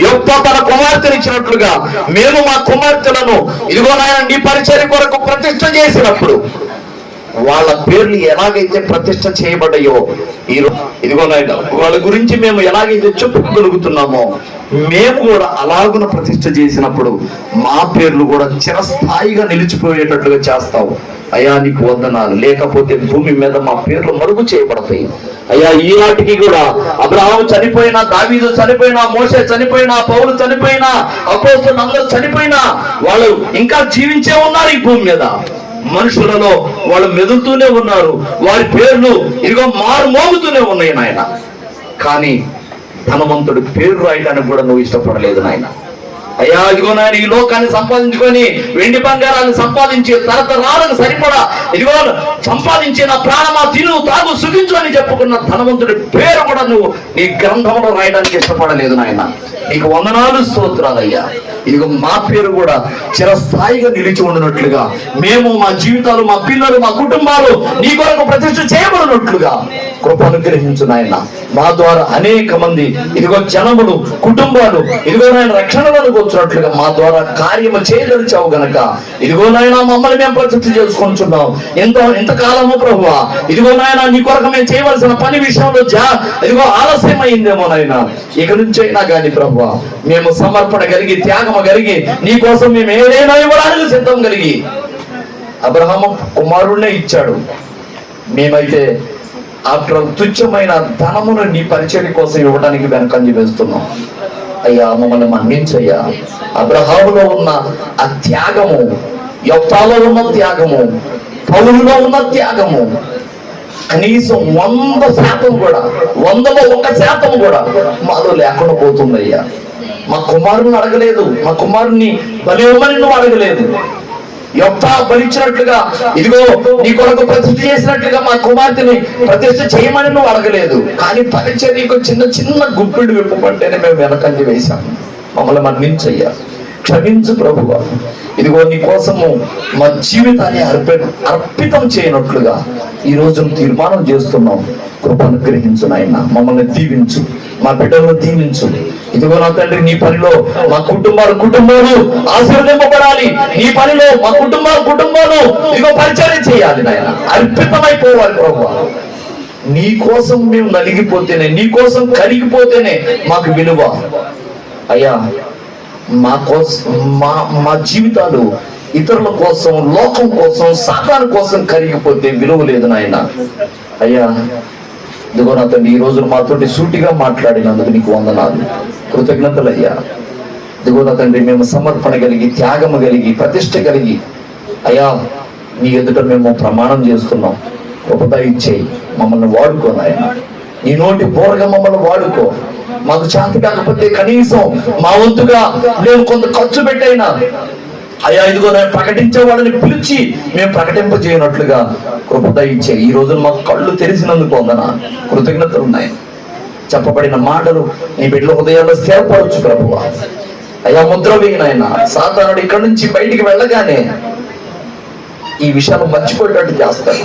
యొఫ్తా తన కుమార్తెను ఇచ్చినట్లుగా మేము మా కుమార్తెలను ఇదిగో నాయన నీ పరిచర్య కొరకు ప్రతిష్ఠ చేసినప్పుడు, వాళ్ళ పేర్లు ఎలాగైతే ప్రతిష్ఠ చేయబడ్డాయో ఇదిగో నాయన వాళ్ళ గురించి మేము ఎలాగైతే చెప్పుకోగలుగుతున్నామో, మేము కూడా అలాగున ప్రతిష్ఠ చేసినప్పుడు మా పేర్లు కూడా చిరస్థాయిగా నిలిచిపోయేటట్లుగా చేస్తావు అయ్యా. నీకు వందనాలు. లేకపోతే భూమి మీద మా పేర్లు మరుగు చేయబడతాయి అయ్యా. ఈనాటికి కూడా అబ్రహాము చనిపోయినా, దావీదు చనిపోయినా, మోషే చనిపోయినా, పౌలు చనిపోయినా, అపోస్తలులు అందరూ చనిపోయినా వాళ్ళు ఇంకా జీవించే ఉన్నారు ఈ భూమి మీద. మనుషులలో వాళ్ళు మెదులుతూనే ఉన్నారు. వారి పేర్లు ఇదిగో మోగుతూనే ఉన్నాయి నాయన. కానీ ధనవంతుడి పేరు రాయడానికి కూడా నువ్వు ఇష్టపడలేదు నాయన. అయ్యా ఇదిగో నాయన, ఈ లోకాన్ని సంపాదించుకొని వెండి బంగారాన్ని సంపాదించి తరతరాలకు సరిపడా ఇదిగో సంపాదించిన ప్రాణమా తిను తాగు సుఖించు అని చెప్పుకున్న ధనవంతుడి పేరు కూడా నువ్వు నీ గ్రంథంలో రాయడానికి ఇష్టపడలేదు నాయన. నీకు వందనాలు, స్తోత్రాలయ్యా. ఇదిగో మా పేరు కూడా చిరస్థాయిగా నిలిచి ఉండినట్లుగా, మేము మా జీవితాలు, మా పిల్లలు, మా కుటుంబాలు నీ కొరకు ప్రతిష్ఠ చేయబడినట్లుగా కృప అనుగ్రహించు నాయన. మా ద్వారా అనేక మంది ఇదిగో జనములు, కుటుంబాలు ఇదిగో నాయన రక్షణలోకి వచ్చినట్లుగా మా ద్వారా కార్యము చేయదలిచావు గనక ఇదిగో నాయన మమ్మల్ని మేము ప్రతిష్ఠ చేసుకుంటున్నాం. ఎంతకాలము ప్రభువా ఇదిగో నాయన నీ కొరకు మేము చేయవలసిన పని విషయంలో ఇదిగో ఆలస్యం అయిందేమో నాయన. ఇక నుంచి అయినా కానీ ప్రభువా మేము సమర్పణ కలిగి, త్యాగం కలిగి, నీ కోసం మేము ఏదైనా ఇవ్వడానికి సిద్ధం కలిగి, అబ్రహాము కుమారుణ్ణే ఇచ్చాడు. మేమైతే ఆఫ్టర్ తుచ్చమైన ధనమును నీ పరిచర్య కోసం ఇవ్వడానికి వెనకంజ వేస్తున్నాం అయ్యా. మమ్మల్ని మన్నించయ్యా. అబ్రహాములో ఉన్న ఆ త్యాగము, యొఫ్తాలో ఉన్న త్యాగము, పౌలులో ఉన్న త్యాగము కనీసం 100% కూడా, 100లో 1% కూడా మాలో లేకుండా పోతుందయ్యా. మా కుమారుని అడగలేదు, మా కుమారుని బలివ్వమని నువ్వు అడగలేదు. యొఫ్తా బలిచ్చినట్లుగా ఇదిగో నీ కొరకు ప్రతిష్ఠ చేసినట్లుగా మా కుమార్తెని ప్రతిష్ఠ చేయమని నువ్వు అడగలేదు. కానీ పరిచర్యకు చిన్న చిన్న గుప్పిడు విప్పమంటేనే మేము వెనకంజ వేశాము. మమ్మల్ని మన్నించయ్యా. క్షమించు ప్రభువా. ఇదిగో నీ కోసము మా జీవితాన్ని అర్పితం చేయనట్లుగా ఈ రోజు తీర్మానం చేస్తున్నాం. కృప అనుగ్రహించు నాయన, మమ్మల్ని దీవించు, మా బిడ్డలను దీవించు. ఇదిగో నా తండ్రి, నీ పనిలో మా కుటుంబాలు ఆశీర్వదింపబడాలి. నీ పనిలో మా కుటుంబాలు ఇదిగో పరిచయం చేయాలి నాయన, అర్పితమైపోవాలి ప్రభువా. నీ కోసం మేము నలిగిపోతేనే, నీ కోసం కరిగిపోతేనే మాకు విలువ అయ్యా. మా జీవితాలు ఇతరుల కోసం, లోకం కోసం, సాతాను కోసం కరిగిపోతే విలువ లేదు నాయన. అయ్యా ఇదిగో నా తండ్రి, ఈ రోజు మాతోటి సూటిగా మాట్లాడినందుకు నీకు వందనాలు, కృతజ్ఞతలు అయ్యా. ఇదిగో నా తండ్రి, మేము సమర్పణ కలిగి, త్యాగము కలిగి, ప్రతిష్ట కలిగి అయ్యా నీ ఎదుట మేము ప్రమాణం చేస్తున్నాం. కృపద ఇచ్చేయి, మమ్మల్ని వాడుకో నాయన. నీ నోటి బోరగా మమ్మల్ని వాడుకో. మాకు చేత కాకపోతే కనీసం మా వంతుగా మేము కొంత ఖర్చు పెట్టైనా అయ్యా ఇదిగో నేను ప్రకటించే వాళ్ళని పిలిచి మేము ప్రకటింపజేయనట్లుగా కృపద ఇచ్చే. ఈ రోజు మాకు కళ్ళు తెరిచినందుకు వందనాలు, కృతజ్ఞతలు ఉన్నాయి. చెప్పబడిన మాటలు నీ బిడ్డల హృదయాల్లో స్థిరపరచు ప్రభువా. అయ్యా ముద్ర వేయనైనా సాతానుడు ఇక్కడి నుంచి బయటికి వెళ్ళగానే ఈ విషయాలు మర్చిపోయేటట్టు చేస్తాడు.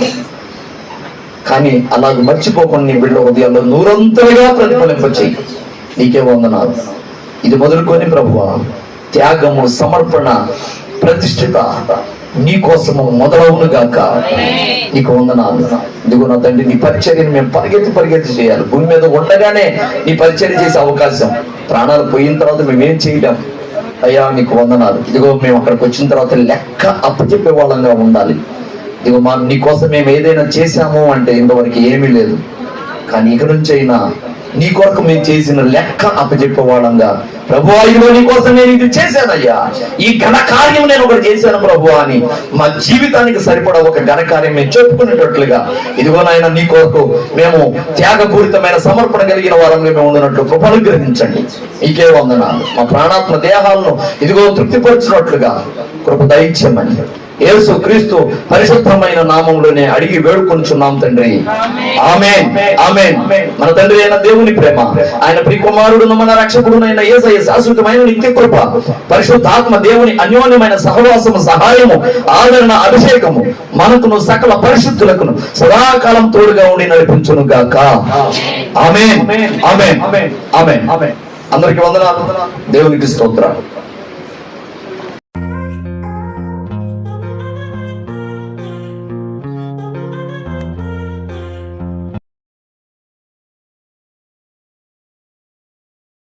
కానీ అలాగ మర్చిపోకుండా నీ బిడ్డల హృదయాల్లో నూరంతలుగా ప్రతిఫలింపచేయి. నీకే వందనాలు. ఇది మొదలుకొని ప్రభువా, త్యాగము, సమర్పణ, ప్రతిష్ఠిత నీ కోసము మొదలవును గాక. నీకు వందనాలు. ఇదిగో నా తండ్రి, నీ పరిచర్యను మేము పరిగెత్తి చేయాలి. భూమి మీద ఉండగానే నీ పరిచర్య చేసే అవకాశం, ప్రాణాలు పోయిన తర్వాత మేమేం చేయలేం అయ్యా. నీకు వందనాలు. ఇదిగో మేము అక్కడికి వచ్చిన తర్వాత లెక్క అప్పచెప్పే వాళ్ళంగా ఉండాలి. ఇదిగో నీ కోసం మేము ఏదైనా చేశాము అంటే ఇంతవరకు ఏమీ లేదు, కానీ ఇక నుంచి అయినా నీ కొరకు మేము చేసిన లెక్క అప్పచెప్పే వాళ్ళంగా ప్రభువా, ఇదిగో నీ కోసం నేను ఇది చేశానయ్యా, ఈ ఘన కార్యం నేను ఒకటి చేశాను ప్రభువా అని మా జీవితానికి సరిపడా ఒక ఘన కార్యం మేము చెప్పుకునేటట్లుగా ఇదిగో నాయన నీ కొరకు మేము త్యాగపూరితమైన సమర్పణ కలిగిన వారంగా మేము ఉన్నట్లు కృప అనుగ్రహించండి. నీకే వందనాలు. మా ప్రాణాత్మ దేహాలను ఇదిగో తృప్తిపరచినట్లుగా కృప దయచేయమని యేసు క్రీస్తు పరిశుద్ధమైన నామంలోనే అడిగి వేడుకొంచున్నాం తండ్రి. ఆమేన్, ఆమేన్. మన తండ్రి అయిన దేవుని ప్రేమ, ఆయన ప్రియకుమారుడును మన రక్షకుడునైన యేసయ్య శాశ్వతమైన నిత్య కృప, పరిశుద్ధాత్మ దేవుని అన్యోన్యమైన సహవాసము, సహాయము, ఆదరణ, అభిషేకము మనకును సకల పరిశుద్ధులకును సదాకాలం తోడుగా ఉండి నడిపించును గాక. ఆమేన్, ఆమేన్, ఆమేన్. అందరికి వందనాలు. దేవునికి స్తోత్రాలు.